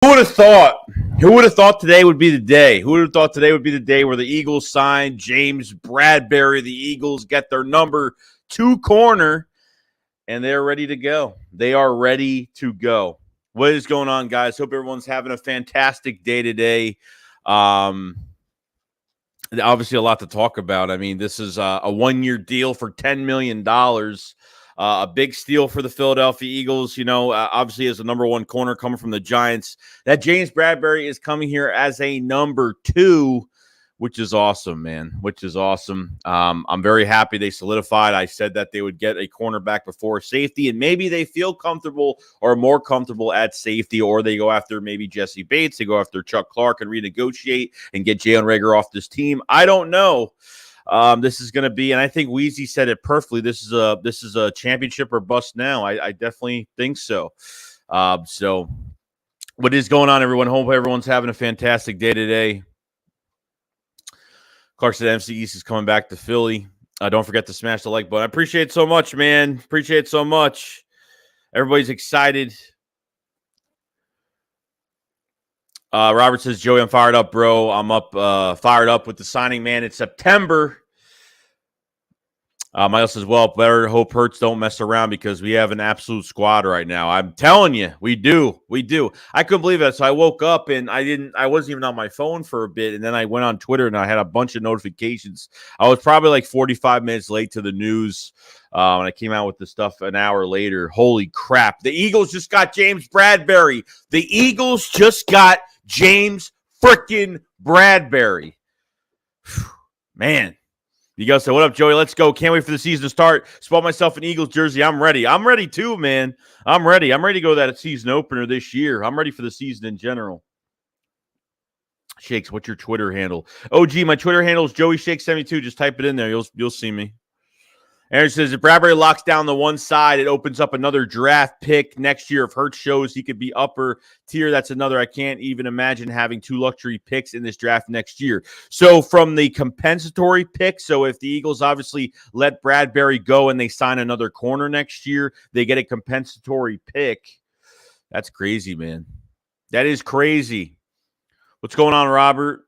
Who would have thought? Who would have thought today would be the day? Who would have thought today would be the day where the Eagles signed James Bradberry? The Eagles get their number 2 corner, and they're ready to go. They are ready to go. What is going on, guys? Hope everyone's having a fantastic day today. Obviously, a lot to talk about. I mean, this is a 1-year deal for $10 million. A big steal for the Philadelphia Eagles, obviously as a number 1 corner coming from the Giants. That James Bradberry is coming here as a number 2, which is awesome, man, which is awesome. I'm very happy they solidified. I said that they would get a cornerback before safety, and maybe they feel comfortable or more comfortable at safety, or they go after maybe Jesse Bates. They go after Chuck Clark and renegotiate and get Jalen Reagor off this team. I don't know. This is going to be, and I think Weezy said it perfectly. This is a championship or bust now. I definitely think so. So what is going on, everyone? Hope everyone's having a fantastic day today. Clark said MC East is coming back to Philly. Don't forget to smash the like button. I appreciate it so much, man. Appreciate it so much. Everybody's excited. Robert says, Joey, I'm fired up, bro. I'm fired up with the signing, man. It's September. Michael says, well, better hope Hertz don't mess around because we have an absolute squad right now. I'm telling you, we do. We do. I couldn't believe it. So I woke up and I wasn't even on my phone for a bit. And then I went on Twitter and I had a bunch of notifications. I was probably like 45 minutes late to the news. And I came out with the stuff an hour later. Holy crap. The Eagles just got James Bradberry. The Eagles just got James freaking Bradberry. Man. You guys say, what up, Joey? Let's go. Can't wait for the season to start. Spot myself an Eagles jersey. I'm ready. I'm ready too, man. I'm ready. I'm ready to go to that season opener this year. I'm ready for the season in general. Shakes, what's your Twitter handle? OG, my Twitter handle is JoeyShakes72. Just type it in there. You'll see me. Aaron says, if Bradbury locks down the one side, it opens up another draft pick next year. If Hertz shows he could be upper tier, that's another. I can't even imagine having 2 luxury picks in this draft next year. So from the compensatory pick, so if the Eagles obviously let Bradbury go and they sign another corner next year, they get a compensatory pick. That's crazy, man. That is crazy. What's going on, Robert?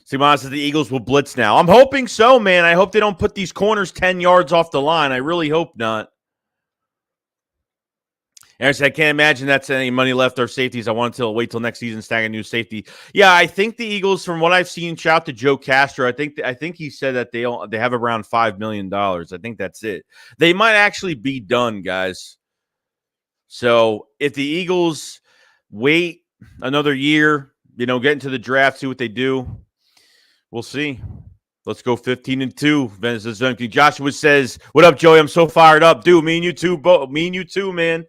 Simon says the Eagles will blitz now. I'm hoping so, man. I hope they don't put these corners 10 yards off the line. I really hope not. Aaron said, I can't imagine that's any money left our safeties. I want to wait till next season, snag a new safety. Yeah, I think the Eagles, from what I've seen, shout out to Joe Castro. I think he said that they have around $5 million. I think that's it. They might actually be done, guys. So if the Eagles wait another year, get into the draft, see what they do. We'll see. Let's go 15-2. Joshua says, what up, Joey? I'm so fired up. Dude, me and you too, me and you too, man.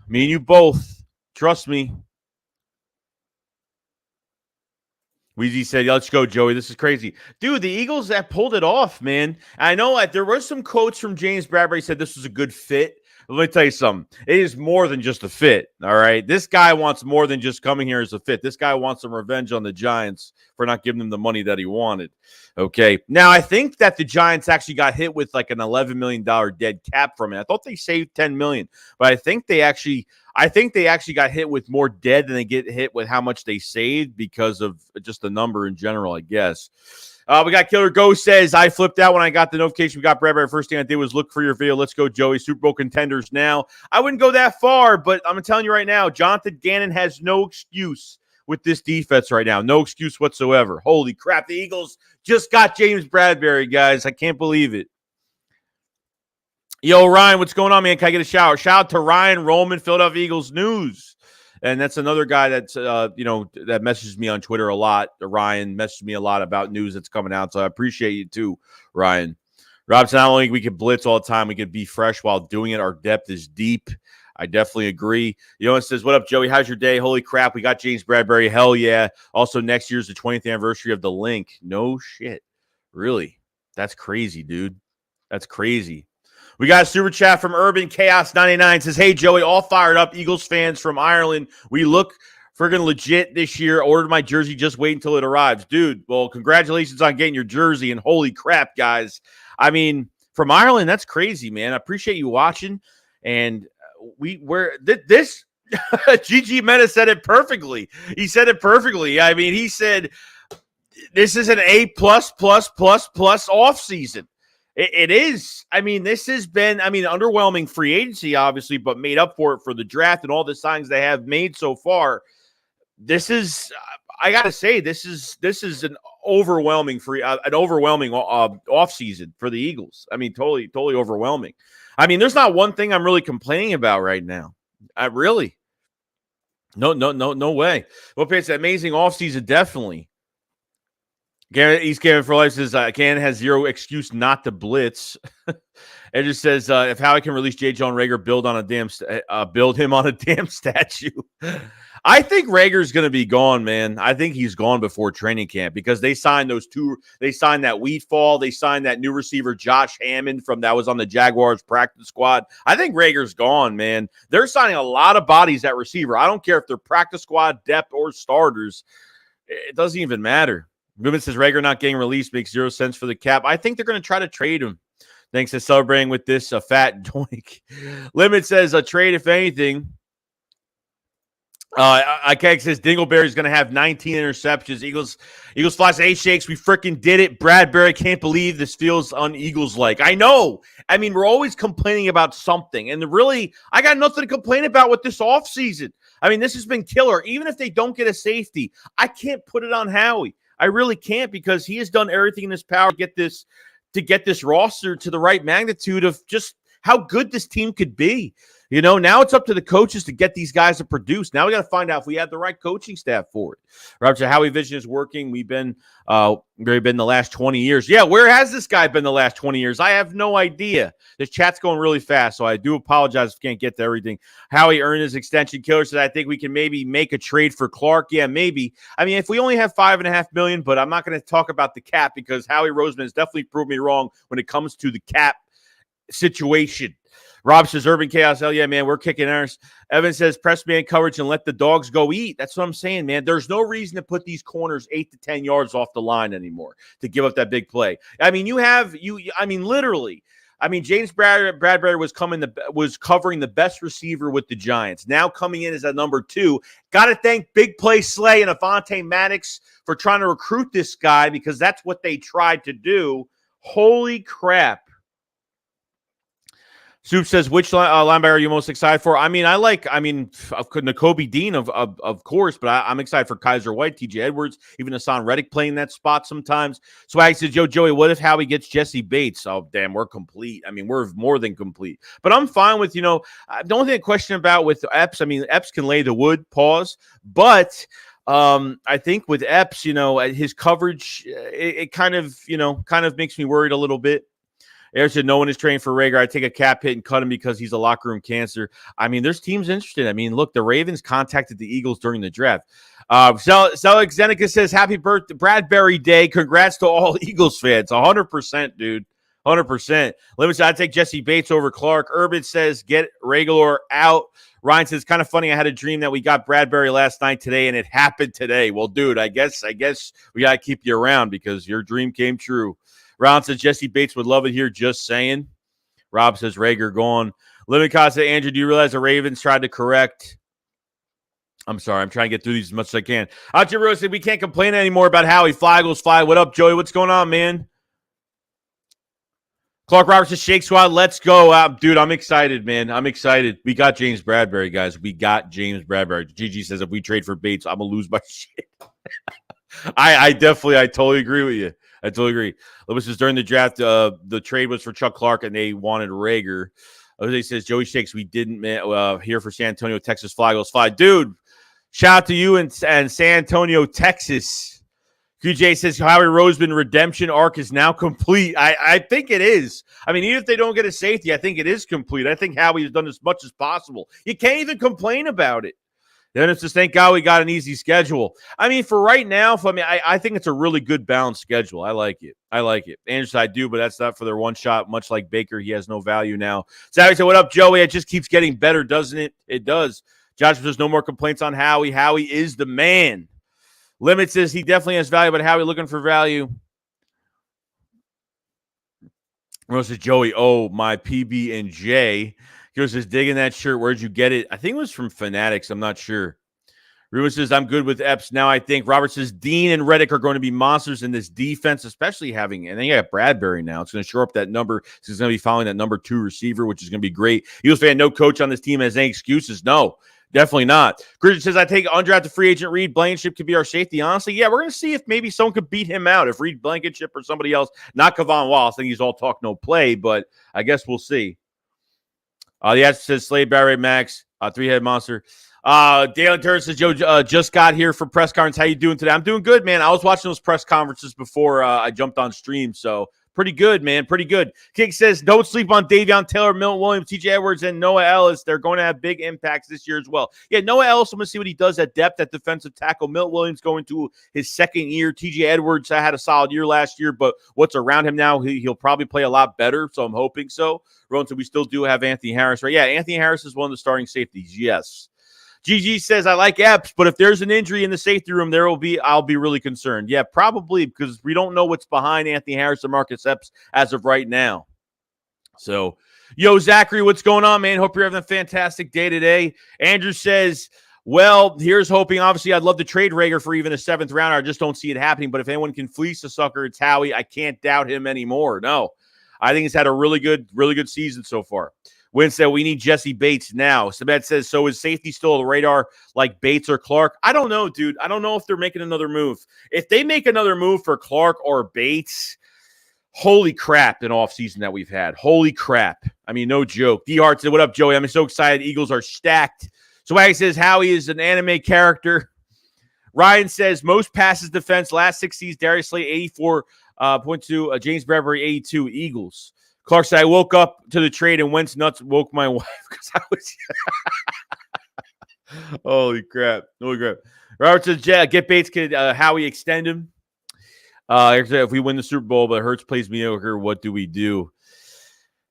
Me and you both. Trust me. Weezy said, let's go, Joey. This is crazy. Dude, the Eagles that pulled it off, man. I know there were some quotes from James Bradbury said this was a good fit. Let me tell you something. It is more than just a fit, all right? This guy wants more than just coming here as a fit. This guy wants some revenge on the Giants for not giving him the money that he wanted, okay? Now, I think that the Giants actually got hit with like an $11 million dead cap from it. I thought they saved $10 million, but I think they actually got hit with more dead than they get hit with how much they saved because of just the number in general, I guess. We got Killer Ghost says, I flipped out when I got the notification. We got Bradbury. First thing I did was look for your video. Let's go, Joey. Super Bowl contenders now. I wouldn't go that far, but I'm telling you right now, Jonathan Gannon has no excuse with this defense right now. No excuse whatsoever. Holy crap. The Eagles just got James Bradbury, guys. I can't believe it. Yo, Ryan, what's going on, man? Can I get a shout? Shout out to Ryan Roman, Philadelphia Eagles News. And that's another guy that's, that messages me on Twitter a lot. Ryan messaged me a lot about news that's coming out. So I appreciate you too, Ryan. Robson, not only we can blitz all the time, we can be fresh while doing it. Our depth is deep. I definitely agree. It says, what up, Joey? How's your day? Holy crap. We got James Bradbury. Hell yeah. Also, next year's the 20th anniversary of the link. No shit. Really? That's crazy, dude. That's crazy. We got a super chat from Urban Chaos 99. Says, hey, Joey, all fired up. Eagles fans from Ireland. We look friggin' legit this year. Ordered my jersey. Just wait until it arrives. Dude, well, congratulations on getting your jersey. And holy crap, guys. I mean, from Ireland, that's crazy, man. I appreciate you watching. And this GG Meta said it perfectly. He said it perfectly. I mean, he said this is an A++++ off season. It is. I mean, this has been, underwhelming free agency, obviously, but made up for it for the draft and all the signings they have made so far. This is, I got to say, this is an overwhelming off season for the Eagles. I mean, totally overwhelming. I mean, there's not one thing I'm really complaining about right now. Really. No way. Well, it's an amazing offseason, definitely. East Cannon for Life says Cannon has zero excuse not to blitz. It just says if Howie can release J. John Rager, build him on a damn statue. I think Rager's going to be gone, man. I think he's gone before training camp because they signed those two. They signed that Wheatfall. They signed that new receiver Josh Hammond that was on the Jaguars practice squad. I think Rager's gone, man. They're signing a lot of bodies at receiver. I don't care if they're practice squad, depth, or starters. It doesn't even matter. Movement says Rager not getting released makes zero sense for the cap. I think they're going to try to trade him. Thanks to celebrating with this fat doink. Limit says a trade, if anything. Ikeg says Dingleberry's going to have 19 interceptions. Eagles flies. Hey, Shakes, we freaking did it. Bradberry, can't believe this feels un-Eagles-like. I know. I mean, we're always complaining about something. And really, I got nothing to complain about with this offseason. I mean, this has been killer. Even if they don't get a safety, I can't put it on Howie. I really can't because he has done everything in his power to get this roster to the right magnitude of just how good this team could be. You know, now it's up to the coaches to get these guys to produce. Now we got to find out if we have the right coaching staff for it. Robert said, Howie Vision is working. We've been the last 20 years. Yeah, where has this guy been the last 20 years? I have no idea. This chat's going really fast, so I do apologize if I can't get to everything. Howie earned his extension. Killer said, I think we can maybe make a trade for Clark. Yeah, maybe. I mean, if we only have $5.5 million, but I'm not going to talk about the cap because Howie Roseman has definitely proved me wrong when it comes to the cap situation. Rob says, Urban Chaos, hell yeah, man, we're kicking ours. Evan says, press man coverage and let the dogs go eat. That's what I'm saying, man. There's no reason to put these corners 8 to 10 yards off the line anymore to give up that big play. I mean, literally. I mean, James Bradberry was covering the best receiver with the Giants. Now coming in as a number 2. Got to thank Big Play Slay and Avonte Maddox for trying to recruit this guy because that's what they tried to do. Holy crap. Soup says, which linebacker are you most excited for? I mean, Nakobe Dean, of course, but I'm excited for Kaiser White, TJ Edwards, even Hassan Reddick playing that spot sometimes. Swag says, Joey, what if Howie gets Jesse Bates? Oh, damn, we're complete. I mean, we're more than complete. But I'm fine with, the only thing I question about with Epps, I mean, Epps can lay the wood, pause, but I think with Epps, his coverage, it kind of makes me worried a little bit. Eric said, no one is training for Rager. I take a cap hit and cut him because he's a locker room cancer. I mean, there's teams interested. I mean, look, the Ravens contacted the Eagles during the draft. Sellex Zeneca says, happy birthday, Bradbury Day. Congrats to all Eagles fans. 100%, dude. 100%. Limit said, I'd take Jesse Bates over Clark. Urban says, get Rager out. Ryan says, kind of funny. I had a dream that we got Bradbury last night today, and it happened today. Well, dude, I guess we got to keep you around because your dream came true. Ron says Jesse Bates would love it here, just saying. Rob says Rager gone. Limit said, Andrew, do you realize the Ravens tried to correct? I'm sorry. I'm trying to get through these as much as I can. Rose said we can't complain anymore about Howie. Fly, Eagles, fly. What up, Joey? What's going on, man? Clark Roberts says Shake Squad. Let's go. Dude, I'm excited, man. I'm excited. We got James Bradberry, guys. We got James Bradberry. Gigi says if we trade for Bates, I'm going to lose my shit. I totally agree with you. I totally agree. Lewis says during the draft, the trade was for Chuck Clark, and they wanted Rager. Jose says Joey Shakes. We didn't here for San Antonio, Texas. Fly Eagles fly, dude. Shout out to you and San Antonio, Texas. QJ says Howie Roseman redemption arc is now complete. I think it is. I mean, even if they don't get a safety, I think it is complete. I think Howie has done as much as possible. You can't even complain about it. Then it's just thank God we got an easy schedule. I mean, for right now, I think it's a really good balanced schedule. I like it. Andrew said I do, but that's not for their one shot. Much like Baker, he has no value now. Savvy said, what up, Joey? It just keeps getting better, doesn't it? It does. Josh says no more complaints on Howie. Howie is the man. Limit says he definitely has value, but Howie looking for value. Rose says, Joey, my PB&J. He goes, just digging that shirt. Where'd you get it? I think it was from Fanatics. I'm not sure. Ruben says, I'm good with Epps. Now I think Robert says Dean and Reddick are going to be monsters in this defense, especially having, and then you got Bradberry now. It's going to shore up that number. So he's going to be following that number 2 receiver, which is going to be great. Eagles fan, no coach on this team has any excuses. No, definitely not. Christian says, I take undrafted free agent Reed Blankenship could be our safety. Honestly, yeah, we're going to see if maybe someone could beat him out. If Reed Blankenship or somebody else, not Kavon Wallace. I think he's all talk, no play, but I guess we'll see. The answer says Slade Barry Max, 3-head monster. Dalen Turner says, Joe, just got here for press conference. How you doing today? I'm doing good, man. I was watching those press conferences before I jumped on stream, so pretty good, man. Pretty good. King says, don't sleep on Davion Taylor, Milton Williams, TJ Edwards, and Noah Ellis. They're going to have big impacts this year as well. Yeah, Noah Ellis, I'm going to see what he does at depth at defensive tackle. Milton Williams going to his second year. TJ Edwards had a solid year last year, but what's around him now, he'll probably play a lot better, so I'm hoping so. Rowan said, we still do have Anthony Harris, right? Yeah, Anthony Harris is one of the starting safeties, yes. GG says, I like Epps, but if there's an injury in the safety room, I'll be really concerned. Yeah, probably, because we don't know what's behind Anthony Harris or Marcus Epps as of right now. So, yo, Zachary, what's going on, man? Hope you're having a fantastic day today. Andrew says, well, here's hoping. Obviously, I'd love to trade Rager for even a 7th rounder. I just don't see it happening. But if anyone can fleece a sucker, it's Howie. I can't doubt him anymore. No, I think he's had a really good season so far. Wynn said, we need Jesse Bates now. Sabet says, so is safety still on the radar like Bates or Clark? I don't know, dude. I don't know if they're making another move. If they make another move for Clark or Bates, holy crap, an offseason that we've had. Holy crap. I mean, no joke. D-Hart said, what up, Joey? I'm so excited. Eagles are stacked. So Waggy says, Howie is an anime character. Ryan says, most passes defense, last 6 seasons, Darius Slay, 84.2, James Bradbury, 82, Eagles. Clark said, I woke up to the trade and went nuts, woke my wife because I was Holy crap. Robert says, get Bates, could Howie extend him? If we win the Super Bowl, but Hertz plays mediocre, what do we do?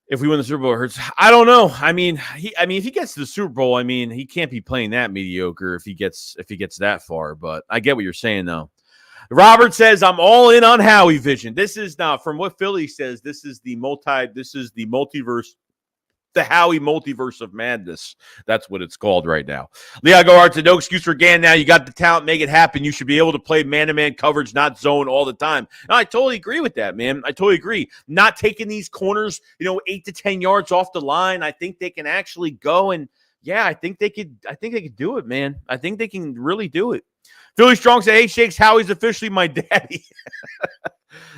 If we win the Super Bowl, Hertz, I don't know. I mean, if he gets to the Super Bowl, I mean, he can't be playing that mediocre if he gets that far. But I get what you're saying, though. Robert says, I'm all in on Howie Vision. This is now from what Philly says. This is the multiverse, the Howie multiverse of madness. That's what it's called right now. Leon Gohart said, no excuse for Gann now. You got the talent, make it happen. You should be able to play man-to-man coverage, not zone all the time. No, I totally agree with that, man. I totally agree. Not taking these corners, 8 to 10 yards off the line. I think they can actually go and, yeah, I think they could do it, man. I think they can really do it. Philly Strong said, hey, Shakes, Howie's officially my daddy.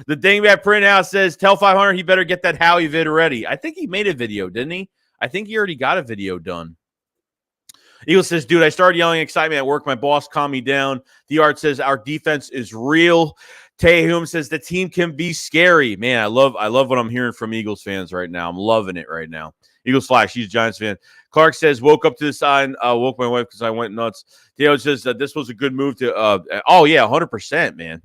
The Dingbat Print House says, tell 500 he better get that Howie vid ready. I think he made a video, didn't he? I think he already got a video done. Eagle says, dude, I started yelling excitement at work. My boss calmed me down. The Art says, our defense is real. Tehum says, the team can be scary. Man, I love what I'm hearing from Eagles fans right now. I'm loving it right now. Eagles fly. She's a Giants fan. Clark says, woke up to the sign, woke my wife because I went nuts. Theo says that this was a good move to, 100%, man.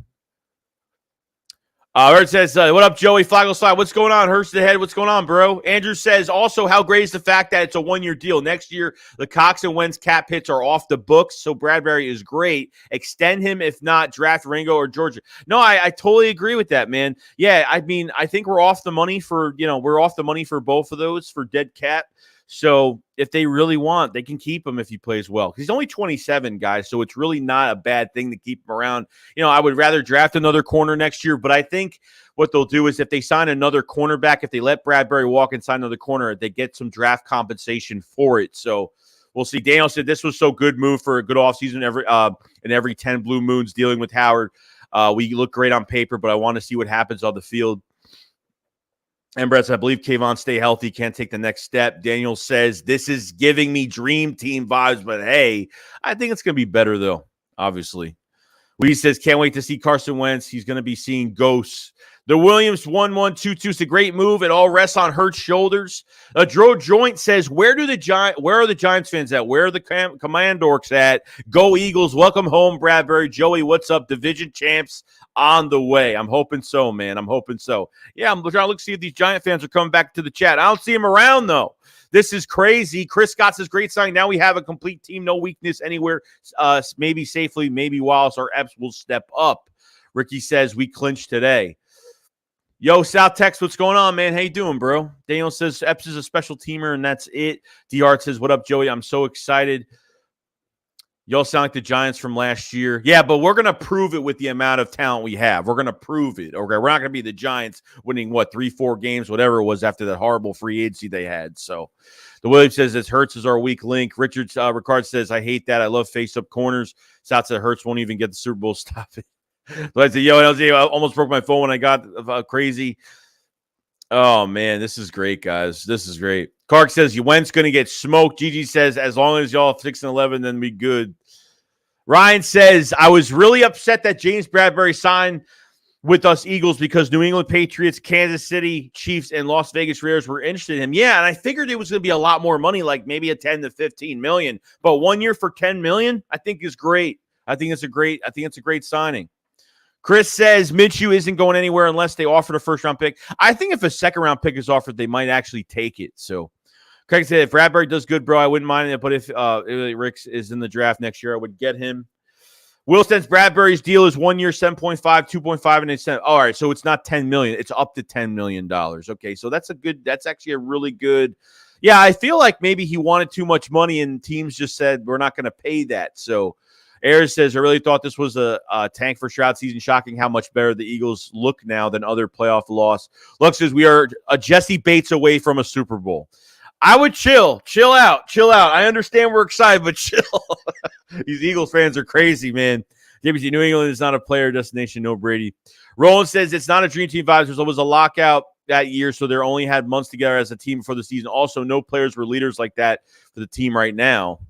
Hertz says, what up, Joey? Flagel slide. What's going on? Hurst the head. What's going on, bro? Andrew says, also, how great is the fact that it's a 1-year deal? Next year, the Cox and Wentz cap hits are off the books, so Bradbury is great. Extend him. If not, draft Ringo or Georgia. No, I totally agree with that, man. Yeah, I mean, I think we're off the money for, both of those for dead cap. So if they really want, they can keep him if he plays well. He's only 27, guys, so it's really not a bad thing to keep him around. I would rather draft another corner next year, but I think what they'll do is if they sign another cornerback, if they let Bradbury walk and sign another corner, they get some draft compensation for it. So we'll see. Daniel said this was so good move for a good offseason every 10 blue moons dealing with Howard. We look great on paper, but I want to see what happens on the field. And Brett said, I believe Kayvon stay healthy, can't take the next step. Daniel says, this is giving me dream team vibes, but hey, I think it's going to be better, though, obviously. Lee says, can't wait to see Carson Wentz. He's going to be seeing ghosts. The Williams 1122 is a great move. It all rests on Hertz shoulders. Dro Joint says, where are the Giants fans at? Where are the command dorks at? Go Eagles. Welcome home, Bradbury. Joey, what's up? Division champs on the way. I'm hoping so, man. I'm hoping so. Yeah, I'm trying to see if these Giant fans are coming back to the chat. I don't see them around, though. This is crazy. Chris Scott says, great sign. Now we have a complete team. No weakness anywhere. Maybe safely, maybe Wallace or Epps will step up. Ricky says, we clinched today. Yo, South Tex, what's going on, man? How you doing, bro? Daniel says Epps is a special teamer, and that's it. D-Art says, what up, Joey? I'm so excited. Y'all sound like the Giants from last year. Yeah, but we're going to prove it with the amount of talent we have. We're going to prove it. Okay, we're not going to be the Giants winning, 3-4 games, whatever it was after that horrible free agency they had. So the Williams says this Hertz is our weak link. Richard Ricard says, I hate that. I love face-up corners. South said Hertz won't even get the Super Bowl. Stop it. So I said, yo, LZ, I almost broke my phone when I got crazy. Oh, man, this is great, guys. This is great. Clark says, Wentz going to get smoked. Gigi says, as long as y'all 6-11, then we good. Ryan says, I was really upset that James Bradberry signed with us Eagles because New England Patriots, Kansas City Chiefs, and Las Vegas Raiders were interested in him. Yeah, and I figured it was going to be a lot more money, like maybe a 10 to 15 million. But 1 year for 10 million, I think is great. I think it's a great signing. Chris says Minshew isn't going anywhere unless they offer a first-round pick. I think if a second-round pick is offered, they might actually take it. So Craig said, if Bradbury does good, bro, I wouldn't mind it. But if Ricks is in the draft next year, I would get him. Will says Bradbury's deal is 1 year, 7.5, 2.5, and it's all right. So it's not 10 million. It's up to $10 million. Okay, so that's actually a really good. Yeah, I feel like maybe he wanted too much money and teams just said, we're not going to pay that. So Ayers says, I really thought this was a tank for Stroud season. Shocking how much better the Eagles look now than other playoff loss. Luck says, we are a Jesse Bates away from a Super Bowl. I would chill out. I understand we're excited, but chill. These Eagles fans are crazy, man. JBC, New England is not a player destination, no Brady. Roland says it's not a dream team vibes. There was a lockout that year, so they only had months together as a team before the season. Also, no players were leaders like that for the team right now.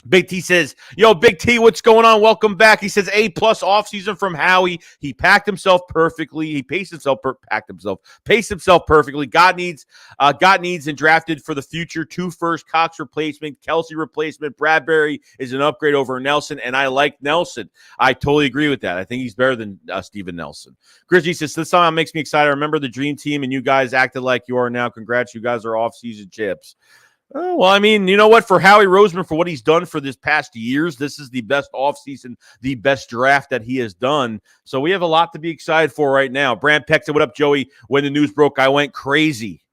Big T says, yo, Big T, what's going on? Welcome back. He says A-plus offseason from Howie. He packed himself perfectly. He paced himself perfectly. God needs and drafted for the future. 2 first, Cox replacement, Kelsey replacement. Bradbury is an upgrade over Nelson, and I like Nelson. I totally agree with that. I think he's better than Steven Nelson. Grizzly says, this somehow makes me excited. I remember the dream team, and you guys acted like you are now. Congrats, you guys are off-season chips. Oh, well, I mean, you know what? For Howie Roseman, for what he's done for this past years, this is the best offseason, the best draft that he has done. So we have a lot to be excited for right now. Brand Peck said, what up, Joey? When the news broke, I went crazy.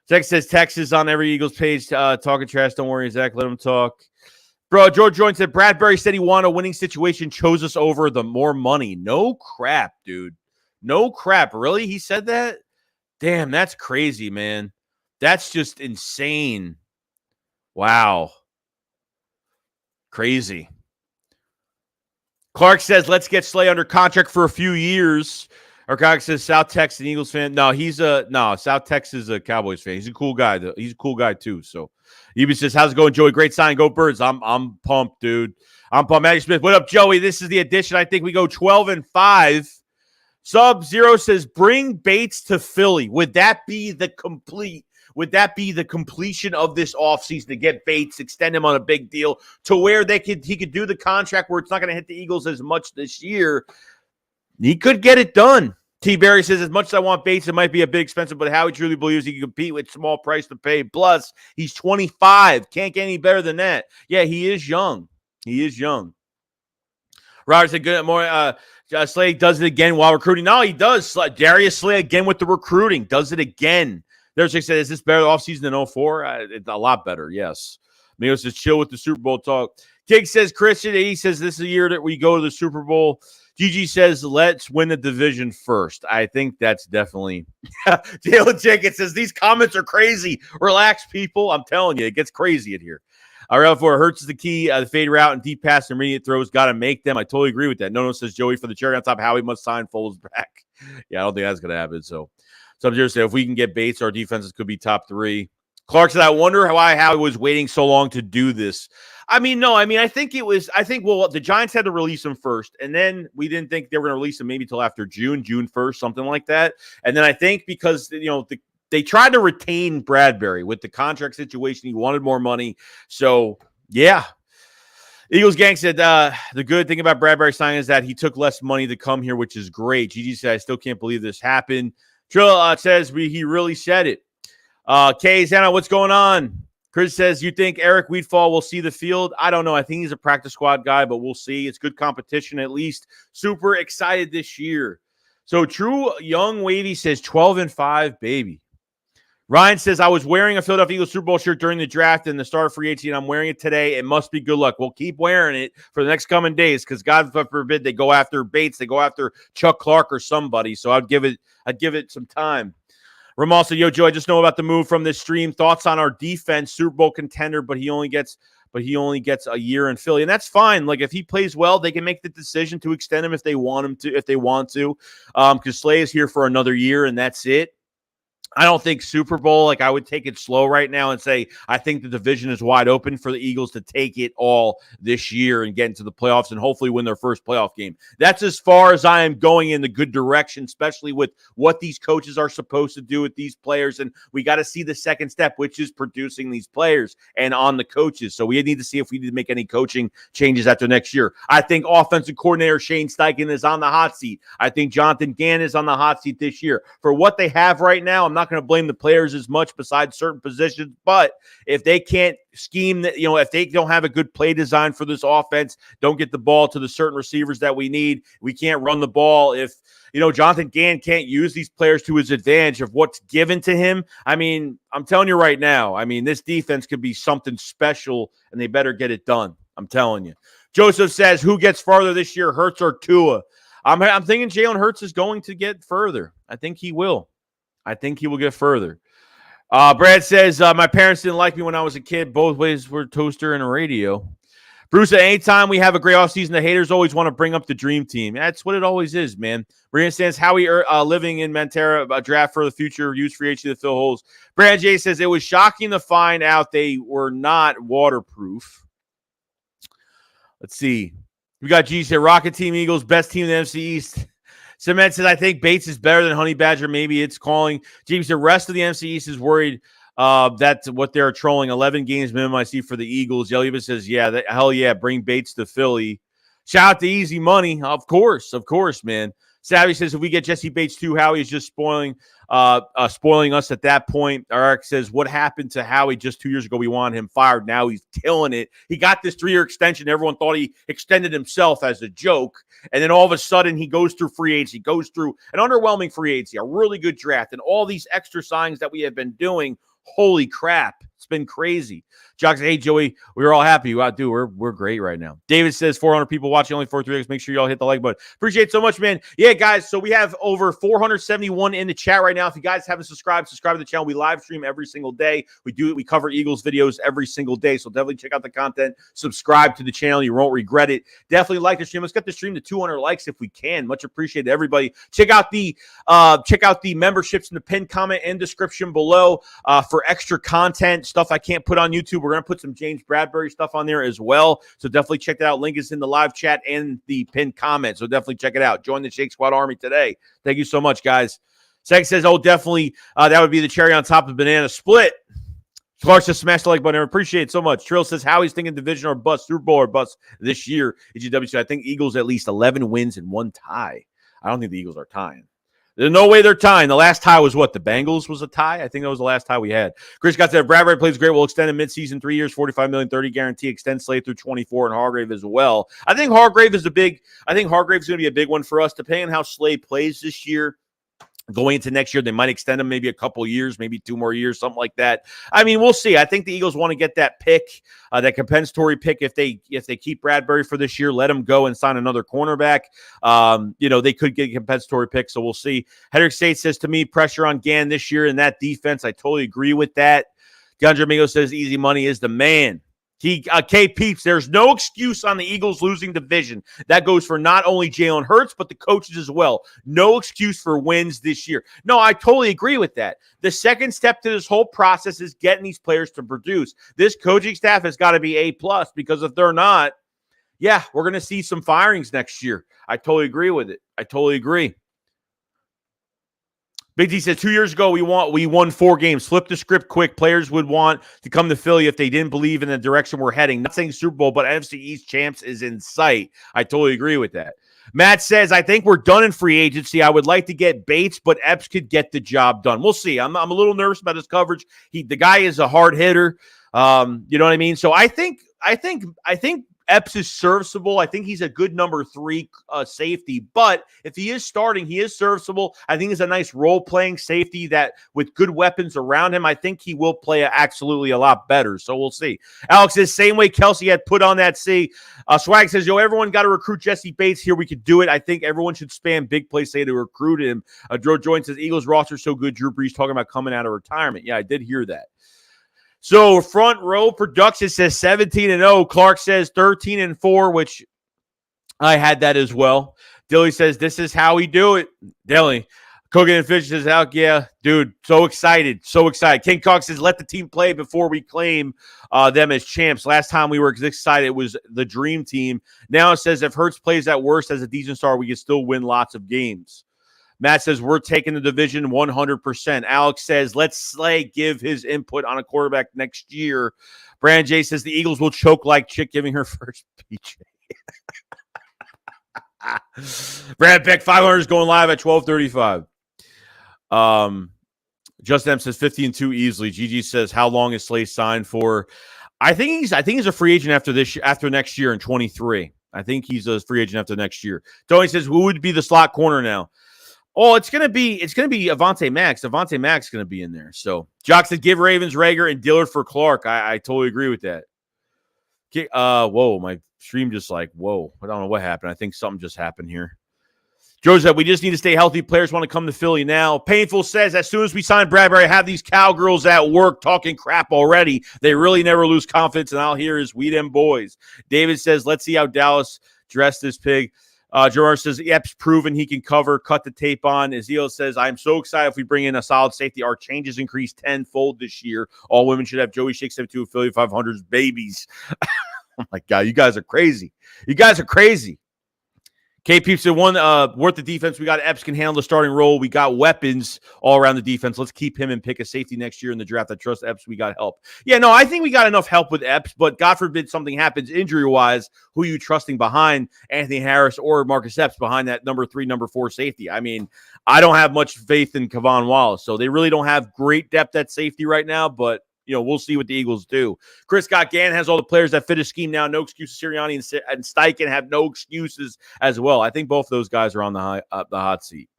Zach says, Texas on every Eagles page talking trash. Don't worry, Zach. Let him talk. Bro, George Jones said, Bradbury said he wanted a winning situation, chose us over the more money. No crap, dude. No crap. Really? He said that? Damn, that's crazy, man. That's just insane. Wow. Crazy. Clark says, let's get Slay under contract for a few years. Or Clark says, South Texas an Eagles fan. No, South Texas is a Cowboys fan. He's a cool guy, though. He's a cool guy, too. So Eby says, how's it going, Joey? Great sign. Go Birds. I'm pumped, dude. I'm pumped. Matty Smith, what up, Joey? This is the edition. I think we go 12-5. Sub-Zero says, bring Bates to Philly. Would that be the completion of this offseason to get Bates, extend him on a big deal to where he could do the contract where it's not going to hit the Eagles as much this year? He could get it done. T. Barry says, as much as I want Bates, it might be a bit expensive, but Howie truly believes he can compete with small price to pay. Plus, he's 25. Can't get any better than that. Yeah, he is young. Robert said, good more. Slay does it again while recruiting. No, he does. Darius Slay again with the recruiting. Does it again. There's like said, is this better offseason than 04? It's a lot better, yes. Mio says, chill with the Super Bowl talk. Tig says, Christian, he says, this is a year that we go to the Super Bowl. Gigi says, let's win the division first. I think that's definitely. Jalen Jenkins says, these comments are crazy. Relax, people. I'm telling you, it gets crazy in here. RL4, Hertz is the key. The fade route and deep pass and intermediate throws, got to make them. I totally agree with that. No says, Joey, for the cherry on top, Howie must sign Foles back. Yeah, I don't think that's going to happen, so. Sub-Zero said, if we can get Bates, our defenses could be top 3. Clark said, I wonder why Howie was waiting so long to do this. I think the Giants had to release him first, and then we didn't think they were going to release him maybe till after June 1st, something like that. And then I think because, they tried to retain Bradbury with the contract situation. He wanted more money. So, yeah. Eagles gang said, the good thing about Bradbury signing is that he took less money to come here, which is great. Gigi said, I still can't believe this happened. Trill says he really said it. Kay Zana, what's going on? Chris says, you think Eric Wheatfall will see the field? I don't know. I think he's a practice squad guy, but we'll see. It's good competition at least. Super excited this year. So True Young Wavy says 12-5, baby. Ryan says, I was wearing a Philadelphia Eagles Super Bowl shirt during the draft and the start of free agency, and I'm wearing it today. It must be good luck. We'll keep wearing it for the next coming days because God forbid they go after Bates, they go after Chuck Clark or somebody. So I'd give it some time. Ramal said, yo, Joe, I just know about the move from this stream. Thoughts on our defense, Super Bowl contender, but he only gets a year in Philly. And that's fine. Like, if he plays well, they can make the decision to extend him if they want to. Because Slay is here for another year, and that's it. I don't think Super Bowl, like I would take it slow right now and say, I think the division is wide open for the Eagles to take it all this year and get into the playoffs and hopefully win their first playoff game. That's as far as I am going in the good direction, especially with what these coaches are supposed to do with these players. And we got to see the second step, which is producing these players and on the coaches. So we need to see if we need to make any coaching changes after next year. I think offensive coordinator Shane Steichen is on the hot seat. I think Jonathan Gann is on the hot seat this year. For what they have right now, I'm not going to blame the players as much besides certain positions, but if they can't scheme that, if they don't have a good play design for this offense, don't get the ball to the certain receivers that we need, we can't run the ball. If Jonathan Gann can't use these players to his advantage of what's given to him, I mean, I'm telling you right now, this defense could be something special and they better get it done. I'm telling you. Joseph says, who gets farther this year, Hertz or Tua? I'm thinking Jalen Hurts is going to get further. I think he will. I think he will get further. Brad says, my parents didn't like me when I was a kid. Both ways were toaster and a radio. Bruce, at any time we have a great offseason, the haters always want to bring up the dream team. That's what it always is, man. Brian says, Howie living in Montera, a draft for the future, use free agency to fill holes. Brad J says, it was shocking to find out they were not waterproof. Let's see. We got G said, Rocket Team Eagles, best team in the NFC East. Cement says, I think Bates is better than Honey Badger. Maybe it's calling. James, the rest of the NFC East is worried that's what they're trolling. 11 games minimum I see for the Eagles. Yelliva says, hell yeah, bring Bates to Philly. Shout out to Easy Money. Of course, man. Savvy says, if we get Jesse Bates too, Howie is just spoiling us at that point. Eric says, what happened to Howie just 2 years ago? We wanted him fired. Now he's killing it. He got this 3-year extension. Everyone thought he extended himself as a joke. And then all of a sudden he goes through free agency, goes through an underwhelming free agency, a really good draft, and all these extra signings that we have been doing. Holy crap. It's been crazy. Jock says, hey, Joey, we're all happy. Wow, dude, we're great right now. David says, 400 people watching, only 4-3X. Make sure y'all hit the like button. Appreciate it so much, man. Yeah, guys, so we have over 471 in the chat right now. If you guys haven't subscribe to the channel. We live stream every single day. We cover Eagles videos every single day, so definitely check out the content. Subscribe to the channel. You won't regret it. Definitely like the stream. Let's get the stream to 200 likes if we can. Much appreciated, everybody. Check out the memberships in the pinned comment and description below for extra content, stuff I can't put on YouTube. We're going to put some James Bradberry stuff on there as well. So definitely check that out. Link is in the live chat and the pinned comment. So definitely check it out. Join the Shake Squad Army today. Thank you so much, guys. Seg says, definitely that would be the cherry on top of the banana split. Clark says, smash the like button. I appreciate it so much. Trill says, Howie's thinking division or bust, Super Bowl or bust this year. EGW, I think Eagles at least 11 wins and 1 tie. I don't think the Eagles are tying. There's no way they're tying. The last tie was what? The Bengals was a tie? I think that was the last tie we had. Chris got that. Bradbury plays great. We'll extend him midseason 3 years, $45 million, 30 guarantee. Extend Slade through 24 and Hargrave as well. I think Hargrave's going to be a big one for us. Depending on how Slade plays this year, going into next year, they might extend him maybe a couple years, maybe 2 more years, something like that. I mean, we'll see. I think the Eagles want to get that pick, that compensatory pick. If they keep Bradbury for this year, let him go and sign another cornerback. They could get a compensatory pick, so we'll see. Hedrick State says, to me, pressure on Gann this year in that defense. I totally agree with that. Gundra Amigo says, easy money is the man. K Peeps, there's no excuse on the Eagles losing division. That goes for not only Jalen Hurts, but the coaches as well. No excuse for wins this year. No, I totally agree with that. The second step to this whole process is getting these players to produce. This coaching staff has got to be A+, because if they're not, we're going to see some firings next year. I totally agree with it. I totally agree. Big D said 2 years ago we won 4 games. Flip the script quick. Players would want to come to Philly if they didn't believe in the direction we're heading. Not saying Super Bowl, but NFC East champs is in sight. I totally agree with that. Matt says, I think we're done in free agency. I would like to get Bates, but Epps could get the job done. We'll see. I'm a little nervous about his coverage. The guy is a hard hitter. You know what I mean? So I think Epps is serviceable. I think he's a good number 3 safety. But if he is starting, he is serviceable. I think he's a nice role-playing safety that with good weapons around him, I think he will play absolutely a lot better. So we'll see. Alex says, same way Kelsey had put on that C. Swag says, yo, everyone got to recruit Jesse Bates here. We could do it. I think everyone should spam big play say to recruit him. Joe Joyne says, Eagles roster so good. Drew Brees talking about coming out of retirement. Yeah, I did hear that. So front row production says 17-0. Clark says 13-4, which I had that as well. Dilly says, this is how we do it. Dilly. Cooking and Fish says, out, yeah, dude, so excited, so excited. King Cox says, let the team play before we claim them as champs. Last time we were excited, it was the dream team. Now it says, if Hertz plays at worst as a decent star, we can still win lots of games. Matt says, we're taking the division 100%. Alex says, let Slay give his input on a quarterback next year. Brandon J says, the Eagles will choke like Chick giving her first PJ. Brad Beck, 500 is going live at 12:35. Justin M says 50-2 easily. GG says, how long is Slay signed for? I think he's a free agent after next year in 23. I think he's a free agent after next year. Tony says, who would be the slot corner now? Oh, it's gonna be Avonte Max. Avonte Max is gonna be in there. So Jock said, give Ravens Rager and Dillard for Clark. I totally agree with that. Okay, whoa, my stream just whoa. I don't know what happened. I think something just happened here. Joe said, we just need to stay healthy. Players want to come to Philly now. Painful says, as soon as we sign Bradbury, I have these cowgirls at work talking crap already. They really never lose confidence, and I'll hear is we them boys. David says, let's see how Dallas dressed this pig. Gerard says, Epps proven he can cover, cut the tape on. Ezekiel says, I'm so excited if we bring in a solid safety. Our changes increased tenfold this year. All women should have Joey Shake 72 Philly 500's babies. Oh, my God. You guys are crazy. You guys are crazy. K. Peeps said, one worth the defense. We got Epps can handle the starting role. We got weapons all around the defense. Let's keep him and pick a safety next year in the draft. I trust Epps. We got help. Yeah, no, I think we got enough help with Epps, but God forbid something happens injury-wise. Who are you trusting behind Anthony Harris or Marcus Epps behind that number 3, number 4 safety? I mean, I don't have much faith in Kevon Wallace, so they really don't have great depth at safety right now, but we'll see what the Eagles do. Chris Scott Gann has all the players that fit his scheme now. No excuses. Sirianni and Steichen have no excuses as well. I think both of those guys are on the hot seat.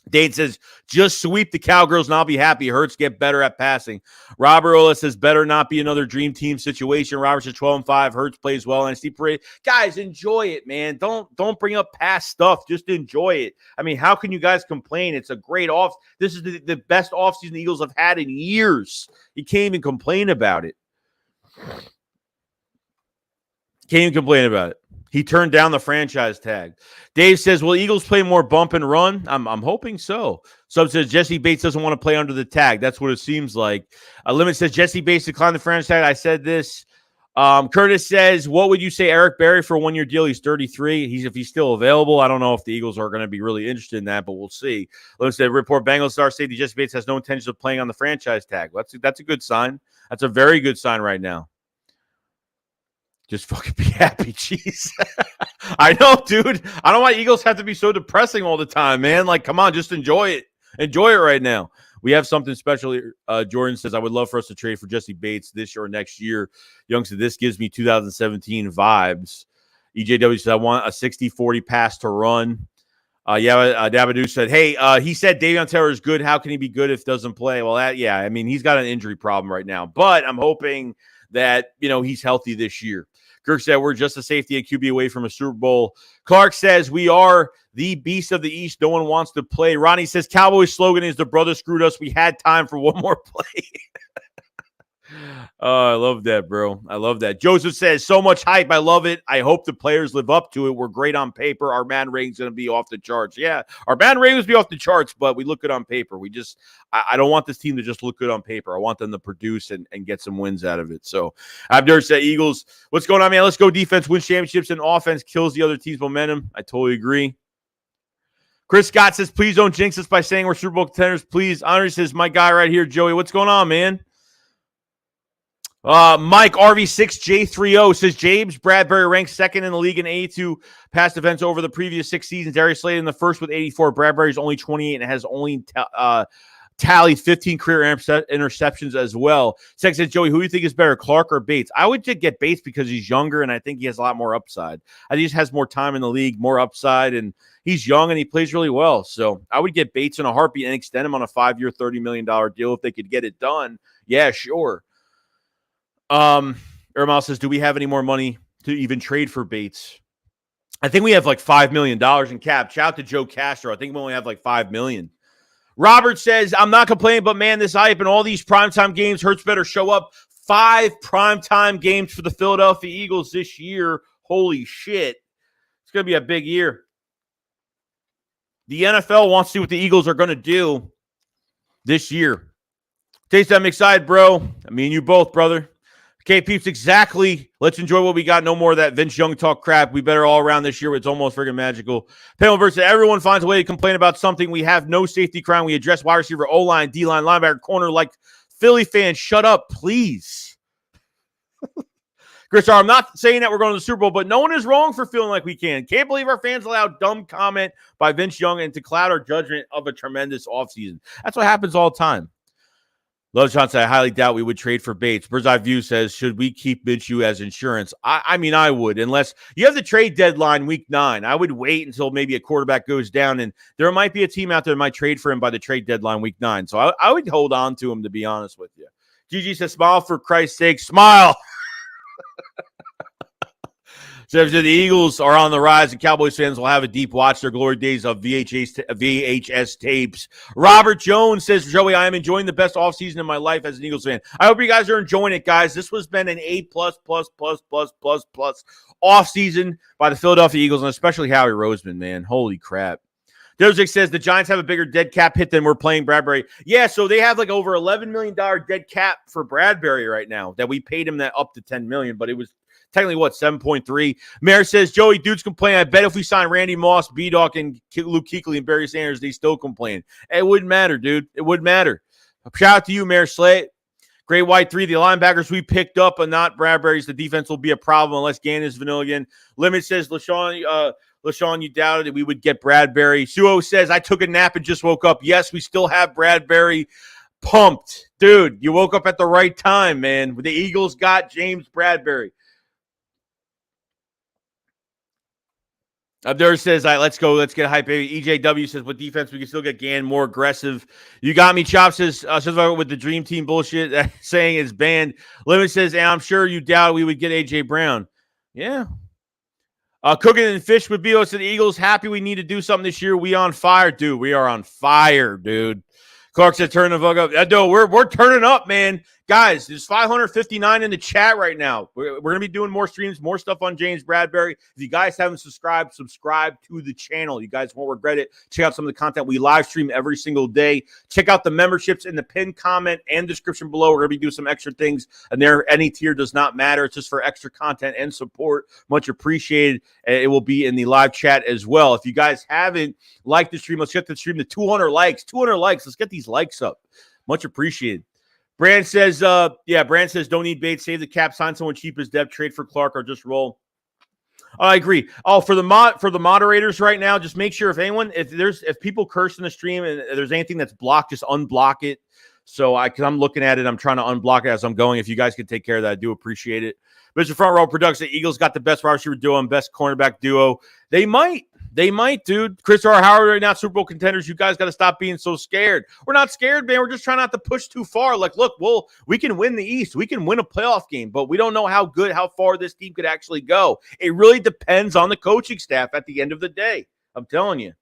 Dane says, just sweep the Cowgirls and I'll be happy. Hertz get better at passing. Robert Ola says, better not be another dream team situation. Robert says 12-5. Hertz plays well. And Steve Parade. Guys, enjoy it, man. Don't bring up past stuff. Just enjoy it. I mean, how can you guys complain? It's a great off. This is the best offseason the Eagles have had in years. You can't even complain about it. Can't even complain about it. He turned down the franchise tag. Dave says, will Eagles play more bump and run? I'm hoping so. Sub says, Jesse Bates doesn't want to play under the tag. That's what it seems like. Limit says, Jesse Bates declined the franchise tag. I said this. Curtis says, what would you say Eric Berry for a 1-year deal? He's 33. If he's still available. I don't know if the Eagles are going to be really interested in that, but we'll see. Limit said, report Bengals star safety Jesse Bates has no intention of playing on the franchise tag. That's a good sign. That's a very good sign right now. Just fucking be happy, jeez. I know, dude. I don't know why Eagles have to be so depressing all the time, man. Like, come on, just enjoy it. Enjoy it right now. We have something special here. Jordan says, I would love for us to trade for Jesse Bates this year or next year. Young said, this gives me 2017 vibes. EJW said, I want a 60-40 pass to run. Dabadoo said, hey, he said Davion Taylor is good. How can he be good if doesn't play? Well, I mean, he's got an injury problem right now. But I'm hoping that, he's healthy this year. Kirk said, we're just a safety and QB away from a Super Bowl. Clark says, we are the beast of the East. No one wants to play. Ronnie says, Cowboys slogan is the brother screwed us. We had time for one more play. Oh, I love that, bro. I love that. Joseph says, so much hype. I love it. I hope the players live up to it. We're great on paper. Our man rating's going to be off the charts. Yeah, our man ratings be off the charts, but we look good on paper. I don't want this team to just look good on paper. I want them to produce and get some wins out of it. So Abdur said, Eagles, what's going on, man? Let's go. Defense wins championships and offense kills the other team's momentum. I totally agree. Chris Scott says, please don't jinx us by saying we're Super Bowl contenders. Please. Honor says, my guy right here, Joey. What's going on, man? Mike RV6J30 says James Bradbury ranks second in the league in 82 pass defense over the previous 6 seasons. Darius Slade in the first with 84. Bradbury's only 28 and has only tallied 15 career interceptions as well. Sex says, Joey, who do you think is better, Clark or Bates? I would just get Bates because he's younger, and I think he has a lot more upside. I think he just has more time in the league, more upside, and he's young, and he plays really well. So I would get Bates in a heartbeat and extend him on a 5-year, $30 million deal if they could get it done. Yeah, sure. Ermal says, do we have any more money to even trade for Bates? I think we have like $5 million in cap. Shout out to Joe Castro. I think we only have like $5 million. Robert says, I'm not complaining, but man, this hype and all these primetime games, Hertz better show up. 5 primetime games for the Philadelphia Eagles this year. Holy shit. It's going to be a big year. The NFL wants to see what the Eagles are going to do this year. Taste, I'm excited, bro. I mean, you both, brother. Okay, peeps, exactly. Let's enjoy what we got. No more of that Vince Young talk crap. We better all around this year. It's almost freaking magical. Panel versus everyone finds a way to complain about something. We have no safety crime. We address wide receiver, O-line, D-line, linebacker, corner. Like Philly fans, shut up, please. Chris, I'm not saying that we're going to the Super Bowl, but no one is wrong for feeling like we can. Can't believe our fans allowed dumb comment by Vince Young and to cloud our judgment of a tremendous offseason. That's what happens all the time. Love Johnson, I highly doubt we would trade for Bates. Bird's Eye View says, should we keep Minshew as insurance? I mean, I would, unless you have the trade deadline week 9. I would wait until maybe a quarterback goes down, and there might be a team out there that might trade for him by the trade deadline week 9. So I would hold on to him, to be honest with you. Gigi says, smile for Christ's sake. Smile. So the Eagles are on the rise, and Cowboys fans will have a deep watch their glory days of VHS tapes. Robert Jones says, Joey, I am enjoying the best offseason in my life as an Eagles fan. I hope you guys are enjoying it, guys. This has been an A++++++ offseason by the Philadelphia Eagles, and especially Howie Roseman, man. Holy crap. Dozic says the Giants have a bigger dead cap hit than we're playing Bradbury. Yeah, so they have like over $11 million dead cap for Bradbury right now that we paid him that up to $10 million, but it was technically, 7.3. Mayor says, Joey, dudes complain. I bet if we sign Randy Moss, B-Dog, and Luke Kuechly and Barry Sanders, they still complain. It wouldn't matter, dude. It wouldn't matter. Shout out to you, Mayor Slate. Great White 3, the linebackers we picked up and not Bradbury's. The defense will be a problem unless Gannon is vanilla again. Limit says, LaShawn, you doubted that we would get Bradbury. Suo says, I took a nap and just woke up. Yes, we still have Bradbury. Pumped. Dude, you woke up at the right time, man. The Eagles got James Bradbury. Abdur says, all right, let's go. Let's get hype, baby. EJW says, with defense, we can still get Gann more aggressive. You got me. Chop says with the dream team bullshit saying it's banned. Limit says, and I'm sure you doubt we would get A.J. Brown. Yeah. Cooking and Fish with BO said, the Eagles happy we need to do something this year. We on fire, dude. We are on fire, dude. Clark said, turn the fuck up. No, we're turning up, man. Guys, there's 559 in the chat right now. We're going to be doing more streams, more stuff on James Bradbury. If you guys haven't subscribed to the channel. You guys won't regret it. Check out some of the content we live stream every single day. Check out the memberships in the pinned comment and description below. We're going to be doing some extra things, and there any tier does not matter. It's just for extra content and support. Much appreciated. It will be in the live chat as well. If you guys haven't liked the stream, let's get the stream to 200 likes. 200 likes. Let's get these likes up. Much appreciated. Brand says, don't need Bates, save the cap, sign someone cheap as depth, trade for Clark, or just roll. I agree. Oh, for the moderators right now, just make sure if people curse in the stream and there's anything that's blocked, just unblock it. So because I'm looking at it, I'm trying to unblock it as I'm going. If you guys could take care of that, I do appreciate it. Mr. Front Row Production, the Eagles got the best wide receiver duo and best cornerback duo. They might, dude. Chris R. Howard right now, Super Bowl contenders. You guys got to stop being so scared. We're not scared, man. We're just trying not to push too far. Like, look, we can win the East. We can win a playoff game, but we don't know how far this team could actually go. It really depends on the coaching staff at the end of the day. I'm telling you.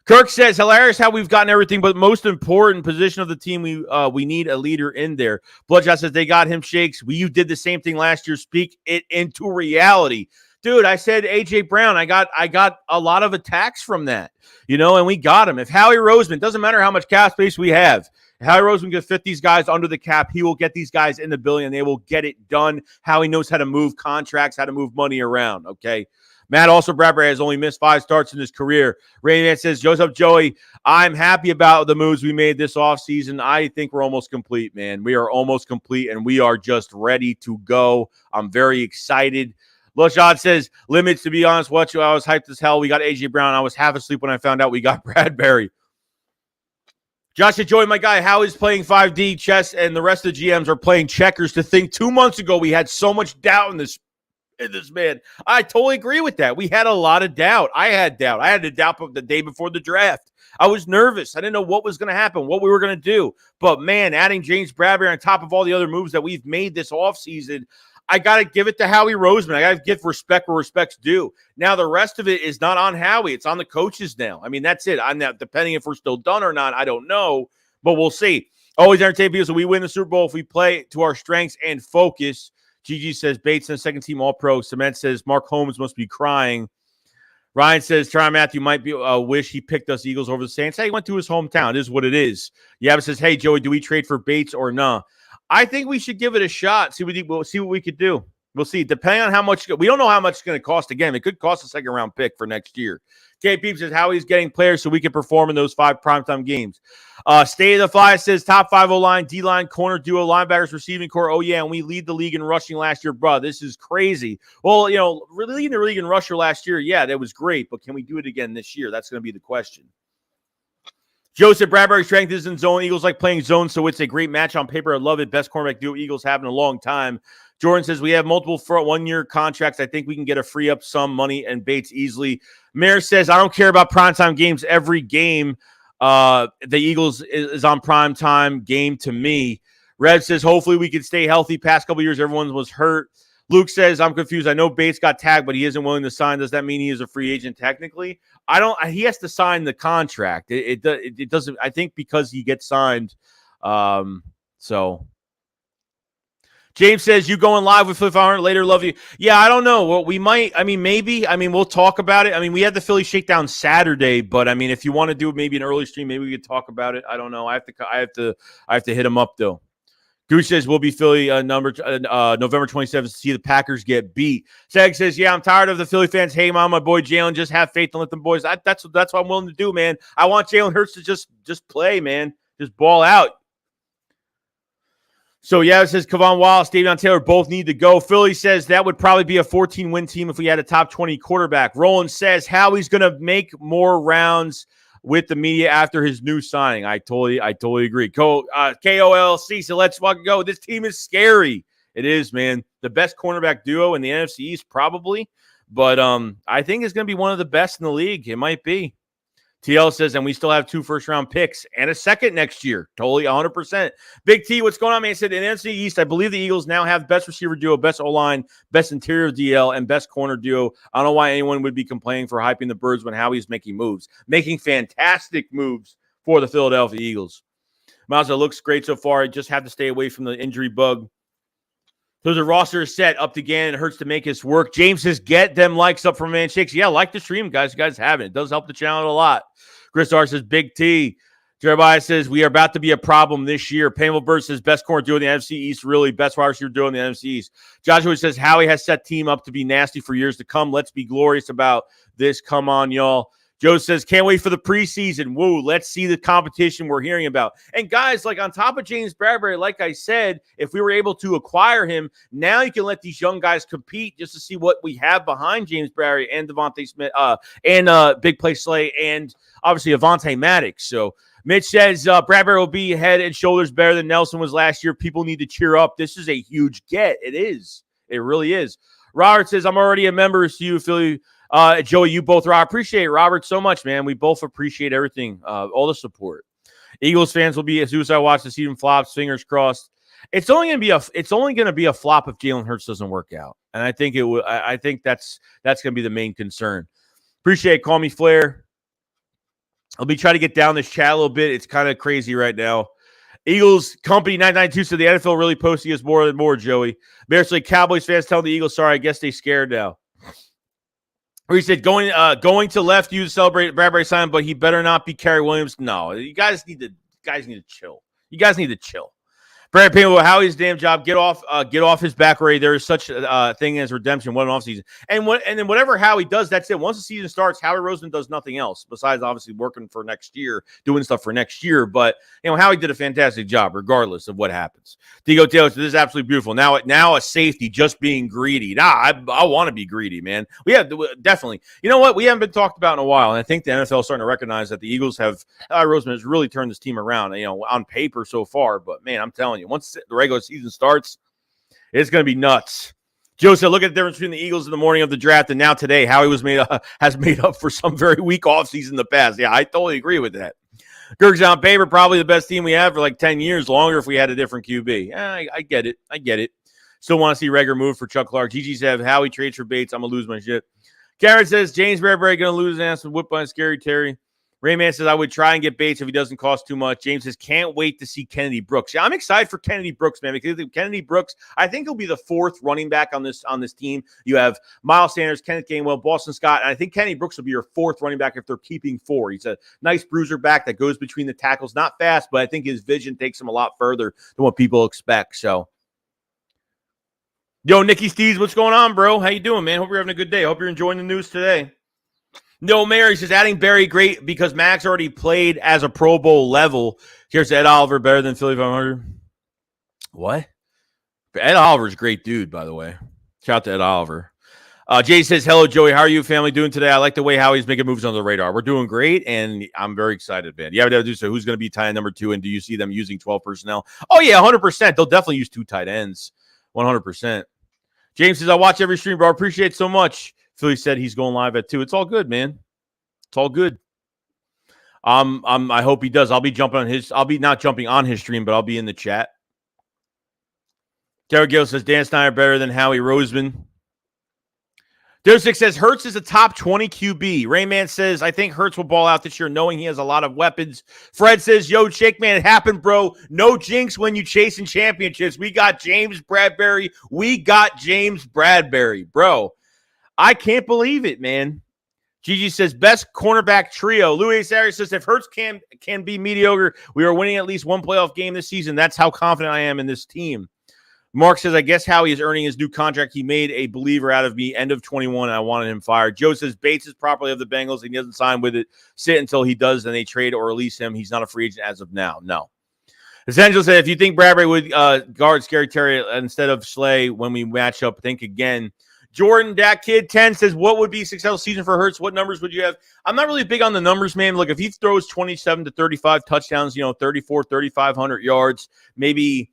Kirk says, hilarious how we've gotten everything, but most important position of the team, we need a leader in there. Bloodshot says they got him, Shakes. You did the same thing last year. Speak it into reality. Dude, I said A.J. Brown. I got a lot of attacks from that, and we got him. If Howie Roseman, doesn't matter how much cap space we have, if Howie Roseman can fit these guys under the cap, he will get these guys in the billion. They will get it done. Howie knows how to move contracts, how to move money around, okay? Matt, also, Bradbury has only missed 5 starts in his career. Rainy Man says, what's up, Joey? I'm happy about the moves we made this offseason. I think we're almost complete, man. We are almost complete, and we are just ready to go. I'm very excited. LaShawn says, limits, to be honest, I was hyped as hell. We got A.J. Brown. I was half asleep when I found out we got Bradbury. Josh said, Joey, my guy, Howie's playing 5D chess, and the rest of the GMs are playing checkers. To think 2 months ago we had so much doubt in this man. I totally agree with that. We had a lot of doubt. I had doubt. I had the doubt the day before the draft. I was nervous. I didn't know what was going to happen, what we were going to do. But, man, adding James Bradberry on top of all the other moves that we've made this offseason, I got to give it to Howie Roseman. I got to give respect where respect's due. Now, the rest of it is not on Howie. It's on the coaches now. I mean, that's it. I'm not, depending if we're still done or not, I don't know. But we'll see. Always entertain people. So we win the Super Bowl if we play to our strengths and focus. Gigi says Bates and second team All-Pro. Cement says Mark Holmes must be crying. Ryan says Tyrann Mathieu might be wish he picked us Eagles over the Saints. Hey, he went to his hometown. It is what it is. Yabba says, hey, Joey, do we trade for Bates or no? I think we should give it a shot. We'll see what we could do. We'll see. Depending on how much – we don't know how much it's going to cost again. It could cost a second-round pick for next year. K. Peep says Howie's getting players so we can perform in those 5 primetime games. State of the Fly says top 5 O-line, D-line, corner duo, linebackers, receiving core. Oh, yeah, and we lead the league in rushing last year. Bro, this is crazy. Well, you know, leading the league in rusher last year, yeah, that was great. But can we do it again this year? That's going to be the question. Joseph Bradbury strength is in zone. Eagles like playing zone, so it's a great match on paper. I love it. Best cornerback duo Eagles have in a long time. Jordan says we have multiple 1-year contracts. I think we can get a free up some money and Bates easily. Mayor says I don't care about primetime games. Every game, the Eagles is on primetime game to me. Red says hopefully we can stay healthy. Past couple years, everyone was hurt. Luke says I'm confused. I know Bates got tagged, but he isn't willing to sign. Does that mean he is a free agent technically? I don't. He has to sign the contract. It doesn't. I think because he gets signed. So. James says, you going live with Flip 500 later? Love you. Yeah, I don't know. Well, we might. I mean, maybe. I mean, we'll talk about it. I mean, we had the Philly Shakedown Saturday, but I mean, if you want to do maybe an early stream, maybe we could talk about it. I don't know. I have to hit him up though. Goose says we'll be Philly November 27th to see the Packers get beat. Sag says, yeah, I'm tired of the Philly fans. Hey, mom, my boy Jalen, just have faith and let them boys. That's what I'm willing to do, man. I want Jalen Hurts to just play, man. Just ball out. So, yeah, it says Kevon Wallace, Davion Taylor both need to go. Philly says that would probably be a 14-win team if we had a top 20 quarterback. Roland says Howie's going to make more rounds with the media after his new signing. I totally agree. KOLC, so let's fucking go. This team is scary. It is, man. The best cornerback duo in the NFC East, probably. But I think it's going to be one of the best in the league. It might be. TL says, and we still have 2 first-round picks and a second next year. Totally 100%. Big T, what's going on, man? He said, in the NFC East, I believe the Eagles now have best receiver duo, best O-line, best interior DL, and best corner duo. I don't know why anyone would be complaining for hyping the Birds when Howie's making moves. Making fantastic moves for the Philadelphia Eagles. Mazda looks great so far. I just have to stay away from the injury bug. So the roster is set up to Gannon. It hurts to make this work. James says, get them likes up from Man Shakes. Yeah, like the stream, guys. You guys have it. It does help the channel a lot. Chris R says, Big T. Jeremiah says, we are about to be a problem this year. Painful Bird says, best corner duo in the NFC East. Really, best wide receiver duo in the NFC East. Joshua says, Howie has set team up to be nasty for years to come. Let's be glorious about this. Come on, y'all. Joe says, can't wait for the preseason. Woo, let's see the competition we're hearing about. And guys, like on top of James Bradberry, like I said, if we were able to acquire him, now you can let these young guys compete just to see what we have behind James Bradberry and Devontae Smith and Big Play Slay and obviously Avonte Maddox. So Mitch says Bradberry will be head and shoulders better than Nelson was last year. People need to cheer up. This is a huge get. It is. It really is. Robert says, I'm already a member. See you, Philly. Joey, you both are. I appreciate it, Robert, so much, man. We both appreciate everything, all the support. Eagles fans will be a suicide watch to see them flops. Fingers crossed. It's only going to be a flop if Jalen Hurts doesn't work out, and I think it will. I think that's going to be the main concern. Appreciate it. Call me Flair. I'll be trying to get down this chat a little bit. It's kind of crazy right now. Eagles Company 992 said the NFL really posting us more and more. Joey, Bears like Cowboys fans telling the Eagles, sorry, I guess they scared now. Or he said, going to left, you celebrate Bradbury sign, but he better not be Kerry Williams. No, you guys need to chill. You guys need to chill. Brad Payne, Howie's damn job. Get off his back already. There is such a thing as redemption. What an offseason. And then whatever Howie does, that's it. Once the season starts, Howie Roseman does nothing else besides obviously working for next year, doing stuff for next year. But Howie did a fantastic job, regardless of what happens. Diego Taylor, this is absolutely beautiful. Now a safety just being greedy. I want to be greedy, man. We have definitely. You know what? We haven't been talked about in a while, and I think the NFL is starting to recognize that the Eagles have Roseman has really turned this team around. On paper so far, but man, I'm telling you. Once the regular season starts, it's going to be nuts. Joe said, look at the difference between the Eagles in the morning of the draft and now today. Howie has made up for some very weak offseason in the past. Yeah, I totally agree with that. Gerg's on paper, probably the best team we have for like 10 years longer if we had a different QB. I get it. Still want to see Reagor move for Chuck Clark. Gigi said, Howie trades for Bates. I'm going to lose my shit. Garrett says, James Bradberry going to lose an ass with whipped by Scary Terry. Rayman says, I would try and get Bates if he doesn't cost too much. James says, can't wait to see Kennedy Brooks. Yeah, I'm excited for Kennedy Brooks, man, because Kennedy Brooks, I think he'll be the fourth running back on this team. You have Miles Sanders, Kenneth Gainwell, Boston Scott, and I think Kennedy Brooks will be your fourth running back if they're keeping four. He's a nice bruiser back that goes between the tackles. Not fast, but I think his vision takes him a lot further than what people expect. So, yo, Nicky Steves, what's going on, bro? How you doing, man? Hope you're having a good day. Hope you're enjoying the news today. No, Mary says, adding Barry great because Max already played as a Pro Bowl level. Here's Ed Oliver, better than Philly 500. What? Ed Oliver's a great dude, by the way. Shout out to Ed Oliver. Jay says, hello, Joey. How are you family doing today? I like the way Howie's making moves on the radar. We're doing great, and I'm very excited, man. Yeah, to do so. Who's going to be tight end number 2, and do you see them using 12 personnel? Oh, yeah, 100%. They'll definitely use 2 tight ends, 100%. James says, I watch every stream, bro. I appreciate it so much. Philly said he's going live at 2. It's all good, man. It's all good. I hope he does. I'll be not jumping on his stream, but I'll be in the chat. Terry Gill says Dan Snyder better than Howie Roseman. Dosick says Hertz is a top 20 QB. Rayman says, I think Hertz will ball out this year knowing he has a lot of weapons. Fred says, yo, Shake Man, it happened, bro. No jinx when you chasing championships. We got James Bradberry. Bro. I can't believe it, man. Gigi says, best cornerback trio. Louis Arias says, if Hertz can be mediocre, we are winning at least one playoff game this season. That's how confident I am in this team. Mark says, I guess Howie is earning his new contract. He made a believer out of me end of 21, and I wanted him fired. Joe says, Bates is properly of the Bengals, and he doesn't sign with it. Sit until he does, then they trade or release him. He's not a free agent as of now. No. Essential said, if you think Bradbury would guard Scary Terry instead of Slay when we match up, think again. Jordan, that kid 10 says, what would be a successful season for Hertz? What numbers would you have? I'm not really big on the numbers, man. Look, if he throws 27 to 35 touchdowns, 34, 3,500 yards, maybe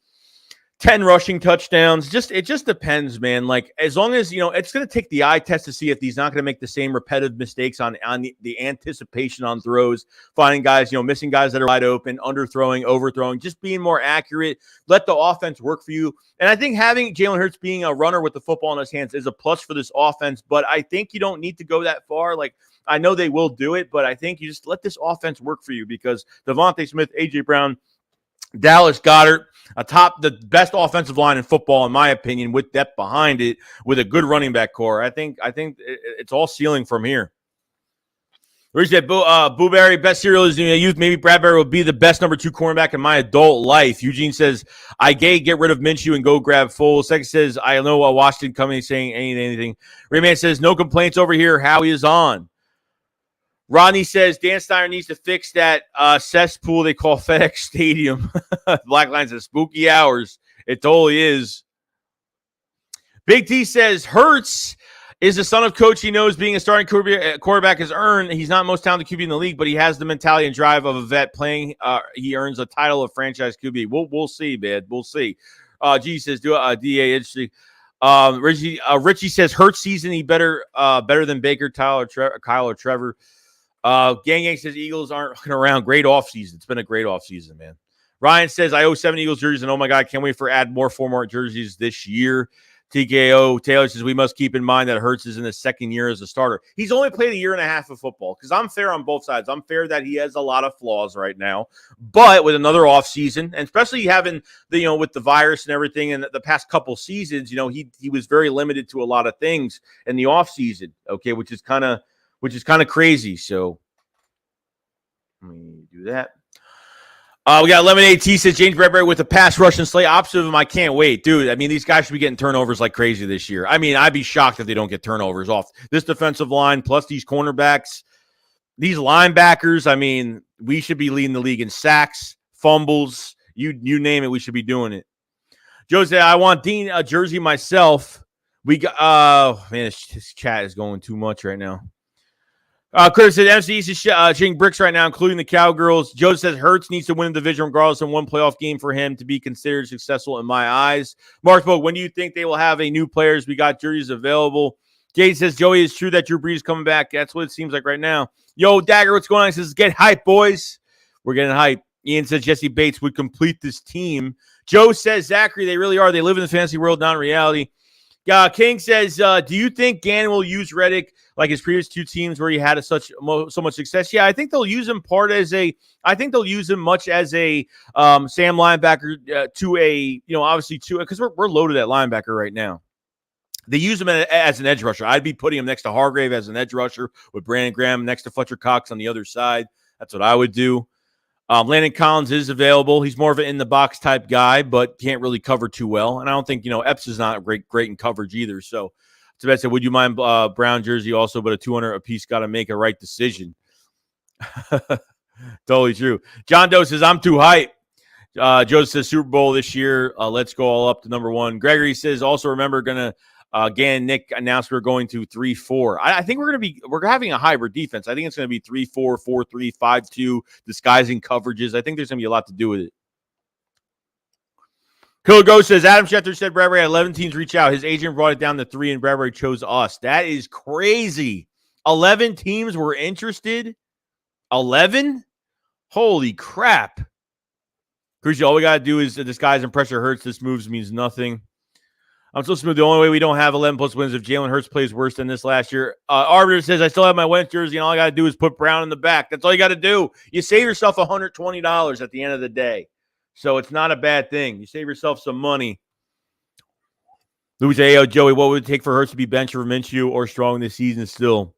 10 rushing touchdowns. It just depends, man. Like, as long as, it's going to take the eye test to see if he's not going to make the same repetitive mistakes on the anticipation on throws, finding guys, missing guys that are wide open, underthrowing, overthrowing, just being more accurate. Let the offense work for you. And I think having Jalen Hurts being a runner with the football in his hands is a plus for this offense, but I think you don't need to go that far. Like, I know they will do it, but I think you just let this offense work for you because Devontae Smith, A.J. Brown, Dallas Goedert, the best offensive line in football, in my opinion, with depth behind it, with a good running back core. I think it's all ceiling from here. Where said, Blueberry, best serial is in youth. Maybe Bradbury will be the best number 2 cornerback in my adult life. Eugene says, get rid of Minshew and go grab Foles. Second says, I know Washington coming saying anything. Rayman says, no complaints over here. Howie is on. Rodney says, Dan Snyder needs to fix that cesspool they call FedEx Stadium. Black Line says, spooky hours. It totally is. Big T says, Hertz is the son of coach he knows being a starting quarterback is earned. He's not most talented QB in the league, but he has the mentality and drive of a vet playing. He earns a title of franchise QB. We'll see, man. We'll see. G says, do a DA interesting. Richie says, Hertz season he better than Baker, Kyle, or Trevor. Gang says Eagles aren't around. Great offseason. It's been a great offseason, man. Ryan says, I owe 7 Eagles jerseys, and oh my God, can't wait for add more 4 more jerseys this year. TKO Taylor says, we must keep in mind that Hertz is in his second year as a starter. He's only played a year and a half of football because I'm fair on both sides. I'm fair that he has a lot of flaws right now, but with another offseason, and especially having with the virus and everything in the past couple seasons, he was very limited to a lot of things in the offseason, okay, which is kind of crazy. So let me do that. We got Lemonade T says James Bradberry with a pass rush and slate. Opposite of him, I can't wait. Dude, I mean, these guys should be getting turnovers like crazy this year. I mean, I'd be shocked if they don't get turnovers off this defensive line, plus these cornerbacks, these linebackers. I mean, we should be leading the league in sacks, fumbles, you name it, we should be doing it. Joe said, I want Dean a jersey myself. We got, man, this chat is going too much right now. Chris said NFC East is shooting bricks right now, including the Cowgirls. Joe says Hertz needs to win the division regardless of one playoff game for him to be considered successful in my eyes. Mark spoke, when do you think they will have a new players? We got jerseys available. Jade says, Joey, it's true that Drew Brees is coming back. That's what it seems like right now. Yo, Dagger, what's going on? He says, get hype, boys. We're getting hype. Ian says Jesse Bates would complete this team. Joe says, Zachary, they really are. They live in the fantasy world, not in reality. King says, do you think Gannon will use Reddick like his previous two teams where he had so much success? Yeah, I think they'll use him I think they'll use him much as a Sam linebacker to a, obviously because we're loaded at linebacker right now. They use him as an edge rusher. I'd be putting him next to Hargrave as an edge rusher with Brandon Graham next to Fletcher Cox on the other side. That's what I would do. Landon Collins is available. He's more of an in-the-box type guy, but can't really cover too well. And I don't think, Epps is not great in coverage either. So, Tibet said, would you mind Brown jersey also, but a 200 apiece got to make a right decision. Totally true. John Doe says, I'm too hype. Joe says, Super Bowl this year. Let's go all up to number one. Gregory says, also remember, again, Nick announced we're going to 3-4. I think we're having a hybrid defense. I think it's going to be 3-4, 4-3, 5-2, disguising coverages. I think there's going to be a lot to do with it. Killer Ghost says, Adam Schefter said Bradbury had 11 teams reach out. His agent brought it down to 3, and Bradbury chose us. That is crazy. 11 teams were interested. 11? Holy crap. Crucial, all we got to do is disguise and pressure Hertz. This moves means nothing. I'm so smooth. The only way we don't have 11-plus wins if Jalen Hurts plays worse than this last year. Arbiter says, I still have my Wentz jersey, and all I got to do is put Brown in the back. That's all you got to do. You save yourself $120 at the end of the day. So it's not a bad thing. You save yourself some money. Louis says, hey, Joey, what would it take for Hurts to be benched for Minshew or Strong this season still?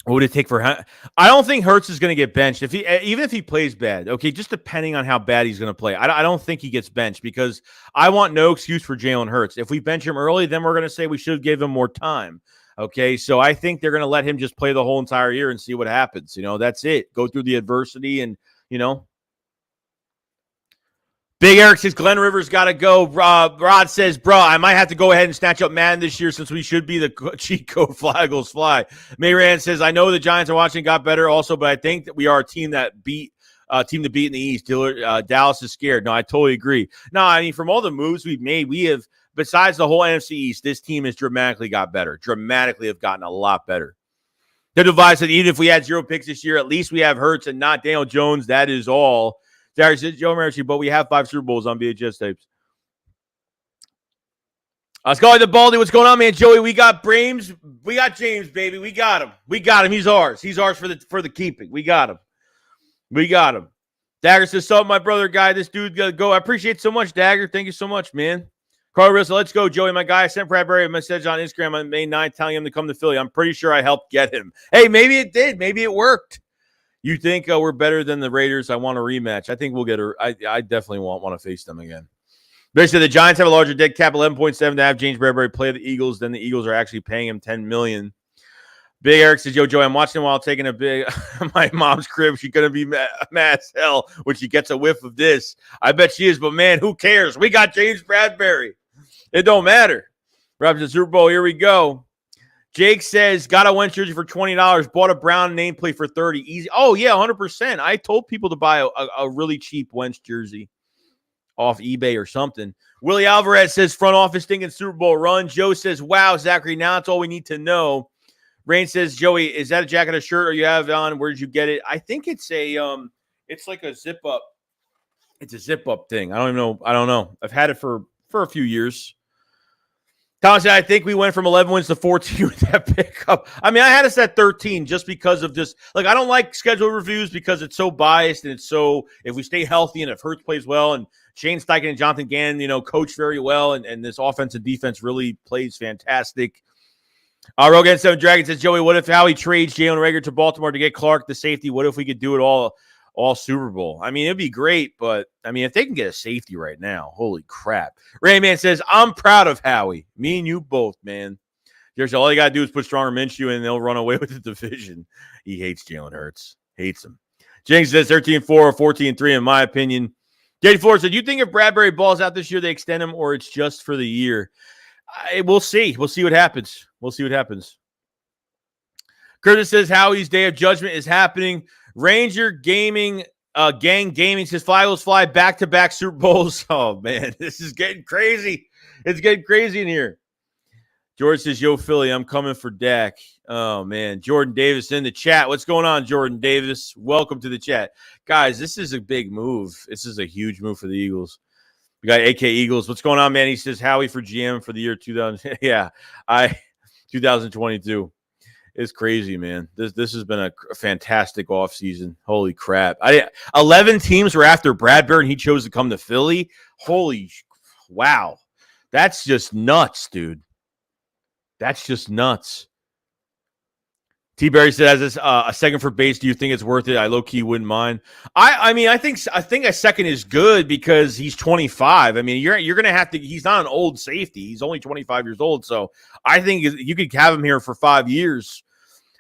What would it take for him? I don't think Hertz is going to get benched even if he plays bad. Okay, just depending on how bad he's going to play. I don't think he gets benched because I want no excuse for Jalen Hurts. If we bench him early, then we're going to say we should give him more time. Okay, so I think they're going to let him just play the whole entire year and see what happens. That's it. Go through the adversity and, Big Eric says Glenn Rivers got to go. Rod says, bro, I might have to go ahead and snatch up Madden this year since we should be the cheat code fly Eagles fly. Mayran says, I know the Giants are watching got better also, but I think that we are a team that beat in the East. Dallas is scared. No, I totally agree. No, I mean, from all the moves we've made, we have, besides the whole NFC East, this team has dramatically got better. Dramatically have gotten a lot better. The device said, even if we had 0 picks this year, at least we have Hertz and not Daniel Jones. That is all. Darius says, Joe Marici, but we have 5 Super Bowls on VHS tapes. Scully the Baldy, what's going on, man? Joey, we got Brames. We got James, baby. We got him. We got him. He's ours. He's ours for the keeping. We got him. We got him. Dagger says, so my brother guy, this dude got to go. I appreciate it so much, Dagger. Thank you so much, man. Carl Russell, let's go, Joey. My guy, I sent Bradbury a message on Instagram on May 9th telling him to come to Philly. I'm pretty sure I helped get him. Hey, maybe it did. Maybe it worked. You think we're better than the Raiders? I want a rematch. I think we'll get I definitely want to face them again. They said the Giants have a larger dead cap, 11.7 to have James Bradbury play the Eagles. Then the Eagles are actually paying him $10 million. Big Eric says, yo, Joey, I'm watching while taking a big my mom's crib. She's going to be mad as hell when she gets a whiff of this. I bet she is, but man, who cares? We got James Bradbury. It don't matter. Rob's the Super Bowl. Here we go. Jake says, got a Wentz jersey for $20. Bought a Brown nameplate for $30. Easy. Oh, yeah, 100%. I told people to buy a really cheap Wentz jersey off eBay or something. Willie Alvarez says, front office thinking Super Bowl run. Joe says, wow, Zachary, now that's all we need to know. Rain says, Joey, is that a jacket or shirt or you have it on? Where did you get it? I think it's it's like a zip up. It's a zip up thing. I don't even know. I don't know. I've had it for a few years. Thomas said, I think we went from 11 wins to 14 with that pickup. I mean, I had us at 13 just because of this. Like, I don't like schedule reviews because it's so biased and it's so, if we stay healthy and if Hertz plays well and Shane Steichen and Jonathan Gannon, coach very well and this offense and defense really plays fantastic. Rogan 7 Dragon says, Joey, what if Howie trades Jalen Reagor to Baltimore to get Clark, the safety? What if we could do it all all Super Bowl. I mean, it'd be great, but I mean, if they can get a safety right now, holy crap. Rayman says, I'm proud of Howie. Me and you both, man. There's all you got to do is put stronger Minshew and they'll run away with the division. He hates Jalen Hurts. Hates him. James says 13-4 or 14-3 in my opinion. J. Flores said, you think if Bradbury balls out this year, they extend him or it's just for the year? We'll see. We'll see what happens. We'll see what happens. Curtis says Howie's day of judgment is happening. Ranger Gaming, Gang Gaming says Fly Eagles fly back-to-back Super Bowls. Oh, man, this is getting crazy. It's getting crazy in here. George says, yo, Philly, I'm coming for Dak. Oh, man. Jordan Davis in the chat. What's going on, Jordan Davis? Welcome to the chat. Guys, this is a big move. This is a huge move for the Eagles. We got AK Eagles. What's going on, man? He says, Howie for GM for the year 2000. Yeah, 2022. It's crazy, man. This has been a fantastic offseason. Holy crap. 11 teams were after Bradbury, and he chose to come to Philly. Holy wow. That's just nuts, dude. That's just nuts. T. Berry said, as a second for base, do you think it's worth it? I low-key wouldn't mind. I mean, I think a second is good because he's 25. I mean, you're going to have to – he's not an old safety. He's only 25 years old. So I think you could have him here for 5 years.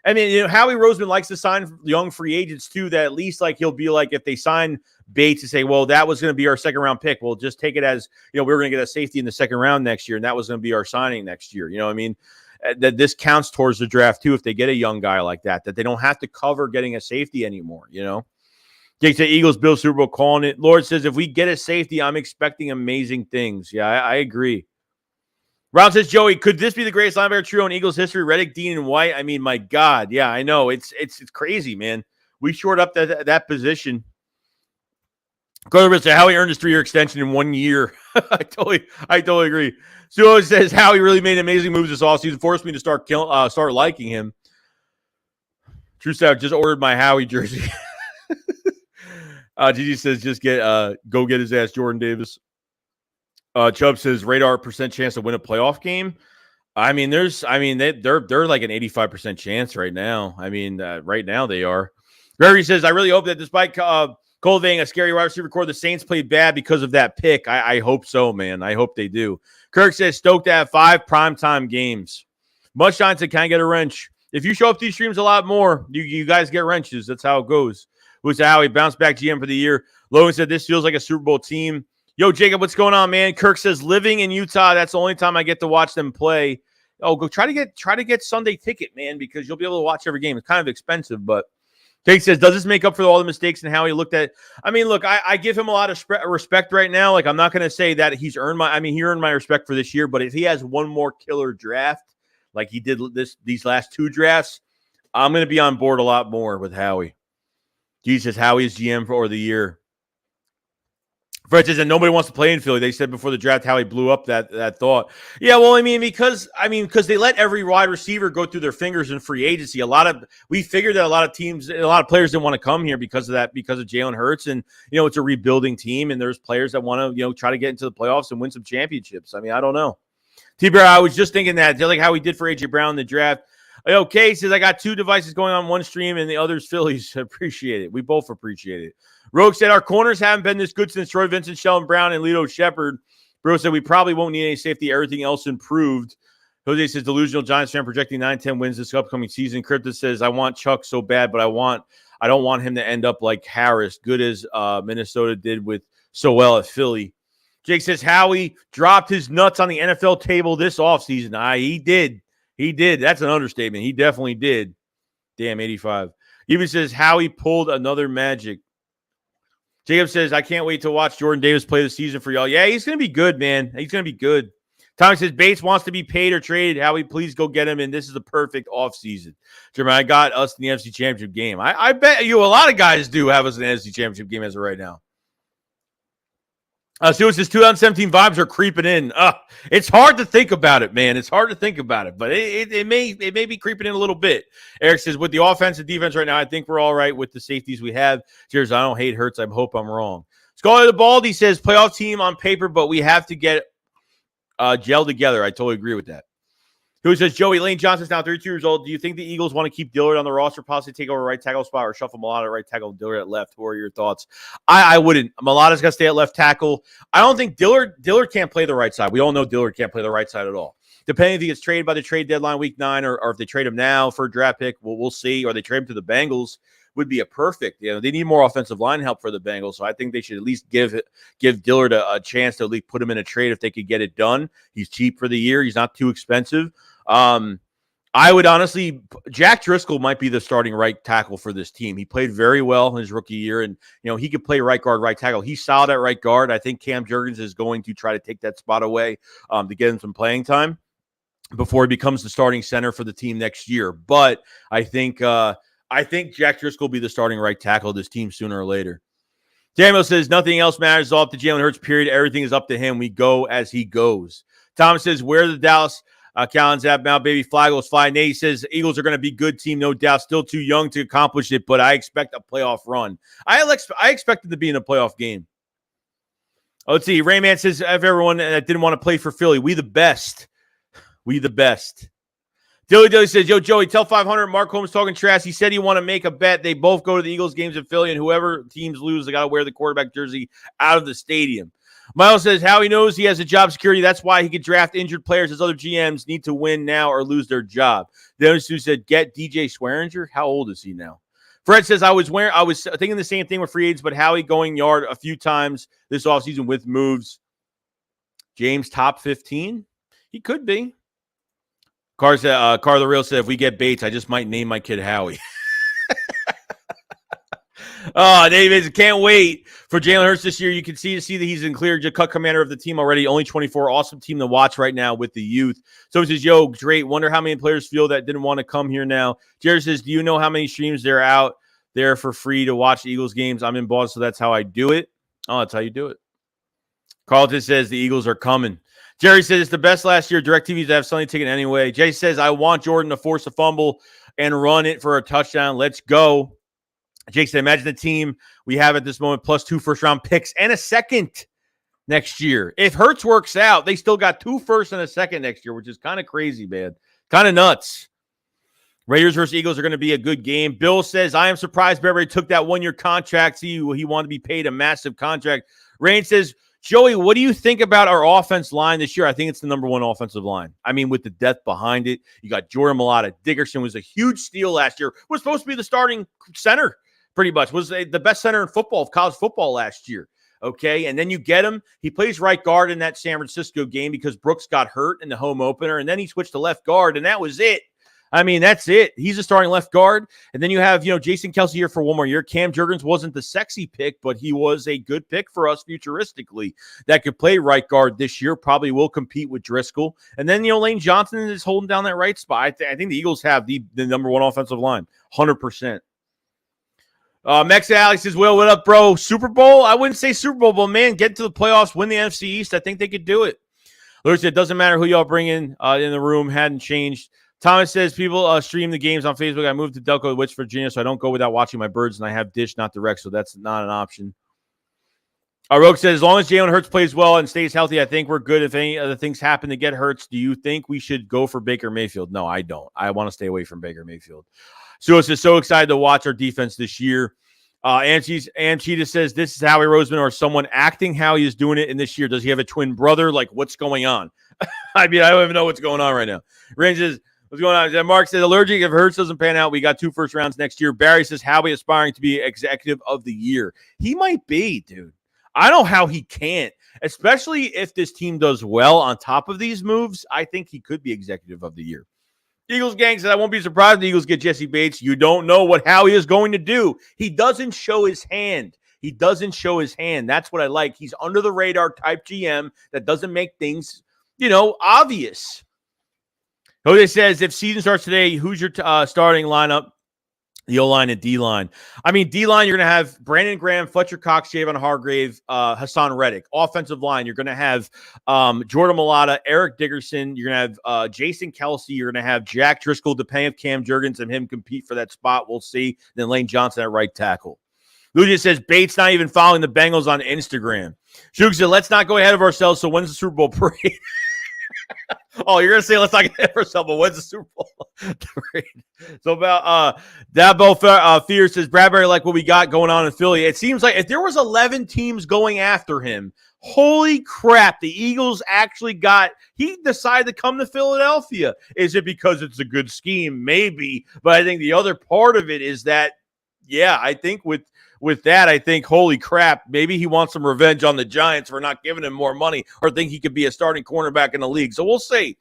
I mean, you know, Howie Roseman likes to sign young free agents, too, that at least, like, he'll be like, if they sign Bates and say, well, that was going to be our second-round pick, we'll just take it as, you know, we were going to get a safety in the second round next year, and that was going to be our signing next year. You know what I mean? That this counts towards the draft, too, if they get a young guy like that they don't have to cover getting a safety anymore, you know? Jake said, Eagles, Bill, Super Bowl, calling it. Lord says, if we get a safety, I'm expecting amazing things. Yeah, I agree. Ron says, Joey, could this be the greatest linebacker trio in Eagles history? Reddick, Dean, and White. I mean, my God. Yeah, I know. It's crazy, man. We shored up that position. Carter said, Howie earned his 3-year extension in 1 year. I totally agree. Suo says, Howie really made amazing moves this offseason, forced me to start liking him. True Stout just ordered my Howie jersey. Gigi says, just go get his ass, Jordan Davis. Chubb says radar % chance to win a playoff game. I mean, they're like an 85% chance right now. I mean, right now they are. Gregory says, I really hope that despite cultivating a scary wide receiver core, the Saints played bad because of that pick. I hope so, man. I hope they do. Kirk says, stoked to have 5 primetime games. Mudshine said, can I get a wrench? If you show up these streams a lot more, you guys get wrenches. That's how it goes. Who's Howie? Bounce back GM for the year. Logan said, this feels like a Super Bowl team. Yo, Jacob, what's going on, man? Kirk says, living in Utah, that's the only time I get to watch them play. Oh, go try to get Sunday ticket, man, because you'll be able to watch every game. It's kind of expensive, but Jake says, does this make up for all the mistakes and how he looked at? I mean, look, I give him a lot of respect right now. Like, I'm not going to say that he earned my respect for this year, but if he has one more killer draft like he did these last 2 drafts, I'm going to be on board a lot more with Howie. He says, Howie is GM for the year. Fred says, and nobody wants to play in Philly. They said before the draft how he blew up that thought. Yeah, well, because they let every wide receiver go through their fingers in free agency. We figured that a lot of teams, a lot of players didn't want to come here because of that, because of Jalen Hurts, and it's a rebuilding team, and there's players that want to try to get into the playoffs and win some championships. I mean, I don't know. T-Bear, I was just thinking that, just like how we did for AJ Brown in the draft. Okay, says I got 2 devices going on one stream and the other's Phillies. Appreciate it. We both appreciate it. Rogue said our corners haven't been this good since Troy Vincent, Sheldon Brown, and Lito Shepard. Bro said we probably won't need any safety. Everything else improved. Jose says delusional Giants fan projecting 9-10 wins this upcoming season. Crypto says I want Chuck so bad, but I don't want him to end up like Harris, good as Minnesota did with so well at Philly. Jake says Howie dropped his nuts on the NFL table this offseason. He did. He did. That's an understatement. He definitely did. Damn, 85. Even says Howie pulled another magic. Jacob says, I can't wait to watch Jordan Davis play the season for y'all. Yeah, he's going to be good, man. He's going to be good. Tommy says, Bates wants to be paid or traded. Howie, please go get him, and this is the perfect offseason. Jeremy, I got us in the NFC Championship game. I bet you a lot of guys do have us in the NFC Championship game as of right now. Stuart says 2017 vibes are creeping in. It's hard to think about it, man. It's hard to think about it, but it may be creeping in a little bit. Eric says, with the offense and defense right now, I think we're all right with the safeties we have. Cheers, I don't hate Hertz. I hope I'm wrong. Scully the Baldy says, playoff team on paper, but we have to get gel together. I totally agree with that. Who says, Joey, Lane Johnson's now 32 years old. Do you think the Eagles want to keep Dillard on the roster, possibly take over right tackle spot, or shuffle Mulata at right tackle and Dillard at left? What are your thoughts? I wouldn't. Mulata's got to stay at left tackle. I don't think Dillard can't play the right side. We all know Dillard can't play the right side at all. Depending if he gets traded by the trade deadline week 9 or if they trade him now for a draft pick, we'll see. Or they trade him to the Bengals, would be a perfect. They need more offensive line help for the Bengals, so I think they should at least give Dillard a chance to at least put him in a trade if they could get it done. He's cheap for the year. He's not too expensive. I would honestly, Jack Driscoll might be the starting right tackle for this team. He played very well in his rookie year, and he could play right guard, right tackle. He's solid at right guard. I think Cam Jurgens is going to try to take that spot away to get him some playing time before he becomes the starting center for the team next year. But I think Jack Driscoll will be the starting right tackle of this team sooner or later. Daniel says, nothing else matters. It's all up to Jalen Hurts, period. Everything is up to him. We go as he goes. Thomas says, where are the Dallas Cowens at now, baby? Fly goes fly. Nate says, Eagles are going to be good team, no doubt. Still too young to accomplish it, but I expect a playoff run. I expect it to be in a playoff game. Let's see. Rayman says, of everyone that didn't want to play for Philly, we the best. We the best. Dilly says, yo, Joey, tell 500 Mark Holmes talking trash. He said he want to make a bet. They both go to the Eagles games in Philly, and whoever teams lose, they got to wear the quarterback jersey out of the stadium. Miles says, Howie knows he has a job security. That's why he could draft injured players as other GMs need to win now or lose their job. The other two said, get DJ Swearinger. How old is he now? Fred says, I was thinking the same thing with free agents, but Howie going yard a few times this offseason with moves. Top 15? He could be. Car the Real said, if we get Bates, I just might name my kid Howie. Oh, David, can't wait for Jalen Hurts this year. You can see that he's in clear cut commander of the team already. Only 24. Awesome team to watch right now with the youth. So he says, yo, great. Wonder how many players feel that didn't want to come here now. Jared says, do you know how many streams they're out there for free to watch Eagles games? I'm in Boston, so that's how I do it. Oh, that's how you do it. Carlton says the Eagles are coming. Jerry says it's the best last year. DirecTV to have Sunday ticket anyway. Jay says, I want Jordan to force a fumble and run it for a touchdown. Let's go. Jake said, imagine the team we have at this moment plus 2 first-round picks and a second next year. If Hertz works out, they still got 2 firsts and a second next year, which is kind of crazy, man. Kind of nuts. Raiders versus Eagles are going to be a good game. Bill says, I am surprised Bradberry took that 1-year contract. He wanted to be paid a massive contract. Rain says, Joey, what do you think about our offense line this year? I think it's the number 1 offensive line. I mean, with the depth behind it, you got Jordan Mulata. Dickerson was a huge steal last year. Was supposed to be the starting center, pretty much. Was the best center in football, of college football last year. Okay, and then you get him. He plays right guard in that San Francisco game because Brooks got hurt in the home opener, and then he switched to left guard, and that was it. I mean, that's it. He's a starting left guard. And then you have, Jason Kelce here for 1 more year. Cam Jurgens wasn't the sexy pick, but he was a good pick for us futuristically that could play right guard this year, probably will compete with Driscoll. And then, Lane Johnson is holding down that right spot. I think the Eagles have the number 1 offensive line, 100%. Mex Alex says, well, what up, bro? Super Bowl? I wouldn't say Super Bowl, but, man, get to the playoffs, win the NFC East. I think they could do it. Lewis said, it doesn't matter who y'all bring in the room. Hadn't changed. Thomas says, people stream the games on Facebook. I moved to Delco, West Virginia, so I don't go without watching my birds, and I have Dish, not Direct, so that's not an option. Rogue says, as long as Jalen Hurts plays well and stays healthy, I think we're good. If any other things happen to get Hurts, do you think we should go for Baker Mayfield? No, I don't. I want to stay away from Baker Mayfield. Suez is so excited to watch our defense this year. Cheetah says, this is Howie Roseman or someone acting how he is doing it in this year. Does he have a twin brother? Like, what's going on? I mean, I don't even know what's going on right now. Range says, what's going on? Mark says, allergic if Hertz doesn't pan out. We got 2 first rounds next year. Barry says, Howie aspiring to be executive of the year. He might be, dude. I don't know how he can't, especially if this team does well on top of these moves. I think he could be executive of the year. Eagles gang said, I won't be surprised if the Eagles get Jesse Bates. You don't know what Howie is going to do. He doesn't show his hand. He doesn't show his hand. That's what I like. He's under the radar type GM that doesn't make things, obvious. Jose says, if season starts today, who's your starting lineup? The O-line and D-line. I mean, D-line, you're going to have Brandon Graham, Fletcher Cox, Javon Hargrave, Hassan Reddick. Offensive line, you're going to have Jordan Mulata, Eric Dickerson. You're going to have Jason Kelce. You're going to have Jack Driscoll, depending if Cam Jurgens and him compete for that spot. We'll see. Then Lane Johnson at right tackle. Lugia says, Bates not even following the Bengals on Instagram. Shug said, let's not go ahead of ourselves. So when's the Super Bowl parade? Oh, you're gonna say let's not get hit for someone. When's the Super Bowl? So about Dabo Fear says Bradbury like what we got going on in Philly. It seems like if there was 11 teams going after him, holy crap, the Eagles actually he decided to come to Philadelphia. Is it because it's a good scheme? Maybe, but I think the other part of it is that, yeah, I think with that, I think, holy crap, maybe he wants some revenge on the Giants for not giving him more money or think he could be a starting cornerback in the league. So we'll see.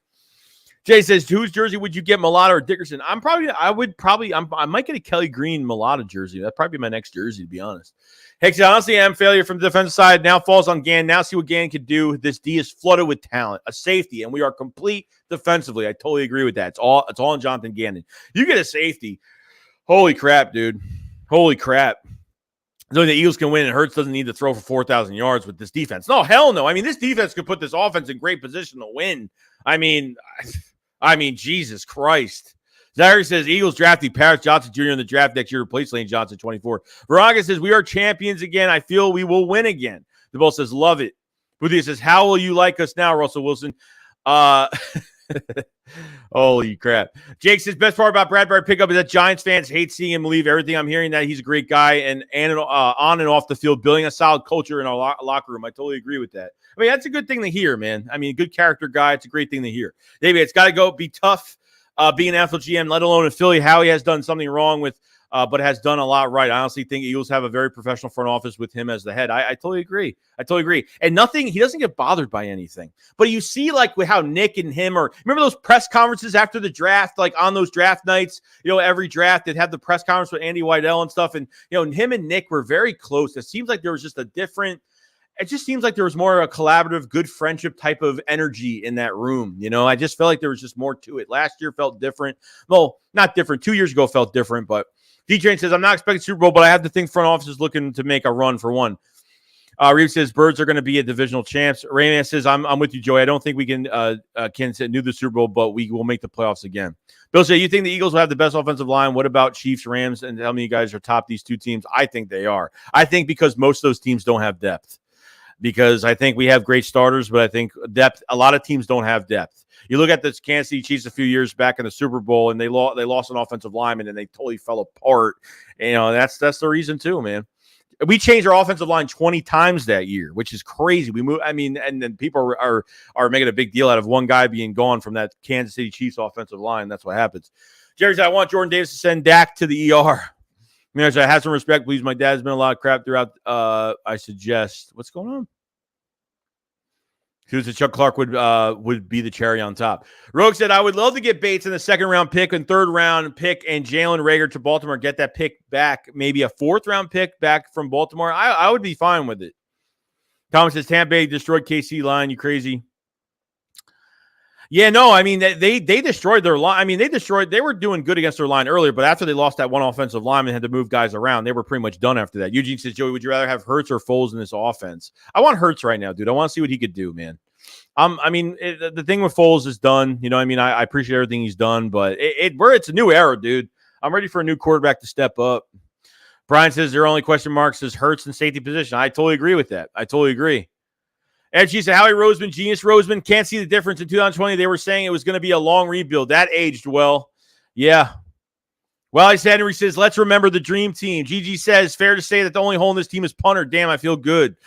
Jay says, whose jersey would you get, Mulatto or Dickerson? I might get a Kelly Green Mulatto jersey. That'd probably be my next jersey, to be honest. Heck, honestly, I'm failure from the defensive side. Now falls on Gann. Now see what Gann can do. This D is flooded with talent, a safety, and we are complete defensively. I totally agree with that. It's all on Jonathan Gannon. You get a safety. Holy crap, dude. Holy crap. So the Eagles can win, and Hertz doesn't need to throw for 4,000 yards with this defense. No, hell no. I mean, this defense could put this offense in great position to win. I mean, Jesus Christ. Zachary says, Eagles drafting Paris Johnson Jr. in the draft next year, replace Lane Johnson, 24. Veronica says, we are champions again. I feel we will win again. The ball says, love it. Boothia says, how will you like us now, Russell Wilson? Holy crap. Jake says, best part about Bradbury pickup is that Giants fans hate seeing him leave. Everything I'm hearing that he's a great guy and on and off the field, building a solid culture in our locker room. I totally agree with that. I mean, that's a good thing to hear, man. I mean, good character guy. It's a great thing to hear. David, it's got to be tough being an NFL GM, let alone in Philly. Howie has done something wrong with but has done a lot right. I honestly think Eagles have a very professional front office with him as the head. I totally agree. And he doesn't get bothered by anything. But you see, like, with how Nick and him remember those press conferences after the draft, like on those draft nights, every draft, they'd have the press conference with Andy Weidel and stuff. And, him and Nick were very close. It seems like there was just it just seems like there was more of a collaborative, good friendship type of energy in that room. I just felt like there was just more to it. Last year felt different. Well, not different. 2 years ago felt different, but D-Train says, I'm not expecting Super Bowl, but I have to think front office is looking to make a run for one. Reeves says, Birds are going to be a divisional champs. Rayman says, I'm with you, Joey. I don't think we can do the Super Bowl, but we will make the playoffs again. Bill says, you think the Eagles will have the best offensive line? What about Chiefs, Rams? And tell me you guys are top these two teams. I think they are. I think because most of those teams don't have depth. Because I think we have great starters, but I think depth, a lot of teams don't have depth. You look at the Kansas City Chiefs a few years back in the Super Bowl, and they lost an offensive lineman, and they totally fell apart. That's the reason too, man. We changed our offensive line 20 times that year, which is crazy. And then people are making a big deal out of one guy being gone from that Kansas City Chiefs offensive line. That's what happens. Jerry said, I want Jordan Davis to send Dak to the ER. I have some respect, please. My dad's been a lot of crap throughout. I suggest. What's going on? Who said Chuck Clark would be the cherry on top? Rogue said, I would love to get Bates in the second-round pick and third-round pick and Jalen Reagor to Baltimore, get that pick back, maybe a fourth-round pick back from Baltimore. I would be fine with it. Thomas says, Tampa Bay destroyed KC line. You crazy? Yeah, no, I mean, they destroyed their line. I mean, they were doing good against their line earlier, but after they lost that one offensive lineman and had to move guys around, they were pretty much done after that. Eugene says, Joey, would you rather have Hertz or Foles in this offense? I want Hertz right now, dude. I want to see what he could do, man. The thing with Foles is done. I appreciate everything he's done, but it's a new era, dude. I'm ready for a new quarterback to step up. Brian says, their only question marks is Hertz in safety position. I totally agree with that. I totally agree. And she said, Howie Roseman, genius Roseman, can't see the difference. In 2020, they were saying it was going to be a long rebuild. That aged well. Yeah. Well, Henry says, let's remember the dream team. Gigi says, fair to say that the only hole in this team is punter. Damn, I feel good.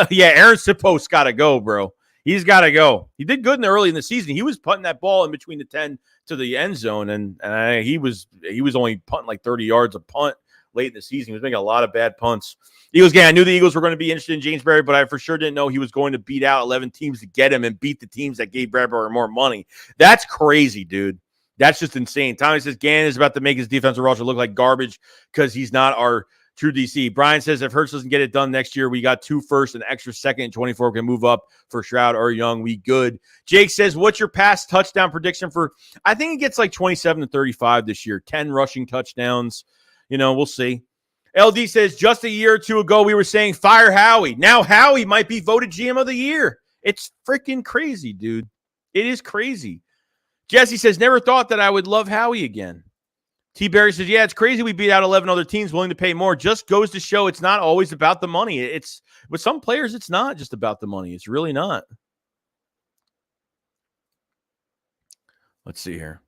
Yeah, Aaron Sipos got to go, bro. He's got to go. He did good early in the season. He was punting that ball in between the 10 to the end zone, and he was only punting like 30 yards a punt late in the season. He was making a lot of bad punts. Eagles game. I knew the Eagles were going to be interested in Jamesbury, but I for sure didn't know he was going to beat out 11 teams to get him and beat the teams that gave Bradbury more money. That's crazy, dude. That's just insane. Tommy says Gannon is about to make his defensive roster look like garbage because he's not our true DC. Brian says if Hertz doesn't get it done next year, we got 2 firsts, an extra second, and 24 can move up for Stroud or Young. We good. Jake says, what's your pass touchdown prediction for? I think it gets like 27 to 35 this year. 10 rushing touchdowns. We'll see. LD says, just a year or two ago, we were saying fire Howie. Now Howie might be voted GM of the year. It's freaking crazy, dude. It is crazy. Jesse says, never thought that I would love Howie again. T. Barry says, yeah, it's crazy we beat out 11 other teams willing to pay more. Just goes to show it's not always about the money. It's with some players, it's not just about the money. It's really not. Let's see here.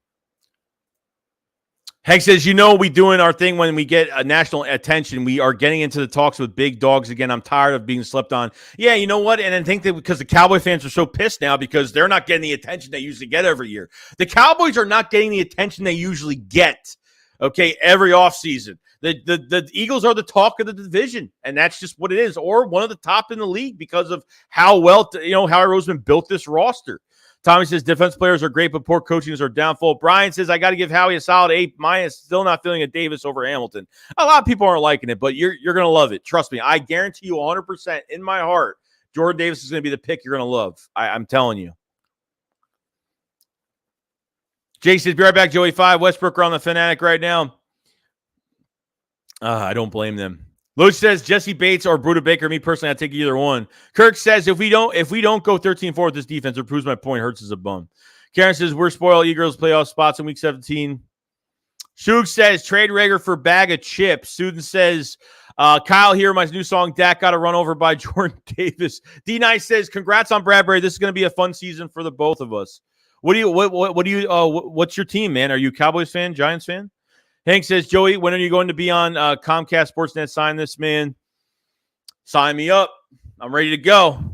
Hank says, we doing our thing when we get national attention. We are getting into the talks with big dogs again. I'm tired of being slept on. Yeah, you know what? And I think that because the Cowboy fans are so pissed now because they're not getting the attention they usually get every year. The Cowboys are not getting the attention they usually get, okay, every offseason. The Eagles are the talk of the division, and that's just what it is, or one of the top in the league because of how well, Howie Roseman built this roster. Tommy says defense players are great, but poor coaching is our downfall. Brian says I got to give Howie a solid A-. Still not feeling a Davis over Hamilton. A lot of people aren't liking it, but you're going to love it. Trust me. I guarantee you 100% in my heart, Jordan Davis is going to be the pick you're going to love. I'm telling you. Jake says, be right back, Joey 5. Westbrook are on the Fanatic right now. I don't blame them. Loach says Jesse Bates or Bruda Baker. Me personally, I'd take either one. Kirk says if we don't go 13-4 with this defense, it proves my point. Hertz is a bum. Karen says we're spoiled Eagles playoff spots in week 17. Shug says trade Rager for bag of chips. Student says Kyle here, my new song Dak got to run over by Jordan Davis. D Nice says congrats on Bradbury. This is going to be a fun season for the both of us. What's your team, man? Are you a Cowboys fan, Giants fan? Hank says, Joey, when are you going to be on Comcast Sportsnet? Sign this, man. Sign me up. I'm ready to go.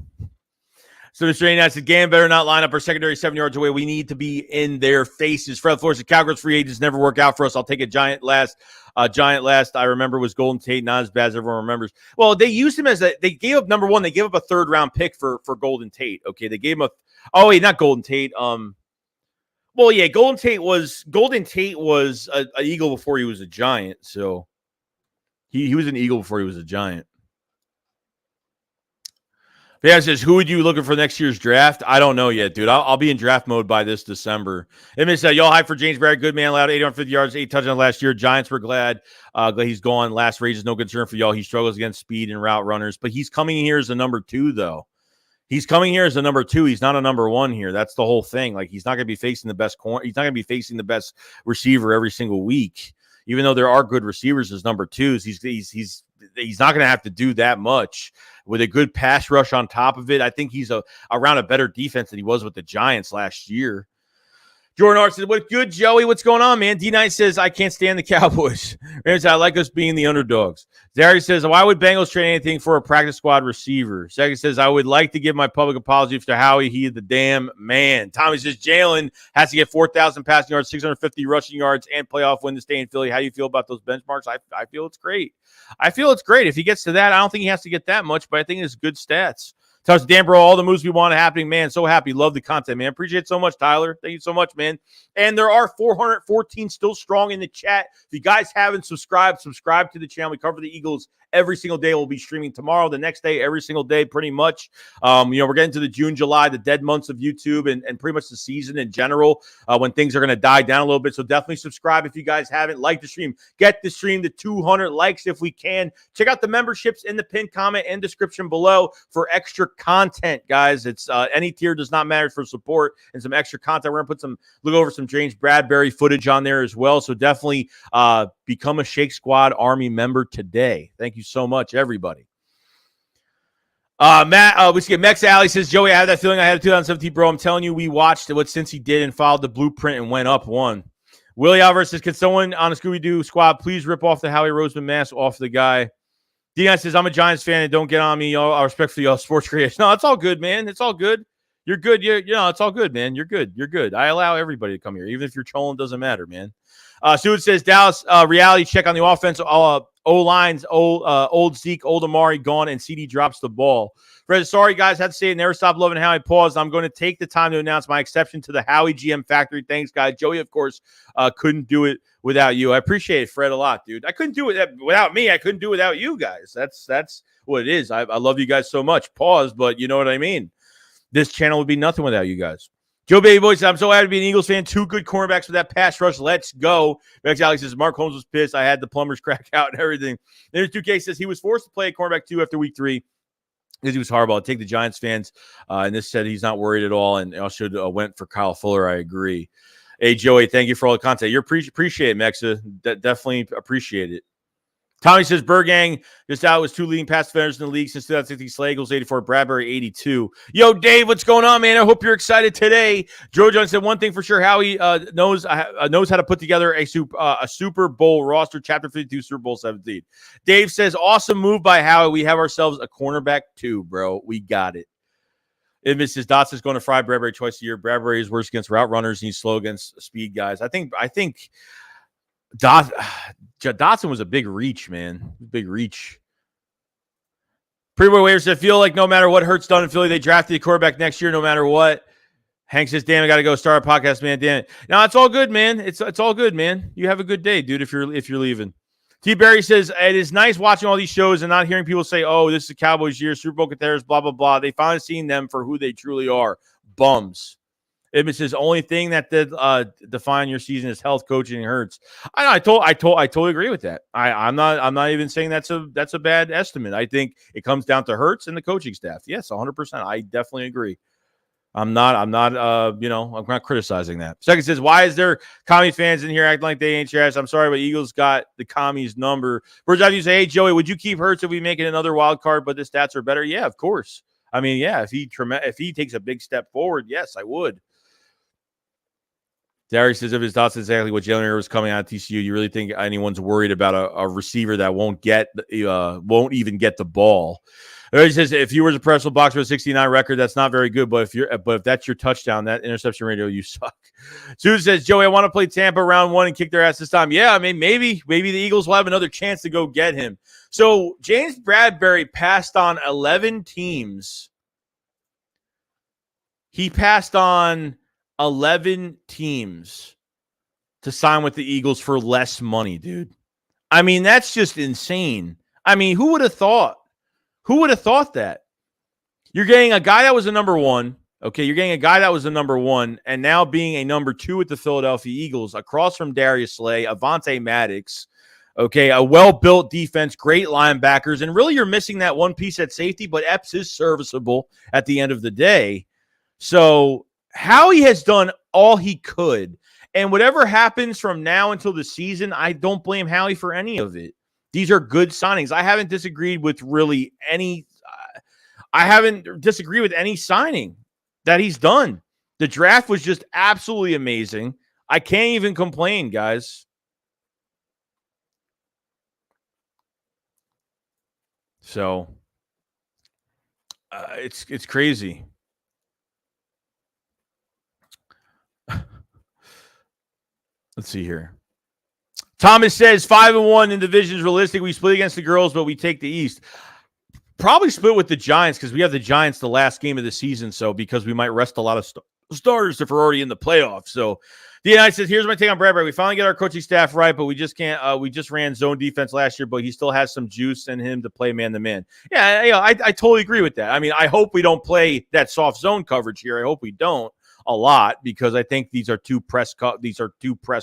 So Mr. A. said, Gam better not line up our secondary 7 yards away. We need to be in their faces. Fred Flores said, Cowgirls free agents never work out for us. I'll take a Giant last. I remember was Golden Tate, not as bad as everyone remembers. Well, they used him they gave up number one. They gave up a third-round pick for Golden Tate. Okay, they gave him not Golden Tate. Well, yeah, Golden Tate was an Eagle before he was a Giant. So he was an Eagle before he was a Giant. Yeah, it says, who would you looking for next year's draft? I don't know yet, dude. I'll be in draft mode by this December. It said, y'all hype for James Bradbury. Good man, allowed 850 yards, 8 touchdowns last year. Giants were glad he's gone. Last raises no concern for y'all. He struggles against speed and route runners, but he's coming here as a number 2, though. He's coming here as a number 2. He's not a number 1 here. That's the whole thing. Like, he's not going to be facing the best corner. He's not going to be facing the best receiver every single week. Even though there are good receivers as number 2s, he's not going to have to do that much with a good pass rush on top of it. I think he's around a better defense than he was with the Giants last year. Jordan Hart said, what good, Joey? What's going on, man? D-Night says, I can't stand the Cowboys. Rams, I like us being the underdogs. Zary says, why would Bengals trade anything for a practice squad receiver? Second says, I would like to give my public apology to Howie. He is the damn man. Tommy says, Jalen has to get 4,000 passing yards, 650 rushing yards, and playoff win to stay in Philly. How do you feel about those benchmarks? I feel it's great. If he gets to that, I don't think he has to get that much, but I think it's good stats. Touch Dan Bro, all the moves we want happening, man. So happy. Love the content, man. Appreciate it so much, Tyler. Thank you so much, man. And there are 414 still strong in the chat. If you guys haven't subscribed to the channel. We cover the Eagles every single day. We'll be streaming tomorrow, the next day, every single day, pretty much. We're getting to the June, July, the dead months of YouTube and pretty much the season in general when things are going to die down a little bit. So definitely subscribe if you guys haven't. Like the stream. Get the stream to 200 likes if we can. Check out the memberships in the pinned comment and description below for extra content, guys. It's any tier does not matter for support and some extra content. We're going to look over some James Bradbury footage on there as well. So definitely become a Shake Squad Army member today. Thank you so much, everybody. Matt, we get Mex Alley says, Joey, I have that feeling I had a 2017, bro. I'm telling you, we watched what Cincy did and followed the blueprint and went up 1. Willie Alvarez says, can someone on a Scooby-Doo squad please rip off the Howie Roseman mask off the guy? Dion says, I'm a Giants fan and don't get on me. I respect for y'all sports creation. No, it's all good, man. It's all good. You're good. It's all good, man. You're good. You're good. I allow everybody to come here. Even if you're trolling, doesn't matter, man. Stewart says, Dallas, reality check on the offense. O-lines, old Zeke, old Amari gone, and CD drops the ball. Fred, sorry, guys. Had to say it. Never stop loving Howie. Pause. I'm going to take the time to announce my exception to the Howie GM factory. Thanks, guys. Joey, of course, couldn't do it without you. I appreciate it, Fred, a lot, dude. I couldn't do it without me. I couldn't do it without you guys. That's what it is. I love you guys so much. Pause, but you know what I mean. This channel would be nothing without you guys. Joe Baby Boy says, I'm so happy to be an Eagles fan. 2 good cornerbacks with that pass rush. Let's go. Max Alex says, Mark Holmes was pissed. I had the plumbers crack out and everything. There's 2K says he was forced to play a cornerback 2 after week 3 because he was horrible. I'll take the Giants fans. And this said he's not worried at all. And also went for Kyle Fuller. I agree. Hey, Joey, thank you for all the content. You appreciate it, Mexa. Definitely appreciate it. Tommy says Bergang just out was 2 leading pass defenders in the league since 2016. Slay Eagles 84, Bradbury 82. Yo, Dave, what's going on, man? I hope you're excited today. Joe John said one thing for sure: Howie knows how to put together a Super Bowl roster. Chapter 52, Super Bowl 17. Dave says awesome move by Howie. We have ourselves a cornerback too, bro. We got it. And Mrs. Dotson's going to fry Bradbury twice a year. Bradbury is worse against route runners and he's slow against speed guys. I think Dotson was a big reach, man. Big reach. Pre-boy waivers, I feel like no matter what Hertz done in Philly, they drafted a quarterback next year no matter what. Hank says, damn, I got to go start a podcast, man. Damn it. No, it's all good, man. It's all good, man. You have a good day, dude, if you're leaving. T. Barry says, it is nice watching all these shows and not hearing people say, oh, this is a Cowboys year, Super Bowl contenders, blah, blah, blah. They finally seen them for who they truly are. Bums. It says only thing that did define your season is health, coaching, and Hertz. I totally agree with that. I'm not even saying that's a bad estimate. I think it comes down to Hertz and the coaching staff. Yes, 100%. I definitely agree. I'm not criticizing that. Second says, why is there commie fans in here acting like they ain't trash? I'm sorry, but Eagles got the commies number. Bird's eye view say, hey Joey, would you keep Hertz if we make it another wild card, but the stats are better? Yeah, of course. I mean, yeah, if he takes a big step forward, yes, I would. Derek says, if his thoughts exactly what Jalen was coming out of TCU, you really think anyone's worried about a receiver that won't even get the ball? He says, if you were a professional boxer with a 69 record, that's not very good. But if that's your touchdown, that interception radio, you suck. Susan says, Joey, I want to play Tampa round 1 and kick their ass this time. Yeah, I mean, maybe the Eagles will have another chance to go get him. So James Bradberry passed on 11 teams. He passed on 11 teams to sign with the Eagles for less money, dude. I mean, that's just insane. I mean, who would have thought? Who would have thought that? You're getting a guy that was a number 1. Okay, you're getting a guy that was a number 1 and now being a number 2 with the Philadelphia Eagles across from Darius Slay, Avonte Maddox. Okay, a well-built defense, great linebackers, and really you're missing that one piece at safety, but Epps is serviceable at the end of the day. So Howie has done all he could, and whatever happens from now until the season, I don't blame Howie for any of it. These are good signings. I haven't disagreed with really any. I haven't disagreed with any signing that he's done. The draft was just absolutely amazing. I can't even complain, guys. So it's crazy. Let's see here. Thomas says 5-1 in divisions realistic. We split against the girls, but we take the East. Probably split with the Giants because we have the Giants the last game of the season. So because we might rest a lot of starters if we're already in the playoffs. So the United says, here's my take on Bradbury. We finally get our coaching staff right, but we just can't. We just ran zone defense last year, but he still has some juice in him to play man to man. Yeah, I totally agree with that. I mean, I hope we don't play that soft zone coverage here. I hope we don't a lot because I think these are two press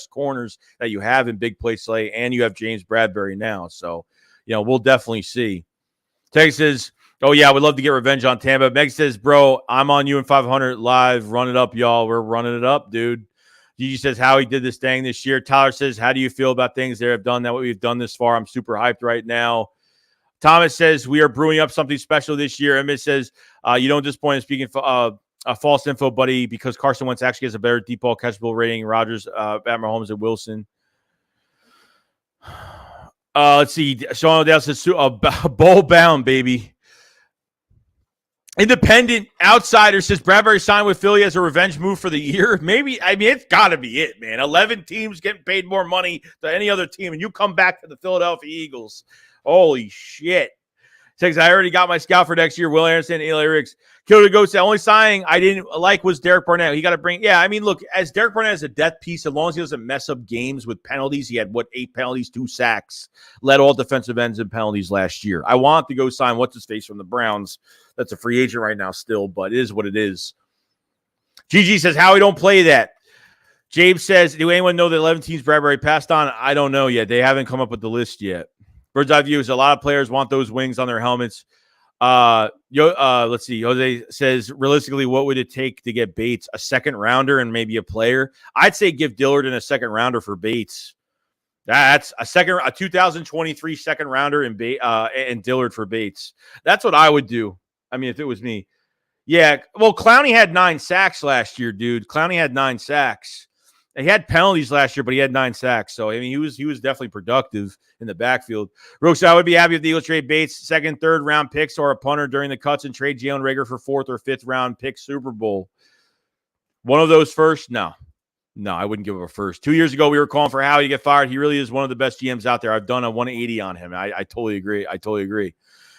corners that you have in big play Slay, and you have James Bradberry now. So, we'll definitely see. Tex says, oh, yeah, we'd love to get revenge on Tampa. Meg says, bro, I'm on you in 500 live. Run it up, y'all. We're running it up, dude. Gigi says, Howie did this thing this year. Tyler says, how do you feel about things that have done that, what we've done this far? I'm super hyped right now. Thomas says, we are brewing up something special this year. Emmett says, you don't disappoint in speaking false info, buddy, because Carson Wentz actually has a better deep ball catchable rating. Rodgers, at Mahomes, and Wilson. Let's see. Sean O'Dell says, bowl bound, baby. Independent outsider says Bradbury signed with Philly as a revenge move for the year. Maybe. I mean, it's got to be it, man. 11 teams getting paid more money than any other team, and you come back to the Philadelphia Eagles. Holy shit. Says, I already got my scout for next year. Will Anderson, Eli Ricks. Killer to Ghost. The only signing I didn't like was Derek Barnett. He got to bring. Yeah, I mean, look, as Derek Barnett is a death piece, as long as he doesn't mess up games with penalties, he had 8 penalties, 2 sacks, led all defensive ends in penalties last year. I want to go sign what's his face from the Browns. That's a free agent right now still, but it is what it is. GG says, Howie, don't play that. James says, do anyone know that 11 teams Bradbury passed on? I don't know yet. They haven't come up with the list yet. Bird's eye view is a lot of players want those wings on their helmets. Let's see. Jose says, realistically, what would it take to get Bates? A second rounder and maybe a player? I'd say give Dillard in a second rounder for Bates. That's a 2023 second rounder and Dillard for Bates. That's what I would do. I mean, if it was me. Yeah. Well, Clowney had 9 sacks last year, dude. Clowney had 9 sacks. He had penalties last year, but he had 9 sacks. So, I mean, he was definitely productive in the backfield. Rooks, I would be happy if the Eagles trade Bates, 2nd, 3rd round picks or a punter during the cuts and trade Jalen Reagor for 4th or 5th round pick Super Bowl. One of those first? No, I wouldn't give him a first. 2 years ago, we were calling for Howie to get fired. He really is one of the best GMs out there. I've done a 180 on him. I totally agree.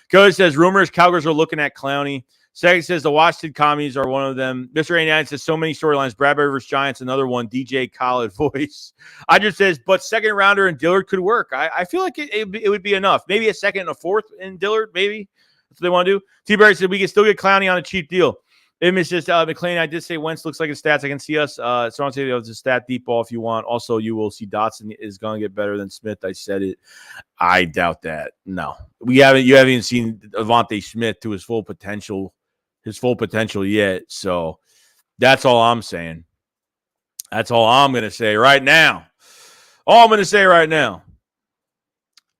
Cody says, rumors, Cowgirls are looking at Clowney. Second says the Washington Commies are one of them. Mr. 89 says so many storylines. Bradbury versus Giants, another one. DJ Khaled voice. I just says, but 2nd rounder and Dillard could work. I feel like it would be enough. Maybe a 2nd and a 4th in Dillard, maybe. That's what they want to do. T-Barry said we can still get Clowney on a cheap deal. Image says, McLean, I did say Wentz looks like his stats. I can see us. So I'll say it's a stat deep ball if you want. Also, you will see Dotson is going to get better than Smith. I said it. I doubt that. No. You haven't even seen Avonte Smith to his full potential yet. So that's all I'm saying. That's all I'm going to say right now.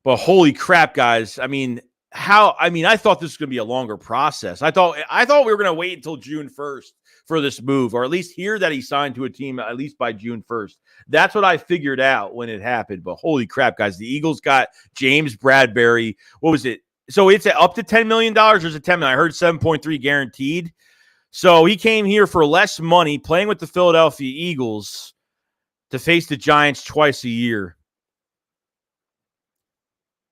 But holy crap, guys. I thought this was going to be a longer process. I thought we were going to wait until June 1st for this move, or at least hear that he signed to a team at least by June 1st. That's what I figured out when it happened. But holy crap, guys. The Eagles got James Bradberry. What was it? So it's up to $10 million or is it $10 million? I heard 7.3 guaranteed. So he came here for less money, playing with the Philadelphia Eagles to face the Giants twice a year.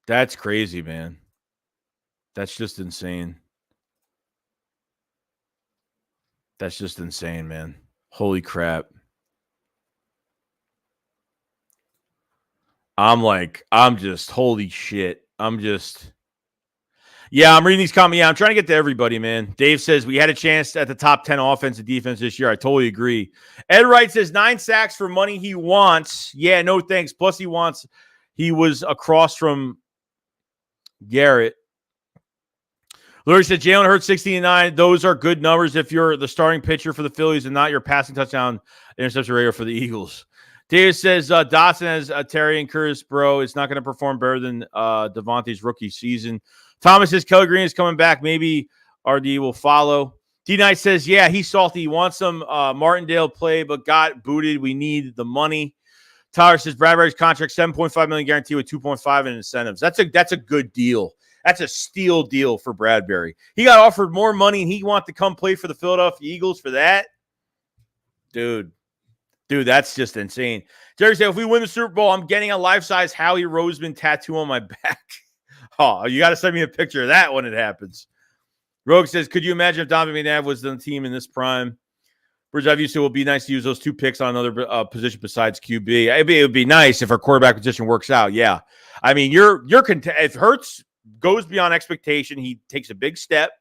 That's crazy, man. That's just insane. Man. Holy crap. Holy shit. Yeah, I'm reading these comments. Yeah, I'm trying to get to everybody, man. Dave says we had a chance at the top 10 offense and defense this year. I totally agree. Ed Wright says 9 sacks for money he wants. Yeah, no thanks. Plus he was across from Garrett. Larry said Jalen Hurts 69. Those are good numbers if you're the starting pitcher for the Phillies and not your passing touchdown interception rate for the Eagles. David says Dotson has Terry and Curtis, bro. It's not going to perform better than Devontae's rookie season. Thomas says Kelly Green is coming back. Maybe RD will follow. D-Knight says, yeah, he's salty. He wants some Martindale play, but got booted. We need the money. Tyler says Bradbury's contract, $7.5 million guarantee with $2.5 in incentives. That's a good deal. That's a steal deal for Bradbury. He got offered more money, and he wanted to come play for the Philadelphia Eagles for that. Dude, that's just insane. Jerry said, if we win the Super Bowl, I'm getting a life-size Howie Roseman tattoo on my back. Oh, you got to send me a picture of that when it happens. Rogue says, could you imagine if Donovan McNabb was on the team in this prime? Bridge, I've used to, it would be nice to use those 2 picks on another position besides QB. It would be nice if our quarterback position works out. Yeah. I mean, if Hertz goes beyond expectation, he takes a big step.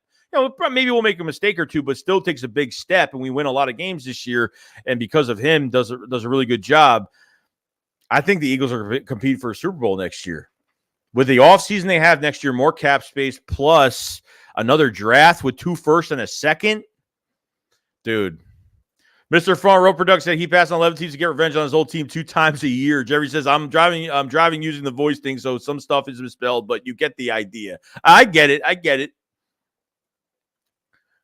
Maybe we'll make a mistake or two, but still takes a big step, and we win a lot of games this year. And because of him, does a really good job. I think the Eagles are going to compete for a Super Bowl next year. With the offseason they have next year, more cap space, plus another draft with 2 firsts and a second. Dude. Mr. Front Row Product said he passed on 11 teams to get revenge on his old team 2 times a year. Jerry says, I'm driving using the voice thing, so some stuff is misspelled, but you get the idea. I get it.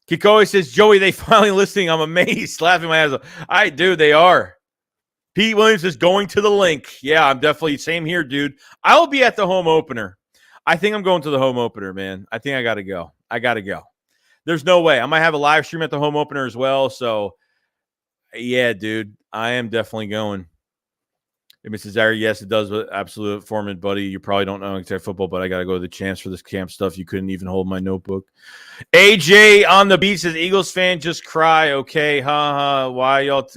Kikoe says, Joey, they finally listening. I'm amazed. Laughing my ass off. I do. They are. Pete Williams is going to the link. Yeah, I'm definitely same here, dude. I'll be at the home opener. I think I'm going to the home opener, man. I think I got to go. There's no way. I might have a live stream at the home opener as well. So, yeah, dude, I am definitely going. Hey, Mrs. Zary, yes, it does. Absolute Foreman, buddy. You probably don't know exact football, but I got to go to the champs for this camp stuff. You couldn't even hold my notebook. AJ on the beat says, Eagles fan, just cry. Okay, why y'all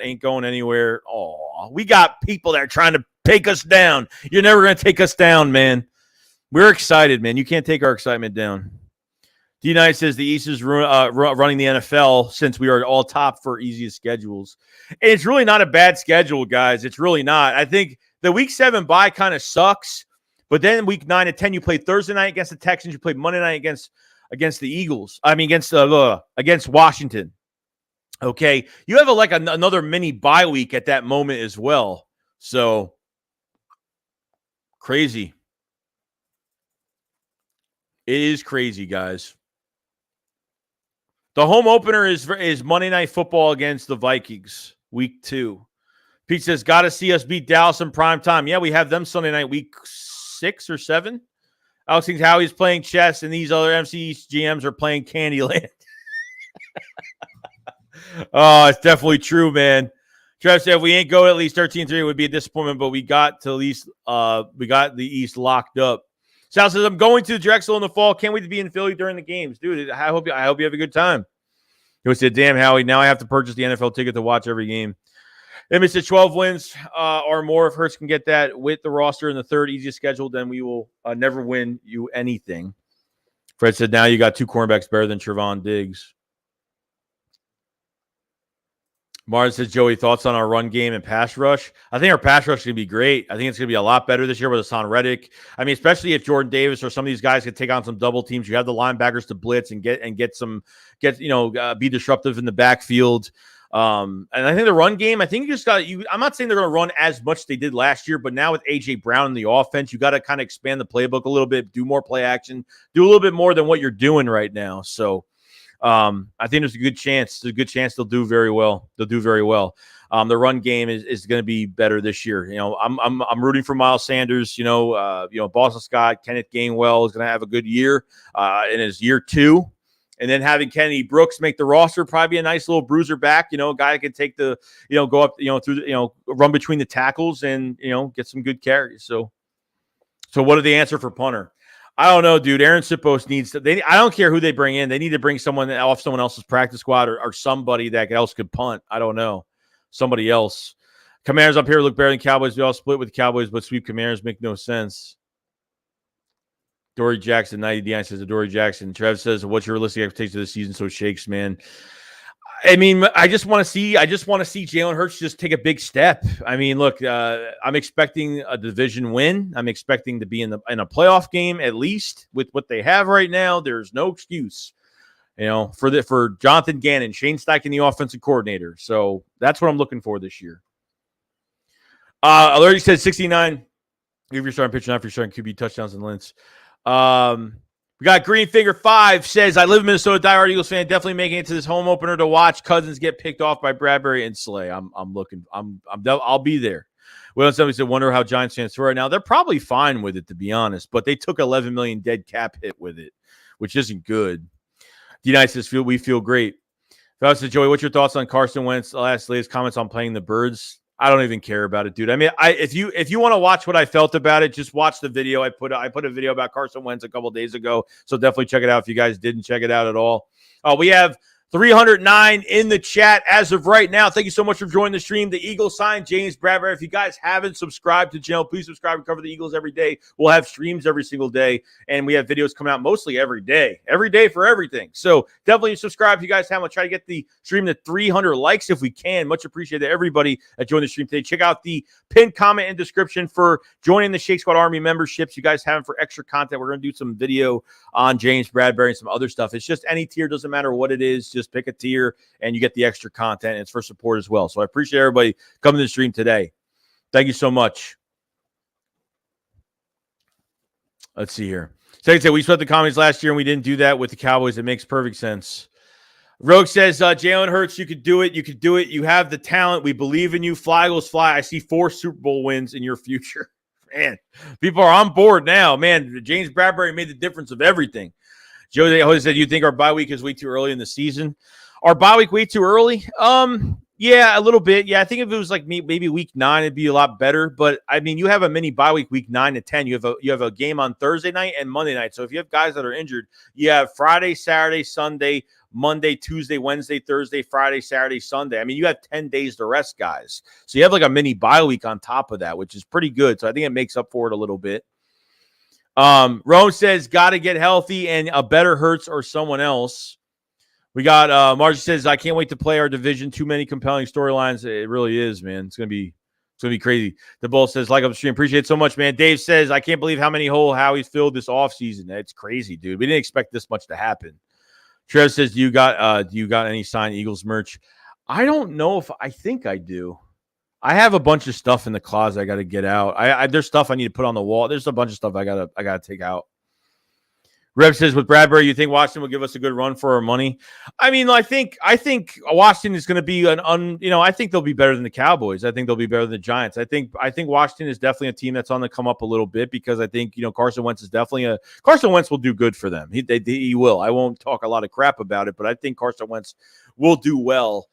ain't going anywhere? Oh, we got people that are trying to take us down. You're never going to take us down, man. We're excited, man. You can't take our excitement down. D-Knight says the East is running the NFL since we are all top for easiest schedules. And it's really not a bad schedule, guys. It's really not. I think the Week 7 bye kind of sucks. But then Week 9 and 10, you play Thursday night against the Texans. You play Monday night against the Eagles. I mean, against Washington. Okay. You have another mini bye week at that moment as well. So Crazy. It is crazy, guys. The home opener is Monday Night Football against the Vikings, week 2. Pete says, got to see us beat Dallas in prime time. Yeah, we have them Sunday night, week 6 or 7. Alex thinks Howie's playing chess, and these other MC GMs are playing Candyland. Oh, it's definitely true, man. Trev said, if we ain't go at least 13-3, it would be a disappointment, but we got to at least we got the East locked up. Sal says, I'm going to Drexel in the fall. Can't wait to be in Philly during the games. Dude, I hope you have a good time. He said, damn, Howie, now I have to purchase the NFL ticket to watch every game. If it's 12 wins or more, if Hertz can get that with the roster in the third easiest schedule, then we will never win you anything. Fred said, now you got 2 cornerbacks better than Trevon Diggs. Martin says, Joey, thoughts on our run game and pass rush? I think our pass rush is going to be great. I think it's going to be a lot better this year with Hassan Reddick. I mean, especially if Jordan Davis or some of these guys can take on some double teams. You have the linebackers to blitz and be disruptive in the backfield. And I think the run game, I think you just got I'm not saying they're going to run as much as they did last year, but now with AJ Brown in the offense, you got to kind of expand the playbook a little bit, do more play action, do a little bit more than what you're doing right now. So I think there's a good chance. There's a good chance they'll do very well. The run game is going to be better this year. You know, I'm rooting for Miles Sanders. Boston Scott, Kenneth Gainwell is going to have a good year in his year 2. And then having Kenny Brooks make the roster, probably a nice little bruiser back, a guy that can take the, go up, through run between the tackles and, get some good carries. So what are the answer for punter? I don't know, dude. Aaron Sipos needs to, I don't care who they bring in. They need to bring someone off someone else's practice squad or somebody that else could punt. I don't know. Somebody else. Commanders up here look better than Cowboys. We all split with the Cowboys, but sweep Commanders make no sense. Dory Jackson, 90 Dion says, Dory Jackson. Trev says, what's your realistic expectation of the season? So shakes, man. I mean, I just want to see Jalen Hurts just take a big step. I mean, look, I'm expecting a division win. I'm expecting to be in a playoff game at least with what they have right now. There's no excuse, for Jonathan Gannon, Shane Steichen, the offensive coordinator. So that's what I'm looking for this year. Already said 69. If you're starting pitching, not if you're starting QB touchdowns and lints. We got Greenfinger 5 says, I live in Minnesota, diehard Eagles fan, definitely making it to this home opener to watch Cousins get picked off by Bradbury and Slay. I'll be there. Well, somebody said, wonder how Giants fans feel right now. They're probably fine with it, to be honest, but they took 11 million dead cap hit with it, which isn't good. D-Night says, we feel great. Fellas said, Joey, what's your thoughts on Carson Wentz? Latest comments on playing the Birds? I don't even care about it, dude. I mean, if you want to watch what I felt about it, just watch the video. I put a video about Carson Wentz a couple of days ago, so definitely check it out if you guys didn't check it out at all. We have 309 in the chat as of right now. Thank you so much for joining the stream. The Eagles signed James Bradberry. If you guys haven't subscribed to the channel, please subscribe and cover the Eagles every day. We'll have streams every single day, and we have videos coming out mostly every day for everything. So definitely subscribe if you guys haven't. We'll try to get the stream to 300 likes if we can. Much appreciated everybody that joined the stream today. Check out the pinned comment and description for joining the Shake Squad Army memberships. You guys have for extra content. We're going to do some video on James Bradberry and some other stuff. It's just any tier, doesn't matter what it is. Just pick a tier and you get the extra content. It's for support as well. So I appreciate everybody coming to the stream today. Thank you so much. Let's see here. So we split the comments last year and we didn't do that with the Cowboys. It makes perfect sense. Rogue says, Jalen Hurts, you could do it. You could do it. You have the talent. We believe in you. Fly, Eagles, fly. I see 4 Super Bowl wins in your future. Man, people are on board now. Man, James Bradberry made the difference of everything. Joe said, you think our bye week is way too early in the season? Our bye week way too early? Yeah, a little bit. Yeah, I think if it was like maybe week 9, it'd be a lot better. But I mean, you have a mini bye week 9 to 10. You have a game on Thursday night and Monday night. So if you have guys that are injured, you have Friday, Saturday, Sunday, Monday, Tuesday, Wednesday, Thursday, Friday, Saturday, Sunday. I mean, you have 10 days to rest, guys. So you have like a mini bye week on top of that, which is pretty good. So I think it makes up for it a little bit. Rome says, got to get healthy and a better Hertz or someone else. We got Margie says, I can't wait to play our division. Too many compelling storylines. It really is, man. It's gonna be crazy. The Bull says, like up the stream, appreciate it so much, man. Dave says, I can't believe how many hole Howie's filled this offseason. It's crazy, dude. We didn't expect this much to happen. Trev says, do you got any signed Eagles merch? I don't know if I think I do. I have a bunch of stuff in the closet I got to get out. There's stuff I need to put on the wall. There's a bunch of stuff I gotta take out. Rev says, with Bradbury, you think Washington will give us a good run for our money? I mean, I think Washington is going to be I think they'll be better than the Cowboys. I think they'll be better than the Giants. I think Washington is definitely a team that's on the come up a little bit, because I think, Carson Wentz will do good for them. He will. I won't talk a lot of crap about it, but I think Carson Wentz will do well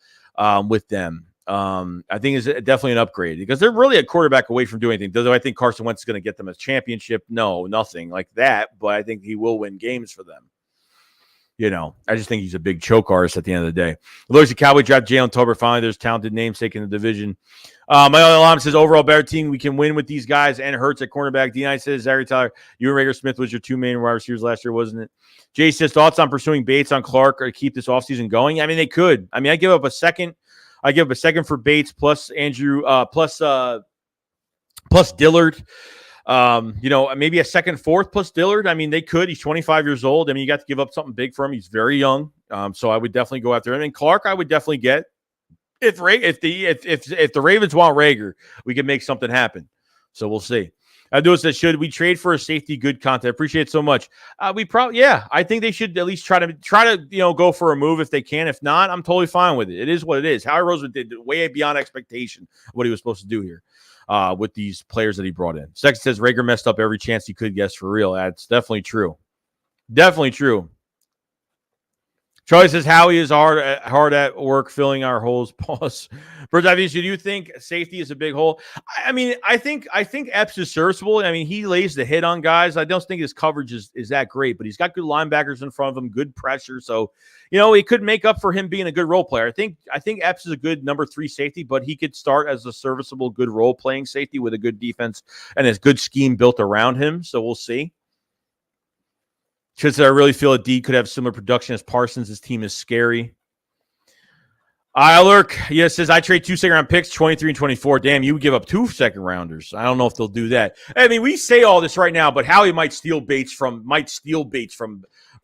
with them. I think it's definitely an upgrade, because they're really a quarterback away from doing anything. Do I think Carson Wentz is going to get them a championship? No, nothing like that. But I think he will win games for them. I just think he's a big choke artist at the end of the day. Looks at Cowboy draft Jalen Tolbert. Finally, there's talented namesake in the division. My other alarm says overall better team. We can win with these guys and Hertz at cornerback. D9 says Zachary Tyler, you and Rager Smith was your two main wide receivers last year, wasn't it? Jay says thoughts on pursuing Bates on Clark or to keep this offseason going. I mean, they could. I mean, I give up a second for Bates plus Andrew plus Dillard. Maybe a second, fourth plus Dillard. I mean, they could. He's 25 years old. I mean, you got to give up something big for him. He's very young. So I would definitely go after him. And Clark, I would definitely get. If the Ravens want Rager, we can make something happen. So we'll see. Abdul says, should we trade for a safety? Good content. Appreciate it so much. I think they should at least try to go for a move if they can. If not, I'm totally fine with it. It is what it is. Howie Roseman did way beyond expectation of what he was supposed to do here with these players that he brought in. Sexton says Rager messed up every chance he could. Guess for real. That's definitely true. Definitely true. Charlie says Howie is hard at work filling our holes. Pause. Bird's eye view, do you think safety is a big hole? I mean, I think Epps is serviceable. I mean, he lays the hit on guys. I don't think his coverage is that great, but he's got good linebackers in front of him, good pressure. So, he could make up for him being a good role player. I think Epps is a good number 3 safety, but he could start as a serviceable, good role playing safety with a good defense and a good scheme built around him. So we'll see. Because I really feel a D could have similar production as Parsons. His team is scary. Lurk, yes, says I trade 2 second-round picks, 23 and 24. Damn, you would give up 2 second-rounders. I don't know if they'll do that. I mean, we say all this right now, but Howie might steal Bates from the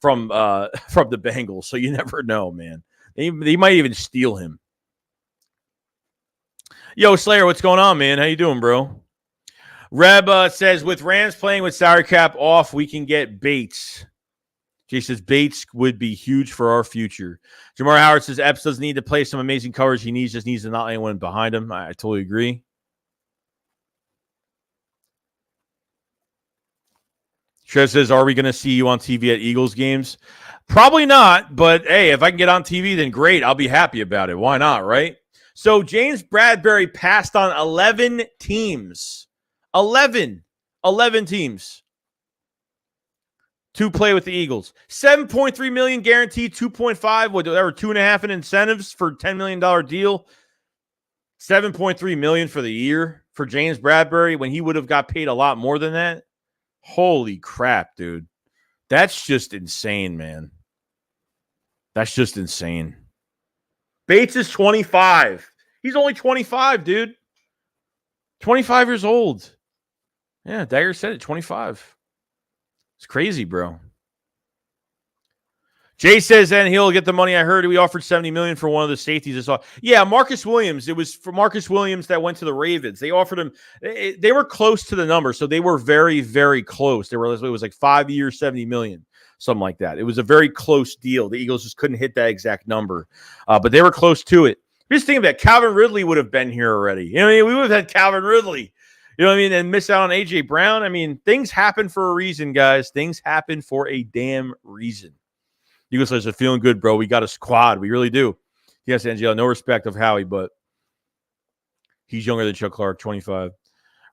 Bengals. So you never know, man. They might even steal him. Yo, Slayer, what's going on, man? How you doing, bro? Reb says with Rams playing with salary cap off, we can get Bates. Jay says Bates would be huge for our future. Jamar Howard says Epps doesn't need to play some amazing coverage. He just needs to not anyone behind him. I totally agree. Trev says, are we going to see you on TV at Eagles games? Probably not, but hey, if I can get on TV, then great. I'll be happy about it. Why not, right? So James Bradberry passed on 11 teams. 11 teams to play with the Eagles. $7.3 million guaranteed, 2.5, whatever, 2.5 in incentives for a $10 million deal. $7.3 million for the year for James Bradberry when he would have got paid a lot more than that. Holy crap, dude. That's just insane, man. That's just insane. Bates is 25. He's only 25, dude. 25 years old. Yeah, Dagger said it, 25. It's crazy, bro. Jay says, and he'll get the money. I heard we offered $70 million for one of the safeties I saw. Yeah, Marcus Williams. It was for Marcus Williams that went to the Ravens. They offered him. They were close to the number, so they were very, very close. It was like 5 years, $70 million, something like that. It was a very close deal. The Eagles just couldn't hit that exact number, but they were close to it. Just think of that. Calvin Ridley would have been here already. We would have had Calvin Ridley. And miss out on A.J. Brown. I mean, things happen for a reason, guys. Things happen for a damn reason. Eagles are feeling good, bro. We got a squad. We really do. Yes, Angela, no respect of Howie, but he's younger than Chuck Clark, 25.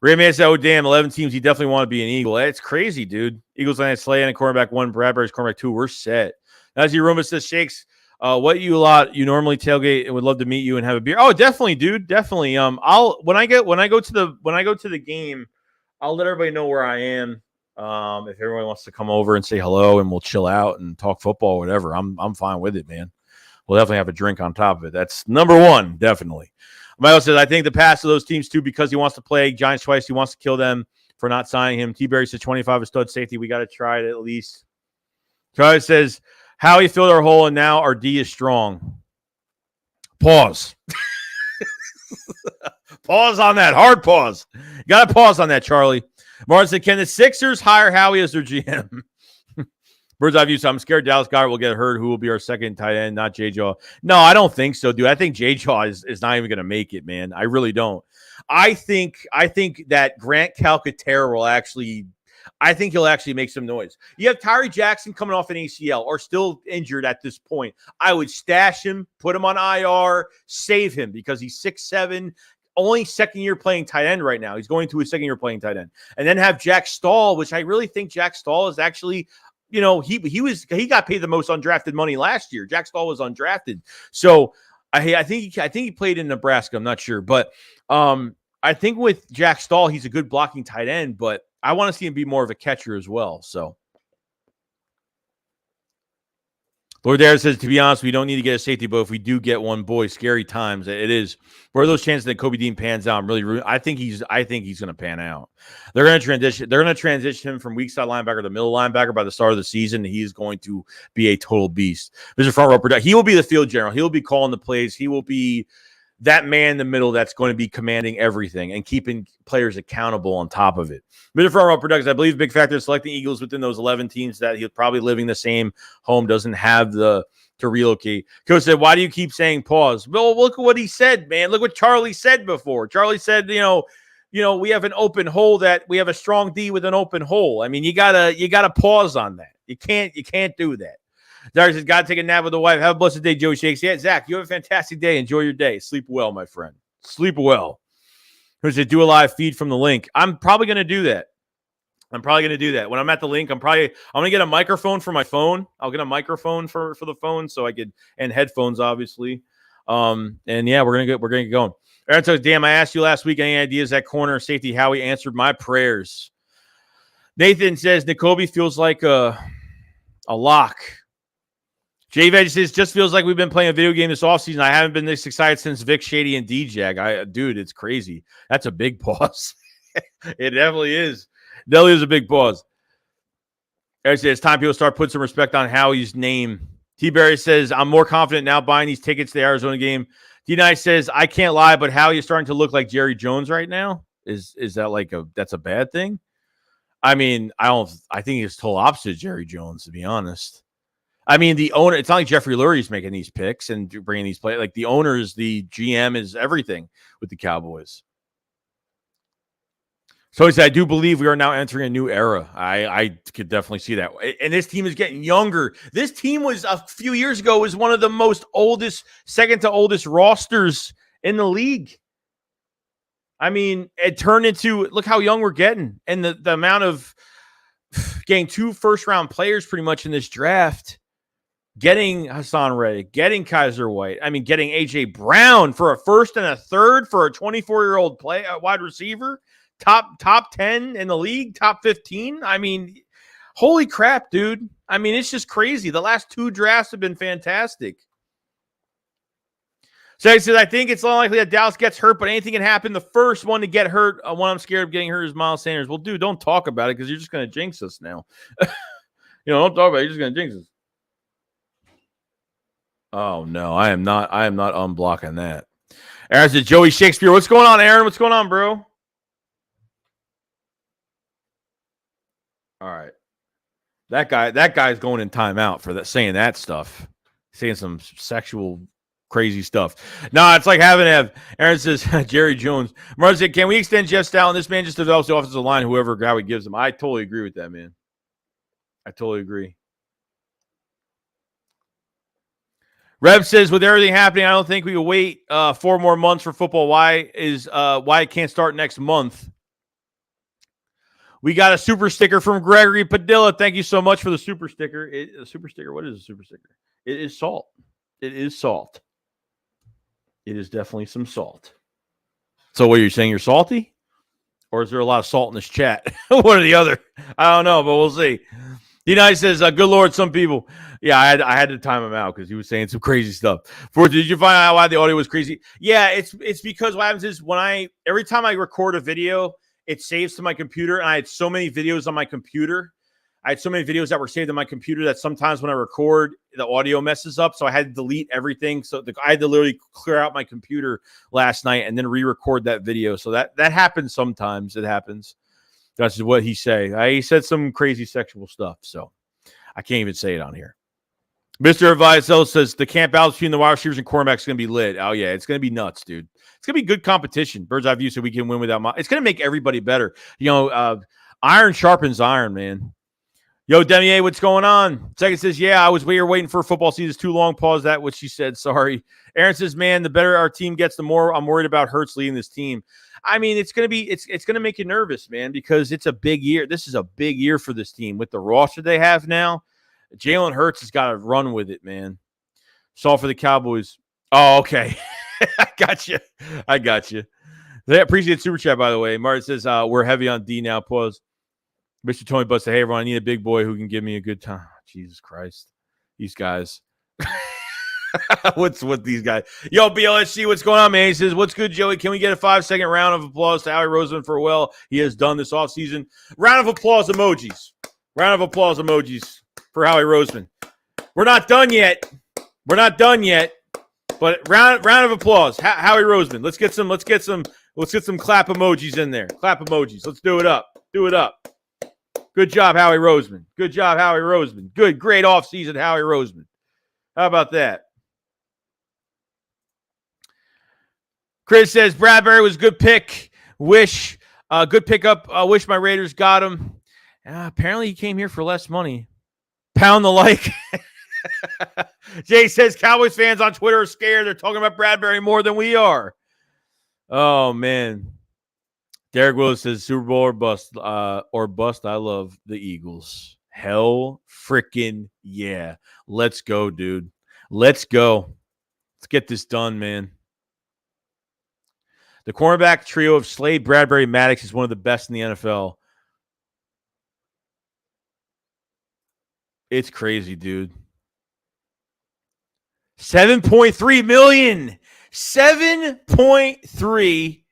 Ray Man said, oh, damn, 11 teams. He definitely want to be an Eagle. It's crazy, dude. Eagles landed Slay and cornerback 1, Bradbury's cornerback 2. We're set. As your Rumba says, Shakes, what you you normally tailgate and would love to meet you and have a beer. Oh, definitely, dude. Definitely. When I go to the game, I'll let everybody know where I am. If everyone wants to come over and say hello and we'll chill out and talk football or whatever, I'm fine with it, man. We'll definitely have a drink on top of it. That's number one, definitely. Michael says, I think the pass of those teams too, because he wants to play Giants twice. He wants to kill them for not signing him. T-Berry says 25 is stud safety. We got to try it at least. Charlie says, Howie filled our hole, and now our D is strong. Pause. Pause on that. Hard pause. Got to pause on that, Charlie. Martin said, can the Sixers hire Howie as their GM? Bird's eye view. So I'm scared Dallas Goedert will get hurt. Who will be our second tight end? Not J-Jaw. No, I don't think so, dude. I think J-Jaw is not even going to make it, man. I really don't. I think that Grant Calcaterra will actually – I think he'll actually make some noise. You have Tyree Jackson coming off an ACL or still injured at this point. I would stash him, put him on IR, save him because he's 6'7", only second year playing tight end right now. He's going to his second year playing tight end. And then have Jack Stahl, which I really think Jack Stahl is actually, he got paid the most undrafted money last year. Jack Stahl was undrafted. So I think he played in Nebraska. I'm not sure. But I think with Jack Stahl, he's a good blocking tight end, but I want to see him be more of a catcher as well. So, Lord Dare says, to be honest, we don't need to get a safety, but if we do get one, boy, scary times. It is. Where are those chances that Kobe Dean pans out? I'm really. I think he's going to pan out. They're going to transition. They're going to transition him from weak side linebacker to middle linebacker by the start of the season. He's going to be a total beast. There's a front row production. He will be the field general. He'll be calling the plays. He will be that man in the middle that's going to be commanding everything and keeping players accountable on top of it. Mid front row productions, I believe, a big factor is selecting Eagles within those 11 teams that he's probably living the same home, doesn't have to relocate. Coach said, why do you keep saying pause? Well, look at what he said, man. Look what Charlie said before. Charlie said, we have an open hole that we have a strong D with an open hole. I mean, you gotta pause on that. You can't do that. Darius says, gotta take a nap with the wife. Have a blessed day, Joey Shakes. Yeah, Zach, you have a fantastic day. Enjoy your day. Sleep well, my friend. Sleep well. Who said, do a live feed from the link? I'm probably going to do that. When I'm at the link, I'm going to get a microphone for my phone. I'll get a microphone for the phone so I could, and headphones, obviously. And yeah, we're going to get going. Aaron says, damn, I asked you last week, any ideas at corner safety? Howie answered my prayers. Nathan says, N'Kobe feels like a lock. J-Veg says, just feels like we've been playing a video game this offseason. I haven't been this excited since Vic Shady and D-Jag. Dude, it's crazy. That's a big pause. It definitely is. Definitely is a big pause. Eric says, it's time people start putting some respect on Howie's name. T-Berry says, I'm more confident now buying these tickets to the Arizona game. D-Nice says, I can't lie, but Howie is starting to look like Jerry Jones right now. Is that that's a bad thing? I mean, I think it's total opposite of Jerry Jones, to be honest. I mean, the owner, it's not like Jeffrey Lurie's making these picks and bringing these players. Like, the owner is the GM, is everything with the Cowboys. So he said, I do believe we are now entering a new era. I could definitely see that. And this team is getting younger. This team was, a few years ago, was one of the second to oldest rosters in the league. I mean, it turned into, look how young we're getting. And the amount of getting 2 first-round players pretty much in this draft. Getting Hassan Reddick, getting Kaiser White. I mean, getting A.J. Brown for a first and a third for a 24-year-old wide receiver. Top 10 in the league, top 15. I mean, holy crap, dude. I mean, it's just crazy. The last 2 drafts have been fantastic. So he says, I think it's unlikely that Dallas gets hurt, but anything can happen. The first one to get hurt, one I'm scared of getting hurt, is Miles Sanders. Well, dude, don't talk about it because you're just going to jinx us now. Don't talk about it. You're just going to jinx us. Oh, no, I am not unblocking that. Aaron said, Joey Shakespeare. What's going on, Aaron? What's going on, bro? All right. That guy's going in timeout for that, saying that stuff, saying some sexual crazy stuff. No, it's like Aaron says, Jerry Jones. Martin said, can we extend Jeff Stalin? This man just develops the offensive line, whoever Howie gives him. I totally agree with that, man. I totally agree. Rev says, with everything happening, I don't think we will wait 4 more months for football. Why it can't start next month? We got a super sticker from Gregory Padilla. Thank you so much for the super sticker. A super sticker. What is a super sticker? It is salt. It is salt. It is definitely some salt. So what, you're saying you're salty? Or is there a lot of salt in this chat? One or the other. I don't know, but we'll see. D-Nice says, good Lord, some people. Yeah, I had to time him out because he was saying some crazy stuff. Did you find out why the audio was crazy? Yeah, it's because what happens is every time I record a video, it saves to my computer, and I had so many videos on my computer I had so many videos that were saved on my computer that sometimes when I record, the audio messes up. So I had to delete everything. So I had to literally clear out my computer last night and then re-record that video. So that happens sometimes. It happens. That's what he said. He said some crazy sexual stuff. So I can't even say it on here. Mr. Avisel says the camp out between the wide receivers and cornerbacks is going to be lit. Oh, yeah. It's going to be nuts, dude. It's going to be good competition. Bird's eye view so we can win without it's going to make everybody better. Iron sharpens iron, man. Yo, Demier, what's going on? Second says, yeah, I was waiting for football season. It's too long. Pause that, what she said. Sorry. Aaron says, man, the better our team gets, the more I'm worried about Hertz leading this team. I mean, it's going to make you nervous, man, because it's a big year. This is a big year for this team with the roster they have now. Jalen Hertz has got to run with it, man. Saw for the Cowboys. Oh, okay. I got you. They appreciate super chat, by the way. Martin says, we're heavy on D now. Pause. Mr. Tony Butt said, hey, everyone, I need a big boy who can give me a good time. Jesus Christ. These guys. What's with these guys? Yo, BLSC, what's going on, man? He says, what's good, Joey? Can we get a 5-second round of applause to Howie Roseman for well he has done this offseason? Round of applause emojis. Round of applause emojis for Howie Roseman. We're not done yet. But round of applause. Howie Roseman. Let's get some clap emojis in there. Clap emojis. Let's do it up. Good job, Howie Roseman. Good, great offseason, Howie Roseman. How about that? Chris says, Bradberry was a good pick. Good pickup. Wish my Raiders got him. Apparently he came here for less money. Pound the like. Jay says, Cowboys fans on Twitter are scared. They're talking about Bradberry more than we are. Oh, man. Derek Willis says, Super Bowl or bust. I love the Eagles. Hell freaking yeah. Let's go, dude. Let's go. Let's get this done, man. The cornerback trio of Slade, Bradbury, Maddox is one of the best in the NFL. It's crazy, dude. $7.3 million. $7.3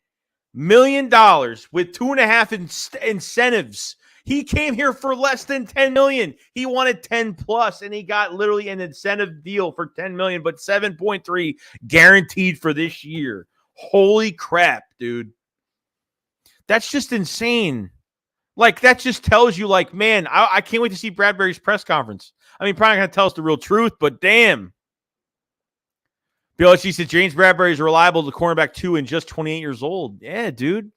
million with $2.5 incentives. He came here for less than $10 million. He wanted 10 plus, and he got literally an incentive deal for $10 million, but 7.3 guaranteed for this year. Holy crap, dude. That's just insane. Like, that just tells you, like, man, I can't wait to see Bradbury's press conference. I mean, probably not going to tell us the real truth, but damn. BLSG said James Bradbury is reliable to cornerback 2 and just 28 years old. Yeah, dude.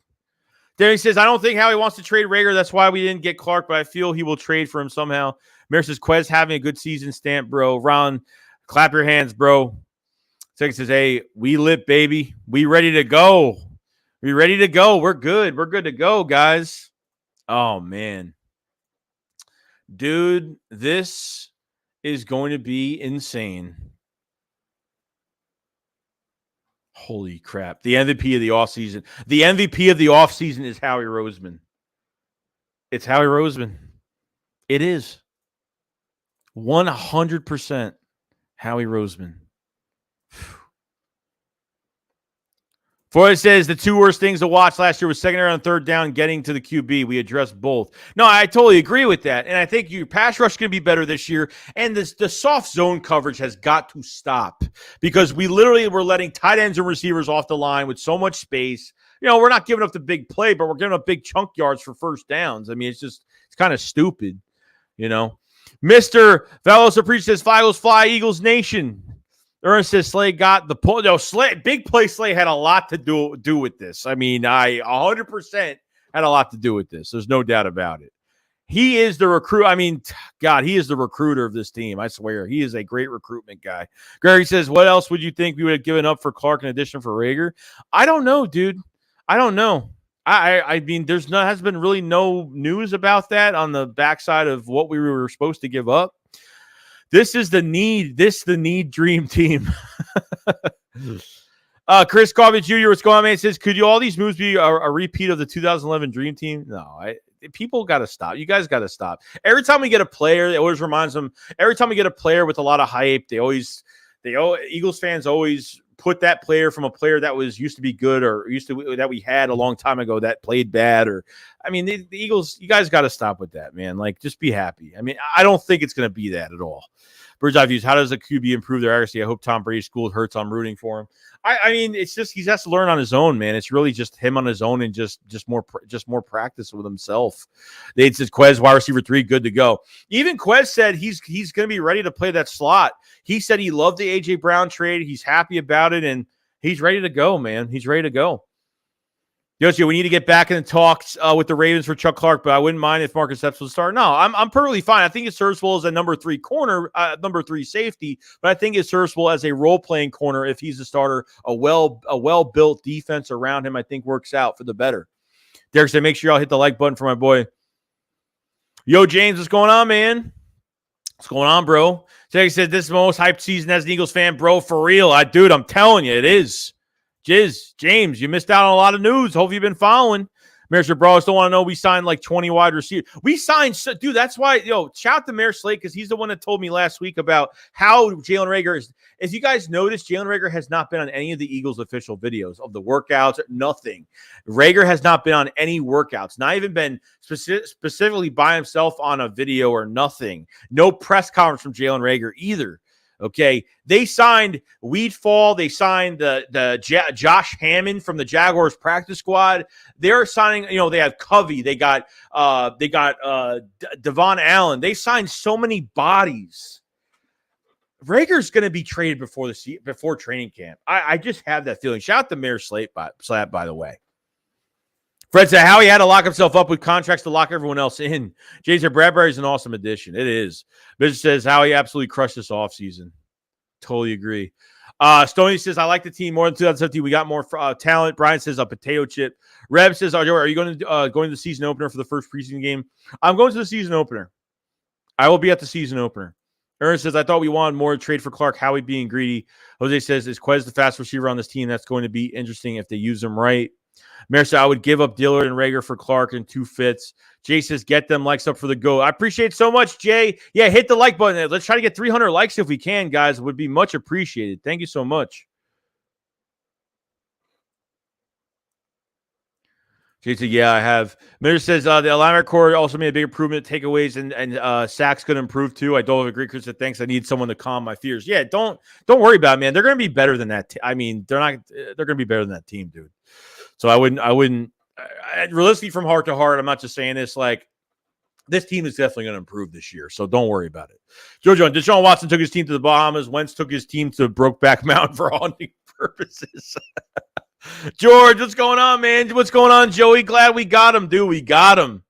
There he says, I don't think Howie wants to trade Rager. That's why we didn't get Clark, but I feel he will trade for him somehow. Mir says, Quez having a good season stamp, bro. Ron, clap your hands, bro. Second says, hey, we lit, baby. We ready to go. We're good. We're good to go, guys. Oh, man. Dude, this is going to be insane. Holy crap. The MVP of the offseason. The MVP of the offseason is Howie Roseman. It's Howie Roseman. It is. 100% Howie Roseman. Floyd says the two worst things to watch last year was secondary and third down, getting to the QB. We addressed both. No, I totally agree with that. And I think your pass rush is going to be better this year. And the soft zone coverage has got to stop because we literally were letting tight ends and receivers off the line with so much space. You know, we're not giving up the big play, but we're giving up big chunk yards for first downs. I mean, it's kind of stupid, you know. Mr. Velosa Preach says, Eagles fly, Eagles Nation. Ernest says Slay got the pull. No, big play Slay had a lot to do with this. I mean, 100% had a lot to do with this. There's no doubt about it. He is the recruit. I mean, God, he is the recruiter of this team. I swear. He is a great recruitment guy. Gary says, what else would you think we would have given up for Clark in addition for Rager? I don't know, dude. I don't know. I mean, has been really no news about that on the backside of what we were supposed to give up. This is the need dream team. Chris Corbett Jr., what's going on, man? Says, could all these moves be a repeat of the 2011 dream team? No, people got to stop. You guys got to stop. Every time we get a player, it always reminds them. Every time we get a player with a lot of hype, Eagles fans always put that player from a player that was used to be good or that we had a long time ago that played bad. Or, I mean, the Eagles, you guys got to stop with that, man. Like, just be happy. I mean, I don't think it's going to be that at all. Bird's eye views. How does a QB improve their accuracy? I hope Tom Brady schooled Hertz. I'm rooting for him. I mean, it's just he has to learn on his own, man. It's really just him on his own and just more practice with himself. They said Quez, wide receiver 3, good to go. Even Quez said he's going to be ready to play that slot. He said he loved the A.J. Brown trade. He's happy about it, and he's ready to go, man. He's ready to go. Yoshi, we need to get back in the talks with the Ravens for Chuck Clark, but I wouldn't mind if Marcus Epps was start. No, I'm perfectly fine. I think it serves well as a number 3 corner, number 3 safety, but I think it serves well as a role-playing corner if he's a starter. A well-built defense around him, I think, works out for the better. Derek said, make sure y'all hit the like button for my boy. Yo, James, what's going on, man? What's going on, bro? Derek said, this is the most hyped season as an Eagles fan, bro, for real. Dude, I'm telling you, it is. James, you missed out on a lot of news. Hope you've been following. Mr. Bro, still want to know we signed like 20 wide receivers. We signed, dude, that's why, shout out to Mayor Slate because he's the one that told me last week about how Jalen Reagor is. As you guys noticed, Jalen Reagor has not been on any of the Eagles official videos of the workouts, nothing. Reagor has not been on any workouts, not even been specifically by himself on a video or nothing. No press conference from Jalen Reagor either. Okay, they signed Weedfall. They signed the Josh Hammond from the Jaguars practice squad. They're signing. They have Covey. They got Devon Allen. They signed so many bodies. Reagor's going to be traded before training camp. I just have that feeling. Shout out to Mayor Slap, by the way. Fred said Howie had to lock himself up with contracts to lock everyone else in. Jay said Bradberry is an awesome addition. It is. Business says Howie absolutely crushed this offseason. Totally agree. Stoney says, I like the team more than 2017. We got more talent. Brian says a potato chip. Reb says, are you going to the season opener for the first preseason game? I'm going to the season opener. I will be at the season opener. Ernest says, I thought we wanted more trade for Clark. Howie being greedy. Jose says, is Quez the fast receiver on this team? That's going to be interesting if they use him right. Mayor said, I would give up Dillard and Reagor for Clark and 2 fits. Jay says, get them likes up for the go. I appreciate it so much, Jay. Yeah, hit the like button. Let's try to get 300 likes if we can, guys. It would be much appreciated. Thank you so much. Jay said, yeah, I have. Mayor says, the linebacker core also made a big improvement. Takeaways and sacks could improve too. I don't agree. Chris said, thanks. I need someone to calm my fears. Yeah, don't worry about it, man. They're going to be better than that. They're going to be better than that team, dude. So I wouldn't realistically, from heart to heart, I'm not just saying this, like, this team is definitely going to improve this year. So don't worry about it. Jojo, Deshaun Watson took his team to the Bahamas. Wentz took his team to Brokeback Mountain for hunting purposes. George, what's going on, man? What's going on, Joey? Glad we got him, dude. We got him.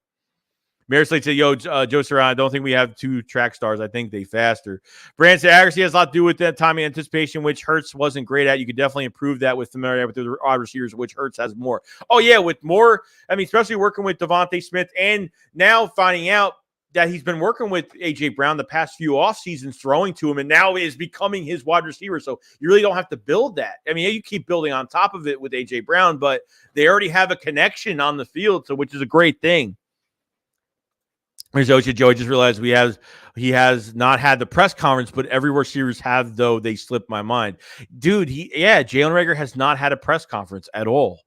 Mayor Slate said, Joe Serrano, I don't think we have 2 track stars. I think they faster. Brand said, accuracy has a lot to do with that timing anticipation, which Hertz wasn't great at. You could definitely improve that with familiarity with the wide receivers, which Hertz has more. Oh, yeah, with more. I mean, especially working with Devontae Smith and now finding out that he's been working with A.J. Brown the past few off seasons, throwing to him, and now is becoming his wide receiver. So you really don't have to build that. I mean, you keep building on top of it with A.J. Brown, but they already have a connection on the field, so which is a great thing. Here's Ocha Joe. I just realized he has not had the press conference, but every receivers have, though they slipped my mind. Dude, Jalen Reagor has not had a press conference at all.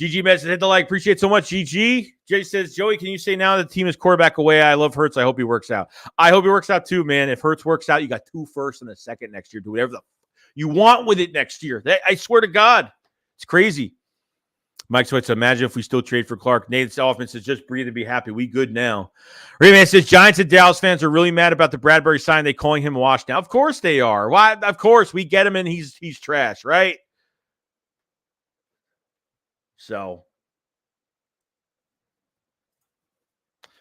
GG message, hit the like. Appreciate it so much, GG. Jay says, Joey, can you say now the team is quarterback away? I love Hertz. I hope he works out. I hope he works out too, man. If Hertz works out, you got 2 firsts and a second next year. Do whatever you want with it next year. I swear to God. It's crazy. Mike Switz, imagine if we still trade for Clark. Nathan Selfman says, just breathe and be happy. We good now. Rayman says, Giants and Dallas fans are really mad about the Bradbury sign. They calling him washed now. Of course they are. Why? Of course. We get him and he's trash, right? So.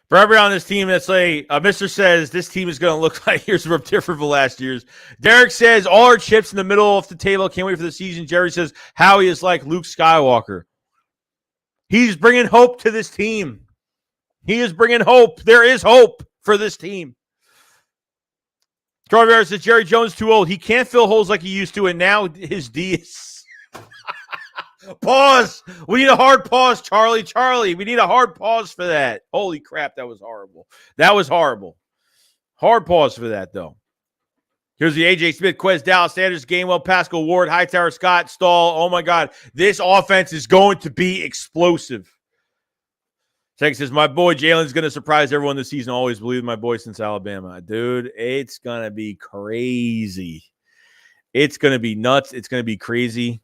For everyone on this team, that's like, Mr. says, this team is going to look like here's what's different from last year's. Derek says, all our chips in the middle of the table. Can't wait for the season. Jerry says, Howie is like Luke Skywalker. He's bringing hope to this team. He is bringing hope. There is hope for this team. Charlie Rivera says, Jerry Jones too old. He can't fill holes like he used to, and now his D is... Pause. We need a hard pause, Charlie. Charlie, we need a hard pause for that. Holy crap, that was horrible. That was horrible. Hard pause for that, though. Here's the AJ Smith, Quez, Dallas, Sanders, Gainwell, Pascal, Ward, Hightower, Scott, Stahl. Oh, my God. This offense is going to be explosive. Tex says, my boy Jalen's going to surprise everyone this season. Always believe my boy since Alabama. Dude, it's going to be crazy. It's going to be nuts. It's going to be crazy.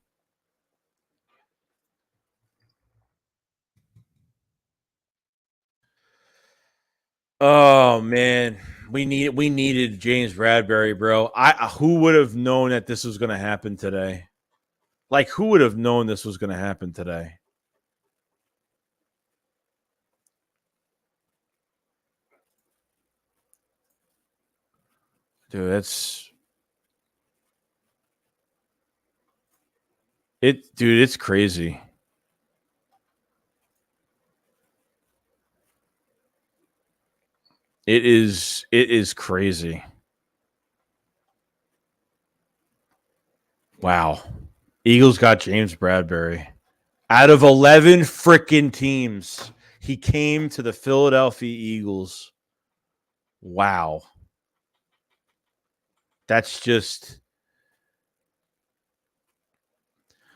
Oh, man. We needed James Bradberry, bro. Who would have known that this was going to happen today? Like, who would have known this was going to happen today? Dude, it's crazy. It is crazy. Wow. Eagles got James Bradberry. Out of 11 freaking teams, he came to the Philadelphia Eagles. Wow. That's just...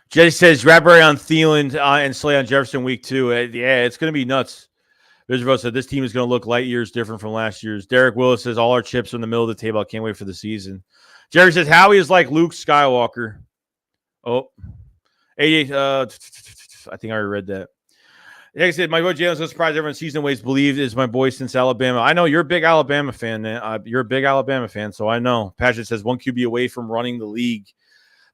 Jay says, Bradbury on Thielen and Slay on Jefferson week 2. Yeah, it's going to be nuts. Visible said, this team is going to look light years different from last year's. Derek Willis says, all our chips are in the middle of the table. I can't wait for the season. Jerry says, Howie is like Luke Skywalker. Oh. I think I already read that. Like I said, my boy Jalen's no surprise everyone season ways believed is my boy since Alabama. I know you're a big Alabama fan, man. You're a big Alabama fan, so I know. Patrick says, one QB away from running the league.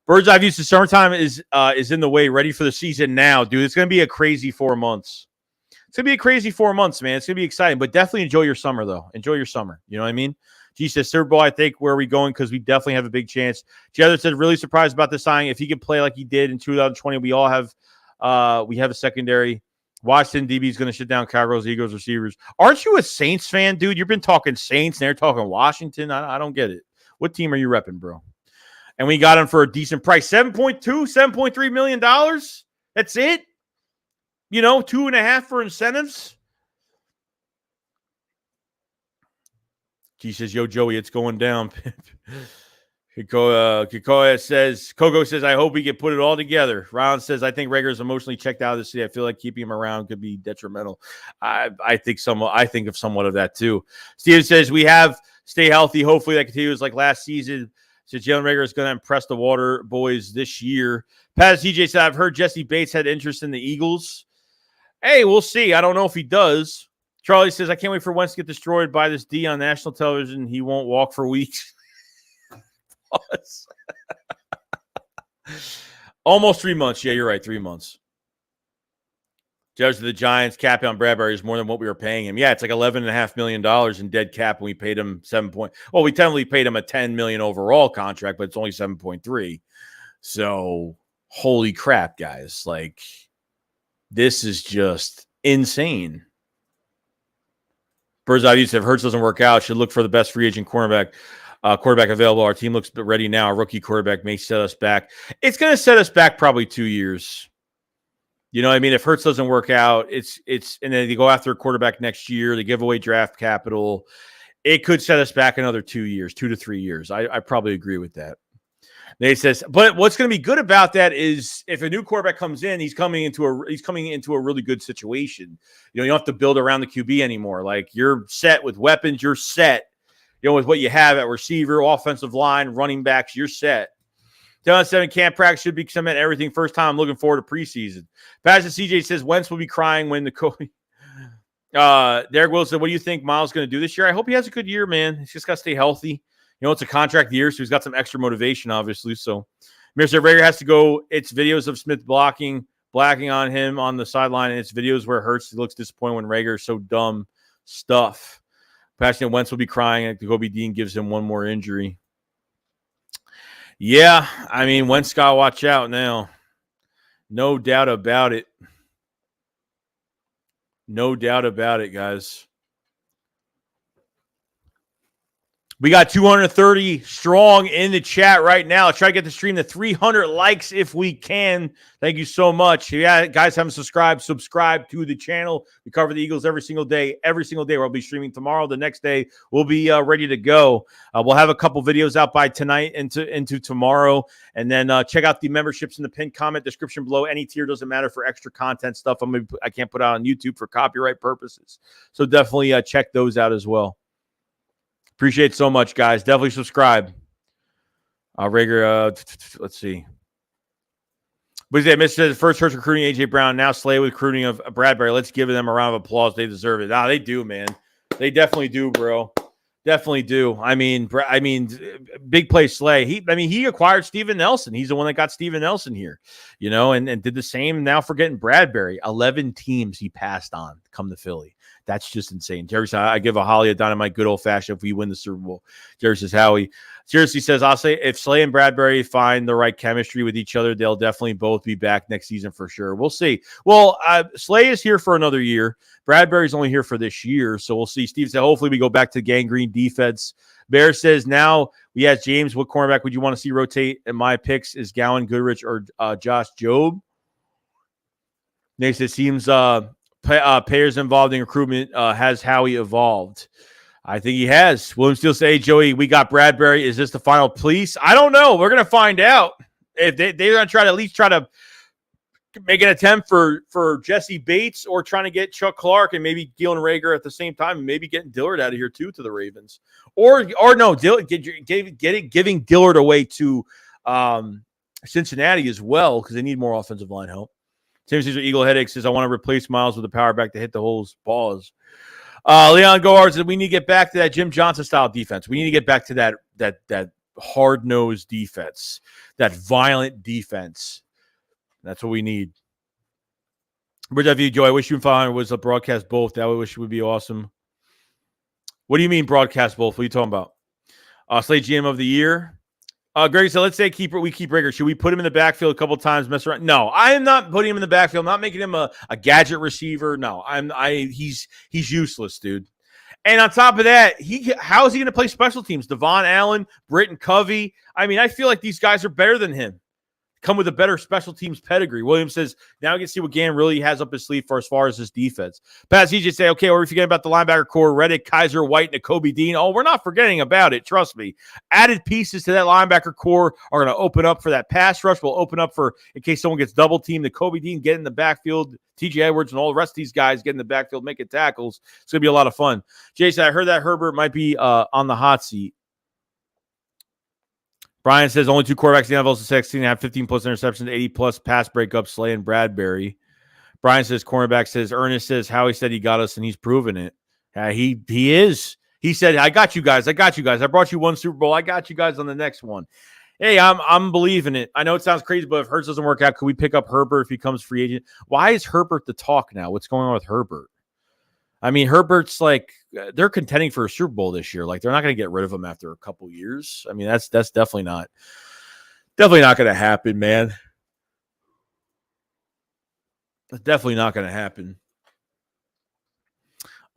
Bird's eye view to summertime is in the way. Ready for the season now, dude. It's going to be a crazy 4 months. It's going to be a crazy 4 months, man. It's going to be exciting, but definitely enjoy your summer, though. Enjoy your summer. You know what I mean? G says, Super Bowl, I think, where are we going? Because we definitely have a big chance. Jether said, really surprised about the signing. If he could play like he did in 2020, we all have we have a secondary. Washington DB is going to shut down Cowgirls, Eagles, receivers. Aren't you a Saints fan, dude? You've been talking Saints, and they're talking Washington. I don't get it. What team are you repping, bro? And we got him for a decent price. $7.3 million. That's it? 2.5 for incentives. He says, yo, Joey, it's going down. Coco says, I hope we can put it all together. Ron says, I think Rager is emotionally checked out of the city. I feel like keeping him around could be detrimental. I think of somewhat of that too. Steven says, we have stay healthy. Hopefully that continues like last season. So Jalen Rager is going to impress the Water Boys this year. Pat CJ said, I've heard Jesse Bates had interest in the Eagles. Hey, we'll see. I don't know if he does. Charlie says, I can't wait for Wentz to get destroyed by this D on national television. He won't walk for weeks. Almost 3 months. Yeah, you're right. 3 months. Judge of the Giants cap on Bradbury is more than what we were paying him. Yeah, it's like $11.5 million in dead cap, and we paid him we technically paid him a $10 million overall contract, but it's only 7.3. So, holy crap, guys! Like, this is just insane. Bird's eye view said if Hertz doesn't work out, should look for the best free agent quarterback available. Our team looks ready now. A rookie quarterback may set us back. It's going to set us back probably 2 years. You know what I mean? If Hertz doesn't work out, it's and then they go after a quarterback next year, they give away draft capital. It could set us back another 2 years, 2 to 3 years. I probably agree with that. They says, but what's going to be good about that is if a new quarterback comes in, he's coming into a really good situation. You don't have to build around the QB anymore. Like, you're set with weapons, you're set. With what you have at receiver, offensive line, running backs, you're set. Down 7 camp practice should be some at everything. First time I'm looking forward to preseason. Pastor CJ says Wentz will be crying when the coach. Derek Wilson said, what do you think Miles is going to do this year? I hope he has a good year, man. He's just got to stay healthy. It's a contract year, so he's got some extra motivation, obviously. So, Mr. Rager has to go. It's videos of Smith blacking on him on the sideline, and it's videos where Hertz looks disappointed when Rager is so dumb stuff. Pastor Wentz will be crying, and Kobe Dean gives him one more injury. Yeah, I mean, Wentz got to watch out now. No doubt about it. No doubt about it, guys. We got 230 strong in the chat right now. Let's try to get the stream to 300 likes if we can. Thank you so much. Yeah, guys haven't subscribed, subscribe to the channel. We cover the Eagles every single day. Every single day we'll be streaming tomorrow. The next day we'll be ready to go. We'll have a couple videos out by tonight into tomorrow. And then check out the memberships in the pinned comment description below. Any tier doesn't matter for extra content stuff. I can't put out on YouTube for copyright purposes. So definitely check those out as well. Appreciate it so much, guys. Definitely subscribe. Rager, let's see. What is that? Mr. says first Hertz recruiting A.J. Brown, now Slay with recruiting of Bradbury. Let's give them a round of applause. They deserve it. Nah, they do, man. They definitely do, bro. Definitely do. I mean, big play Slay. He acquired Steven Nelson. He's the one that got Steven Nelson here, and did the same now for getting Bradbury. 11 teams he passed on to come to Philly. That's just insane. Jerry says, I give a Holly a dynamite good old-fashioned if we win the Super Bowl. Jerry says, Howie. Seriously says, I'll say if Slay and Bradbury find the right chemistry with each other, they'll definitely both be back next season for sure. We'll see. Well, Slay is here for another year. Bradbury's only here for this year, so we'll see. Steve said, hopefully we go back to gangrene defense. Bear says, now we ask James, what cornerback would you want to see rotate? And my picks is Gowan, Goodrich, or Josh Jobe. Next, it seems players involved in recruitment. Has Howie evolved? I think he has. William Steele say, hey, Joey, we got Bradbury. Is this the final piece? I don't know. We're going to find out. If they're going to try to at least try to make an attempt for Jesse Bates or trying to get Chuck Clark and maybe Galen Rager at the same time, and maybe getting Dillard out of here too to the Ravens. Or no, giving Dillard away to Cincinnati as well because they need more offensive line help. Tim Caesar Eagle Headache says, I want to replace Miles with a power back to hit the holes. Pause. Leon Goard said, we need to get back to that Jim Johnson style defense. We need to get back to that hard-nosed defense, that violent defense. That's what we need. Bridge of you, Joe. I wish you and Fine was a broadcast both. That would be awesome. What do you mean broadcast both? What are you talking about? Slate GM of the year. Greg said, let's say we keep Rager. Should we put him in the backfield a couple times, mess around? No, I am not putting him in the backfield. I'm not making him a gadget receiver. No, he's useless, dude. And on top of that, how is he going to play special teams? Devon Allen, Britton Covey. I mean, I feel like these guys are better than him. Come with a better special teams pedigree. Williams says, now we can see what Gann really has up his sleeve for as far as his defense. Pat CJ say, okay, we're forgetting about the linebacker core, Reddick, Kaiser, White, and Nakobe Dean. Oh, we're not forgetting about it. Trust me. Added pieces to that linebacker core are going to open up for that pass rush. Will open up for, in case someone gets double teamed, Nakobe Dean get in the backfield, TJ Edwards and all the rest of these guys get in the backfield, making tackles. It's going to be a lot of fun. Jason, I heard that Herbert might be on the hot seat. Brian says only two quarterbacks in the NFL 16 have 15-plus interceptions, 80-plus pass breakups, Slay and Bradbury. Brian says cornerback says, Ernest says, Howie said he got us, and he's proven it. He is. He said, I got you guys. I brought you one Super Bowl. I got you guys on the next one. Hey, I'm believing it. I know it sounds crazy, but if Hertz doesn't work out, could we pick up Herbert if he comes free agent? Why is Herbert the talk now? What's going on with Herbert? I mean, Herbert's like, they're contending for a Super Bowl this year. Like, they're not going to get rid of him after a couple years. I mean, that's definitely not going to happen, man. That's definitely not going to happen.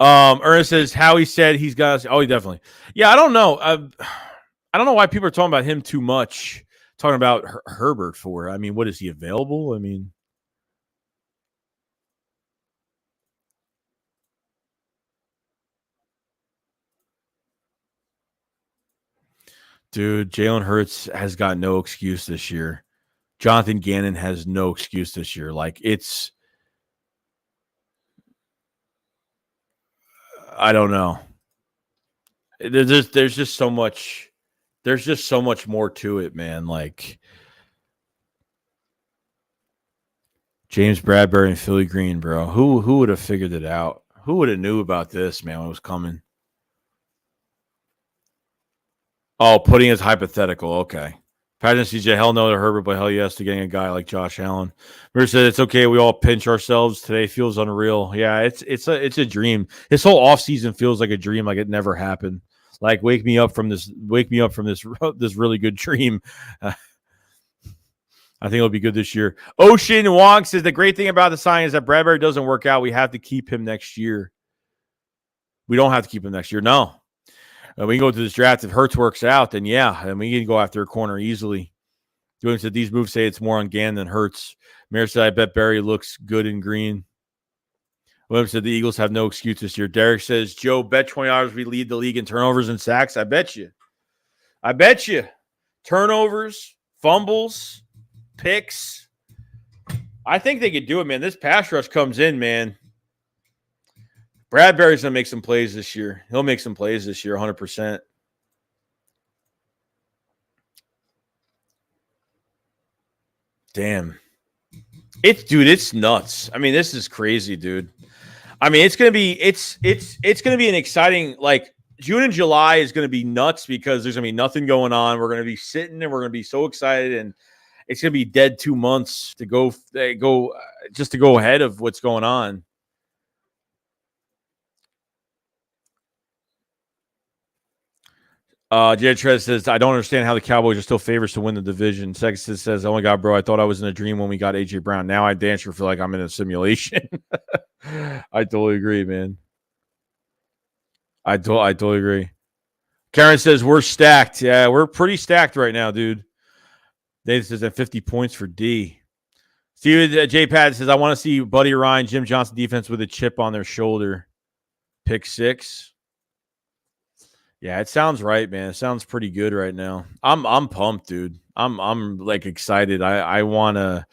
Ernest says, Howie said he's got us. Oh, he definitely. Yeah, I don't know. I don't know why people are talking about him too much, talking about Herbert for. I mean, what is he available? I mean, dude, Jalen Hurts has got no excuse this year. Jonathan Gannon has no excuse this year. Like, I don't know. There's just so much. There's just so much more to it, man. Like, James Bradbury and Philly Green, bro. Who would have figured it out? Who would have knew about this, man, when it was coming? Oh, putting his hypothetical. Okay. Pageant CJ, hell no to Herbert, but hell yes to getting a guy like Josh Allen. Bruce said it's okay. We all pinch ourselves. Today feels unreal. Yeah, it's a dream. This whole offseason feels like a dream, like it never happened. Like, wake me up from this really good dream. I think it'll be good this year. Ocean Wong says the great thing about the sign is that Bradbury doesn't work out. We have to keep him next year. We don't have to keep him next year. No. We can go to this draft. If Hertz works out, then yeah, and we can go after a corner easily. Doing said these moves say it's more on Gann than Hertz. Mayor said, I bet Barry looks good in green. William said the Eagles have no excuse this year. Derek says, Joe, bet $20 we lead the league in turnovers and sacks. I bet you. I bet you. Turnovers, fumbles, picks. I think they could do it, man. This pass rush comes in, man. Bradberry's going to make some plays this year. He'll make some plays this year, 100%. Damn. It's nuts. I mean, this is crazy, dude. I mean, it's going to be an exciting, like, June and July is going to be nuts because there's going to be nothing going on. We're going to be sitting and we're going to be so excited, and it's going to be dead 2 months to go just to go ahead of what's going on. Jed Trez says, I don't understand how the Cowboys are still favorites to win the division. Sexton says, oh my God, bro, I thought I was in a dream when we got A.J. Brown. Now I dance or feel like I'm in a simulation. I totally agree, man. I totally agree. Karen says, we're stacked. Yeah, we're pretty stacked right now, dude. Nathan says, at 50 points for D. Steven J. Pat says, I want to see Buddy Ryan, Jim Johnson defense with a chip on their shoulder. Pick 6. Yeah, it sounds right, man. It sounds pretty good right now. I'm pumped, dude. I'm like excited. I want to,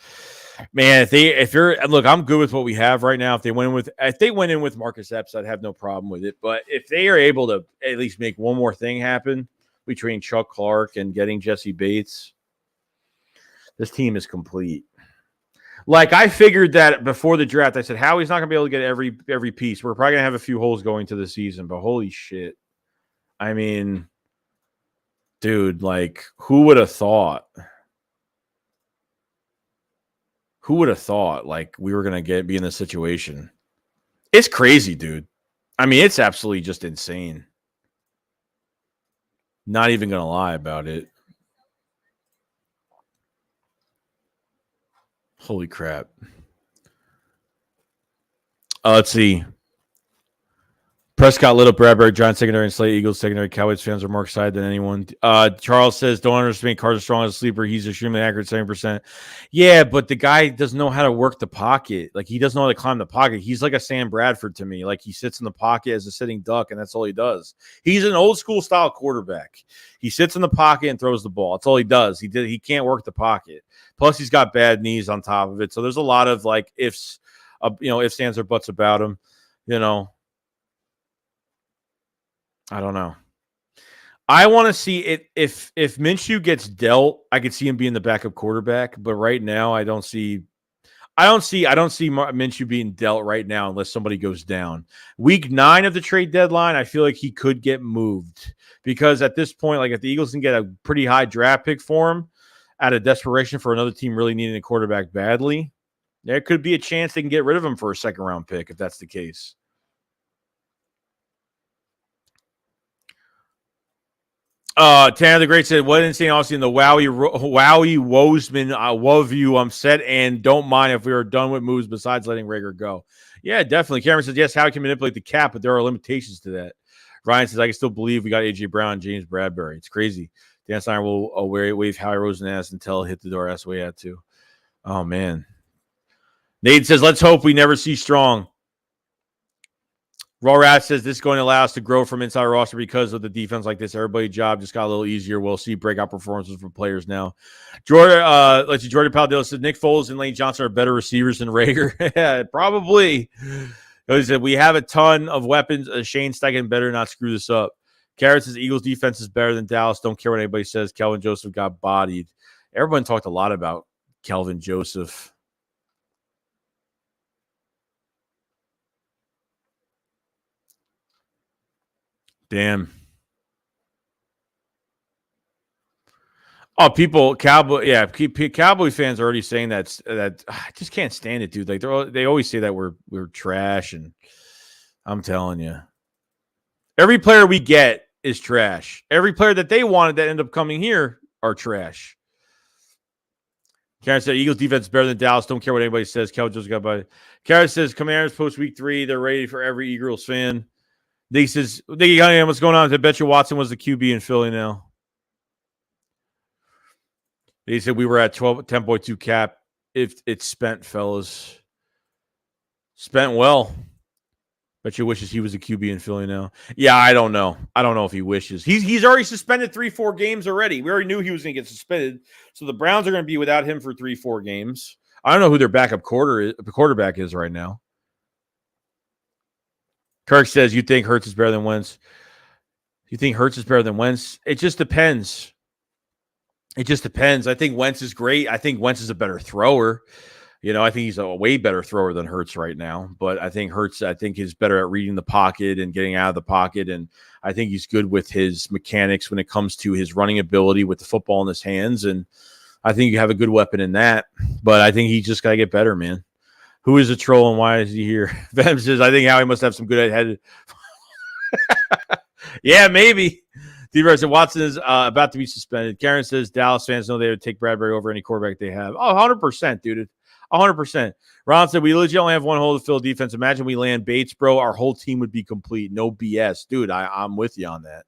man. Look, I'm good with what we have right now. If they went in with Marcus Epps, I'd have no problem with it. But if they are able to at least make one more thing happen between Chuck Clark and getting Jesse Bates, this team is complete. Like, I figured that before the draft. I said, Howie's not gonna be able to get every piece. We're probably gonna have a few holes going to the season, but holy shit. I mean, dude, like, who would have thought? Who would have thought, like, we were going to be in this situation? It's crazy, dude. I mean, it's absolutely just insane. Not even going to lie about it. Holy crap. Let's see. Prescott lit up Bradbury, Giants secondary, and Slate Eagles secondary. Cowboys fans are more excited than anyone. Charles says, don't understand Carter's strong as a sleeper. He's extremely accurate, 70%. Yeah, but the guy doesn't know how to work the pocket. Like, he doesn't know how to climb the pocket. He's like a Sam Bradford to me. Like, he sits in the pocket as a sitting duck, and that's all he does. He's an old school style quarterback. He sits in the pocket and throws the ball. That's all he does. He can't work the pocket. Plus, he's got bad knees on top of it. So there's a lot of, like, ifs, ifs, ands, or buts about him, I don't know. I want to see it if Minshew gets dealt, I could see him being the backup quarterback. But right now, I don't see Minshew being dealt right now unless somebody goes down. Week 9 of the trade deadline, I feel like he could get moved because at this point, like if the Eagles can get a pretty high draft pick for him out of desperation for another team really needing a quarterback badly, there could be a chance they can get rid of him for a second round pick if that's the case. Tanner the Great said, what insane Austin, the Howie Roseman, love you. I'm set and don't mind if we are done with moves besides letting Rager go. Yeah, definitely. Cameron says, yes, Howie can manipulate the cap, but there are limitations to that. Ryan says, I can still believe we got A.J. Brown and James Bradbury. It's crazy. Dan Steiner will wave Howie Roseman ass until hit the door. That's the way I had to. Oh, man. Nate says, let's hope we never see Strong. Raw Rat says this is going to allow us to grow from inside our roster because of the defense like this. Everybody's job just got a little easier. We'll see breakout performances from players now. Jordan Paldillo says Nick Foles and Lane Johnson are better receivers than Rager. Yeah, probably. He said we have a ton of weapons. Shane Steichen better not screw this up. Carrot says Eagles defense is better than Dallas. Don't care what anybody says. Kelvin Joseph got bodied. Everyone talked a lot about Kelvin Joseph. Damn. Oh, Cowboy fans are already saying that I just can't stand it, dude. Like they always say that we're trash, and I'm telling you, every player we get is trash. Every player that they wanted that end up coming here are trash. Karen said Eagles defense is better than Dallas. Don't care what anybody says. Cal just got by. Karen says Commanders post week 3. They're ready for every Eagles fan. He says, what's going on? I bet you Watson was the QB in Philly now. He said we were at 10.2 cap. If it's spent, fellas. Spent well. Bet you wishes he was a QB in Philly now. Yeah, I don't know. I don't know if he wishes. He's already suspended 3-4 games already. We already knew he was going to get suspended. So the Browns are going to be without him for 3-4 games. I don't know who their backup quarterback is right now. Kirk says, you think Hertz is better than Wentz? You think Hertz is better than Wentz? It just depends. It just depends. I think Wentz is great. I think Wentz is a better thrower. I think he's a way better thrower than Hertz right now. But I think Hertz, is better at reading the pocket and getting out of the pocket. And I think he's good with his mechanics when it comes to his running ability with the football in his hands. And I think you have a good weapon in that. But I think he just got to get better, man. Who is a troll and why is he here? Vem says, I think Howie must have some good head. Yeah, maybe. D-Bar said, Watson is about to be suspended. Karen says, Dallas fans know they would take Bradbury over any quarterback they have. Oh, 100%, dude. 100%. Ron said, we legit only have one hole to fill defense. Imagine we land Bates, bro. Our whole team would be complete. No BS. Dude, I'm with you on that.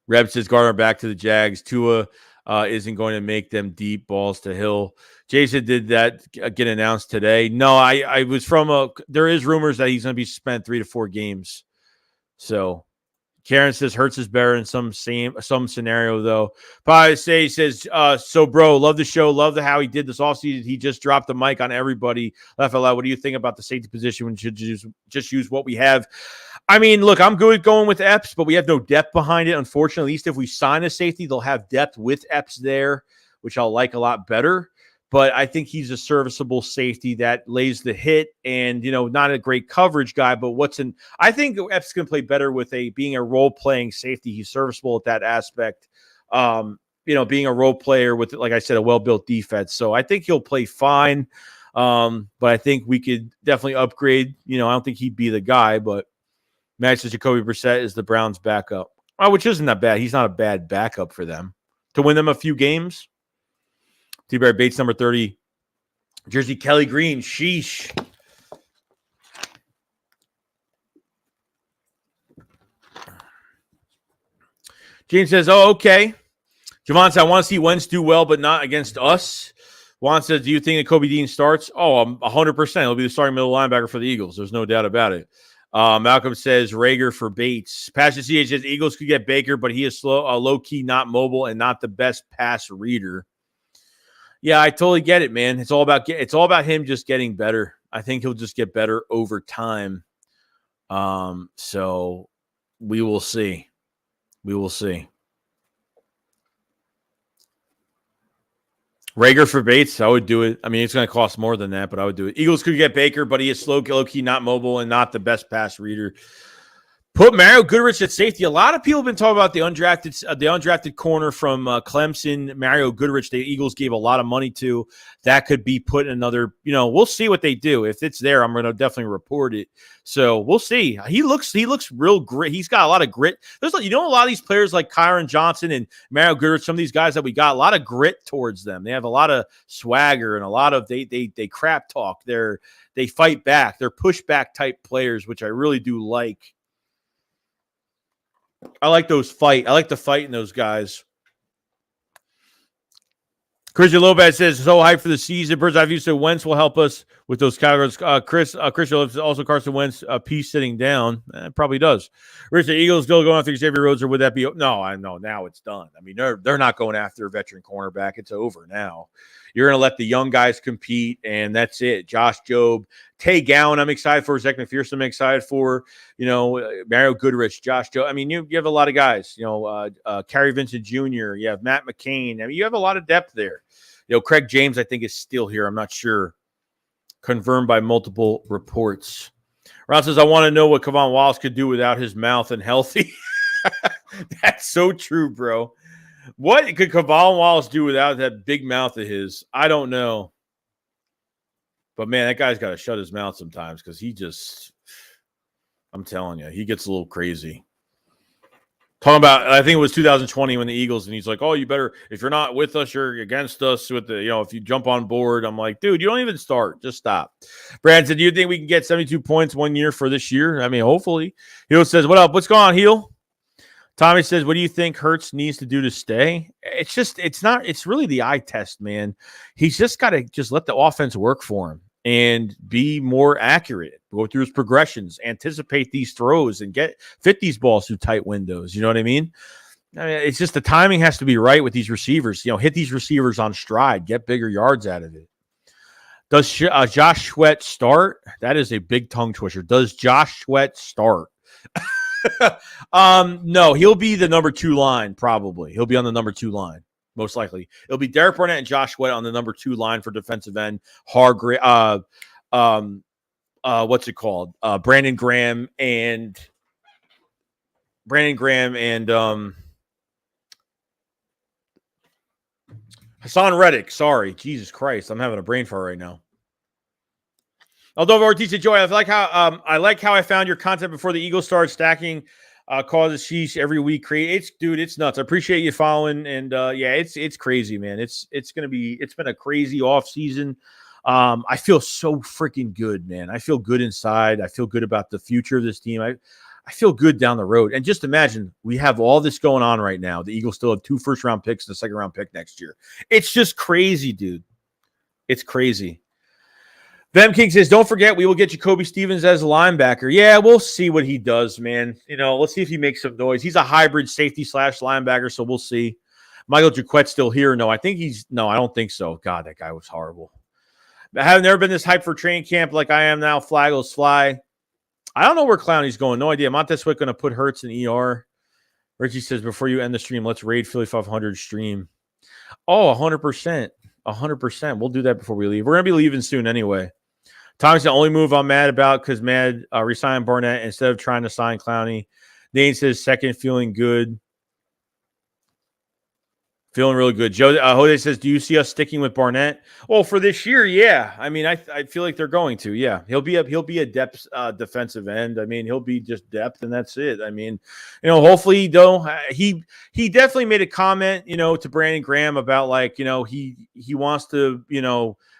Reb says, Gardner back to the Jags. Tua isn't going to make them deep balls to Hill. Jason, did that get announced today? No, I was from there is rumors that he's going to be spent 3 to 4 games. So Karen says Hertz is better in some scenario, though. Probably says, so, bro, love the show. Love how he did this offseason. He just dropped the mic on everybody. Laugh out loud. What do you think about the safety position when we should just use what we have? I mean, look, I'm good going with Epps, but we have no depth behind it. Unfortunately, at least if we sign a safety, they'll have depth with Epps there, which I'll like a lot better. But I think he's a serviceable safety that lays the hit and, not a great coverage guy, but I think Epps can play better with being a role-playing safety. He's serviceable at that aspect. Being a role player with, like I said, a well-built defense. So I think he'll play fine. But I think we could definitely upgrade. I don't think he'd be the guy, but Max says Jacoby Brissett is the Browns' backup, which isn't that bad. He's not a bad backup for them to win them a few games. T-Bear Bates, number 30. Jersey, Kelly Green. Sheesh. James says, oh, okay. Javon says, I want to see Wentz do well, but not against us. Juan says, do you think that Kobe Dean starts? Oh, 100%. He'll be the starting middle linebacker for the Eagles. There's no doubt about it. Malcolm says, Rager for Bates. Pastor CH says, Eagles could get Baker, but he is slow, low-key, not mobile, and not the best pass reader. Yeah, I totally get it, man. It's all about him just getting better. I think he'll just get better over time. So we will see. We will see. Rager for Bates, I would do it. I mean, it's going to cost more than that, but I would do it. Eagles could get Baker, but he is slow, low-key, not mobile, and not the best pass reader. Put Mario Goodrich at safety. A lot of people have been talking about the undrafted corner from Clemson, Mario Goodrich. The Eagles gave a lot of money to. That could be put in another. We'll see what they do. If it's there, I'm going to definitely report it. So we'll see. He looks real grit. He's got a lot of grit. There's a lot of these players like Kyron Johnson and Mario Goodrich. Some of these guys that we got a lot of grit towards them. They have a lot of swagger and a lot of they crap talk. They fight back. They're pushback type players, which I really do like. I like those fight. I like the fight in those guys. Christian Lopez says, so hyped for the season. Bird's eye view said Wentz will help us with those categories. Christian Lopez also Carson Wentz piece sitting down. Probably does. Richard, Eagles still going after Xavier Rhodes, or would that be? No, I know. Now it's done. I mean, they're not going after a veteran cornerback. It's over now. You're going to let the young guys compete, and that's it. Josh Jobe, Tay Gowan, I'm excited for. Zach McPherson, I'm excited for. Mario Goodrich, Josh Jobe. I mean, you have a lot of guys. Kerry Vincent Jr., you have Matt McCain. I mean, you have a lot of depth there. Craig James, I think, is still here. I'm not sure. Confirmed by multiple reports. Ron says, I want to know what Kevon Wallace could do without his mouth and healthy. That's so true, bro. What could Kevon Wallace do without that big mouth of his? I don't know. But, man, that guy's got to shut his mouth sometimes because I'm telling you, he gets a little crazy. Talking about, I think it was 2020 when the Eagles, and he's like, "Oh, you better, if you're not with us, you're against us. With the, if you jump on board." I'm like, dude, you don't even start. Just stop. Brad said, "Do you think we can get 72 points 1 year for this year?" I mean, hopefully. Heel says, "What up? What's going on, Heel?" Tommy says, "What do you think Hertz needs to do to stay?" It's really the eye test, man. He's just got to just let the offense work for him and be more accurate, go through his progressions, anticipate these throws, and fit these balls through tight windows. You know what I mean? It's just the timing has to be right with these receivers. Hit these receivers on stride, get bigger yards out of it. Does Josh Sweat start? That is a big tongue twister. Does Josh Sweat start? No, he'll be the number 2 line, probably. He'll be on the number 2 line, most likely. It'll be Derek Barnett and Josh Sweat on the number 2 line for defensive end. What's it called? Brandon Graham and Hassan Reddick. Sorry, Jesus Christ, I'm having a brain fart right now. Although Ortiz said, "Joy, I like how I found your content before the Eagles started stacking causes sheesh every week. It's nuts. I appreciate you following, and it's crazy, man. It's been a crazy off season. I feel so freaking good, man. I feel good inside. I feel good about the future of this team. I feel good down the road. And just imagine we have all this going on right now. The Eagles still have 2 first-round picks and a second-round pick next year. It's just crazy, dude. It's crazy." Vem King says, "Don't forget, we will get Jacoby Stevens as a linebacker." Yeah, we'll see what he does, man. Let's see if he makes some noise. He's a hybrid safety / linebacker, so we'll see. Michael Jaquette's still here. No, I don't think so. God, that guy was horrible. I have never been this hyped for training camp like I am now. Flaggles fly. I don't know where Clowney's going. No idea. Montez Sweat going to put Hertz in ER. Richie says, "Before you end the stream, let's raid Philly 500 stream." Oh, 100%. 100%. We'll do that before we leave. We're going to be leaving soon anyway. Tommy's the only move I'm mad about because Mad resigned Barnett instead of trying to sign Clowney. Dane says, "Second, feeling good." Feeling really good. Joe Jose says, "Do you see us sticking with Barnett?" Well, for this year, yeah. I mean, I feel like they're going to. Yeah, he'll be a depth defensive end. I mean, he'll be just depth, and that's it. I mean, hopefully, though, he definitely made a comment, to Brandon Graham about he wants to,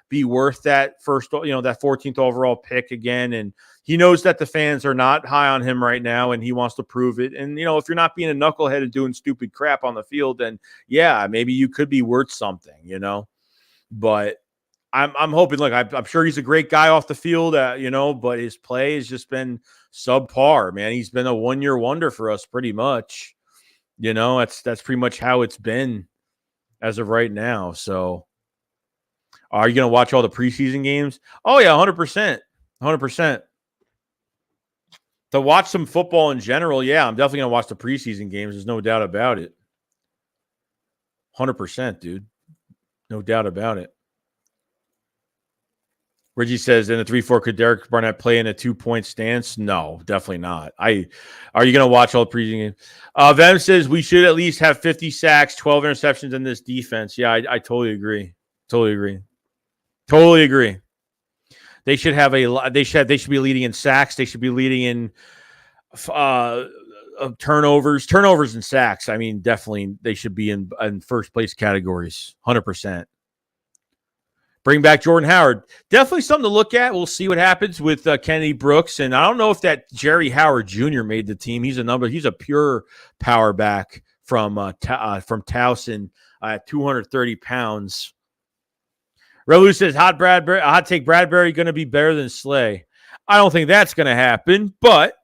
be worth that first, that 14th overall pick again, and he knows that the fans are not high on him right now, and he wants to prove it. And, if you're not being a knucklehead and doing stupid crap on the field, then, yeah, maybe you could be worth something, But I'm hoping, I'm sure he's a great guy off the field, but his play has just been subpar, man. He's been a one-year wonder for us pretty much. That's pretty much how it's been as of right now. So are you going to watch all the preseason games? Oh, yeah, 100%. 100%. To watch some football in general, yeah, I'm definitely going to watch the preseason games. There's no doubt about it. 100%, dude. No doubt about it. Reggie says, in the 3-4, could Derek Barnett play in a 2-point stance? No, definitely not. Are you going to watch all the preseason games? Vem says, we should at least have 50 sacks, 12 interceptions in this defense. Yeah, I totally agree. Totally agree. They should have they should be leading in sacks. They should be leading in turnovers and sacks. I mean, definitely they should be in first place categories. 100%. Bring back Jordan Howard. Definitely something to look at. We'll see what happens with Kennedy Brooks. And I don't know if that Jerry Howard Jr. made the team. He's a pure power back from Towson at 230 pounds. Relu says, hot take Bradbury going to be better than Slay. I don't think that's going to happen, but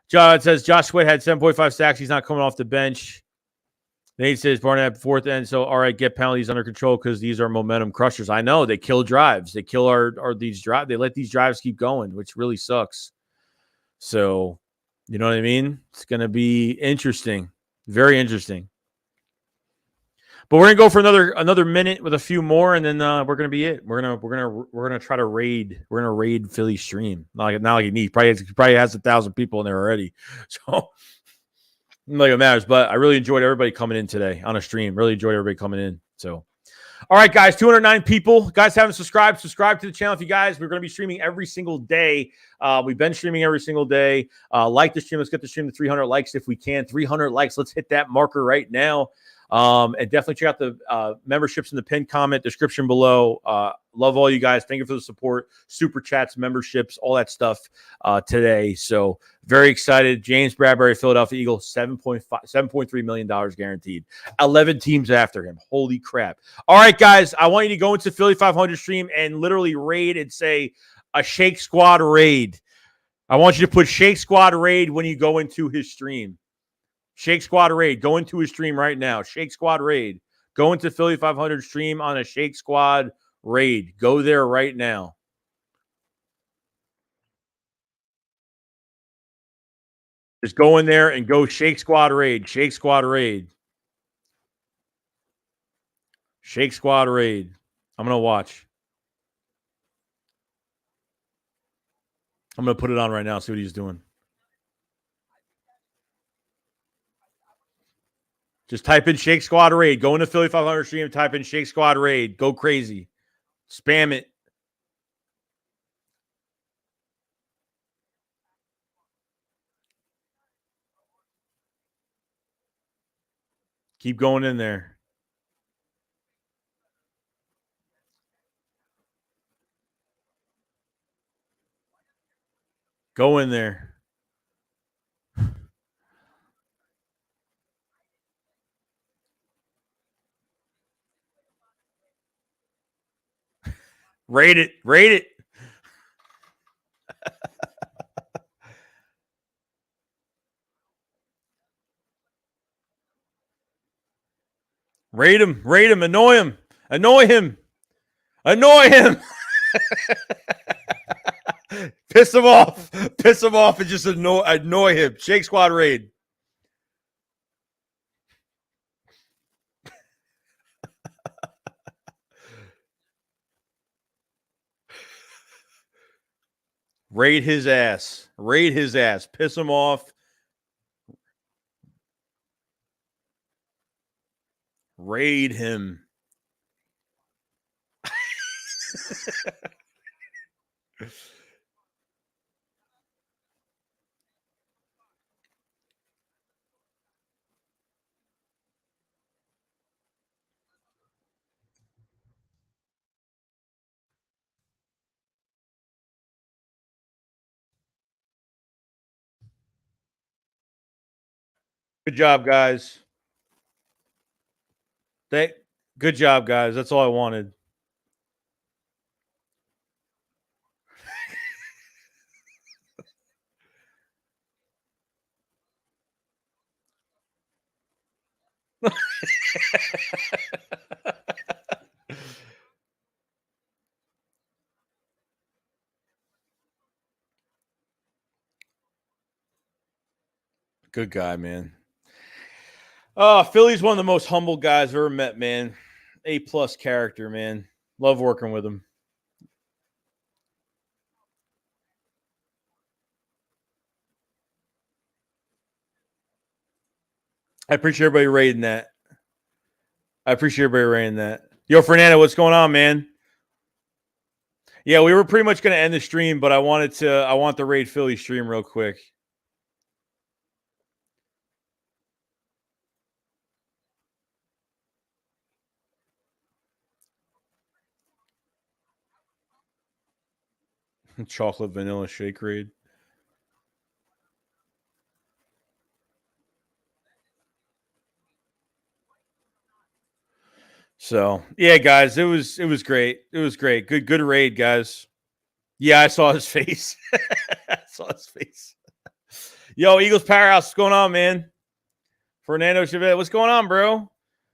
John says Josh Sweat had 7.5 sacks. He's not coming off the bench. Nate says Barnett fourth end. So, all right, get penalties under control because these are momentum crushers. I know they kill drives. They kill these drives. They let these drives keep going, which really sucks. So, you know what I mean? It's going to be interesting. Very interesting. But we're gonna go for another minute with a few more, and then we're gonna be it. We're gonna try to raid. We're gonna raid Philly stream. Not like you need. Probably has 1,000 people in there already. So not like it matters. But I really enjoyed everybody coming in today on a stream. Really enjoyed everybody coming in. So All right, guys, 209 people. Guys haven't subscribed. Subscribe to the channel if you guys. We're going to be streaming every single day. We've been streaming every single day. Like the stream. Let's get the stream to 300 likes if we can. 300 likes. Let's hit that marker right now. And definitely check out the memberships in the pinned comment description below. Love all you guys. Thank you for the support. Super chats, memberships, all that stuff today. So very excited. James Bradberry, Philadelphia Eagles, $7.3 million guaranteed. 11 teams after him. Holy crap. All right, guys, I want you to go into Philly 500 stream and literally raid and say a Shake Squad raid. I want you to put Shake Squad raid when you go into his stream. Shake Squad raid. Go into his stream right now. Shake Squad raid. Go into Philly 500 stream on a Shake Squad raid. Go there right now. Just go in there and go Shake Squad raid. Shake Squad raid. Shake Squad raid. I'm going to watch. I'm going to put it on right now. See what he's doing. Just type in Shake Squad raid. Go into Philly 500 stream. Type in Shake Squad raid. Go crazy. Spam it. Keep going in there. Go in there. Rate it. Rate it. Rate him. Rate him. Annoy him. Annoy him. Annoy him. Piss him off. Piss him off and just annoy him. Shake Squad raid. Raid his ass. Raid his ass. Piss him off. Raid him. Good job, guys. Good job, guys. That's all I wanted. Good guy, man. Philly's one of the most humble guys I've ever met, man. A+ character, man. Love working with him. I appreciate everybody rating that. Yo, Fernando, what's going on, man? Yeah, we were pretty much going to end the stream, but I want the raid Philly stream real quick. Chocolate vanilla shake raid. So yeah, guys, it was great. It was great. Good raid, guys. Yeah, I saw his face. I saw his face. Yo, Eagles Powerhouse, what's going on, man? Fernando Chavez, what's going on, bro?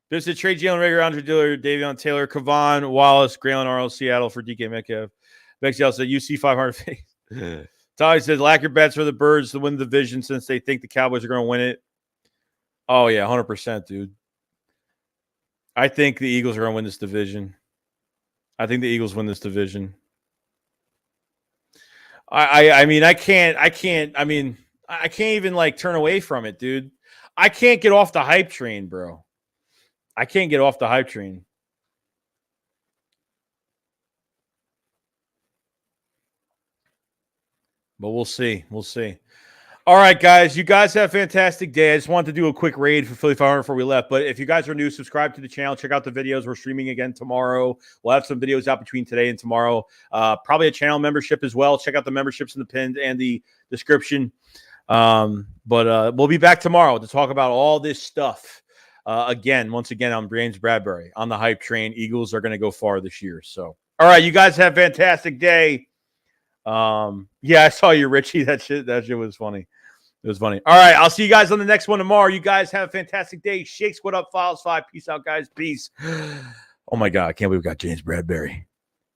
There's a trade Jalen Rager, Andre Diller, Davion Taylor, Kavan, Wallace, Graylin, RL, Seattle for DK Metcalf. Bexel said UC 500. Tommy says, lack your bets for the Birds to win the division since they think the Cowboys are going to win it. Oh, yeah, 100%, dude. I think the Eagles are going to win this division. I mean, I can't even like turn away from it, dude. I can't get off the hype train, bro. I can't get off the hype train. But we'll see. We'll see. All right, guys. You guys have a fantastic day. I just wanted to do a quick raid for Philly 500 before we left. But if you guys are new, subscribe to the channel. Check out the videos. We're streaming again tomorrow. We'll have some videos out between today and tomorrow. Probably a channel membership as well. Check out the memberships in the pinned and the description. But we'll be back tomorrow to talk about all this stuff. Once again, I'm James Bradbury on the hype train. Eagles are going to go far this year. So, all right, you guys have a fantastic day. Yeah, I saw you, Richie. That shit was funny. It was funny. All right, I'll see you guys on the next one tomorrow. You guys have a fantastic day. Shake Squad up, Files 5. Peace out, guys. Peace. Oh my God, I can't believe we got James Bradbury.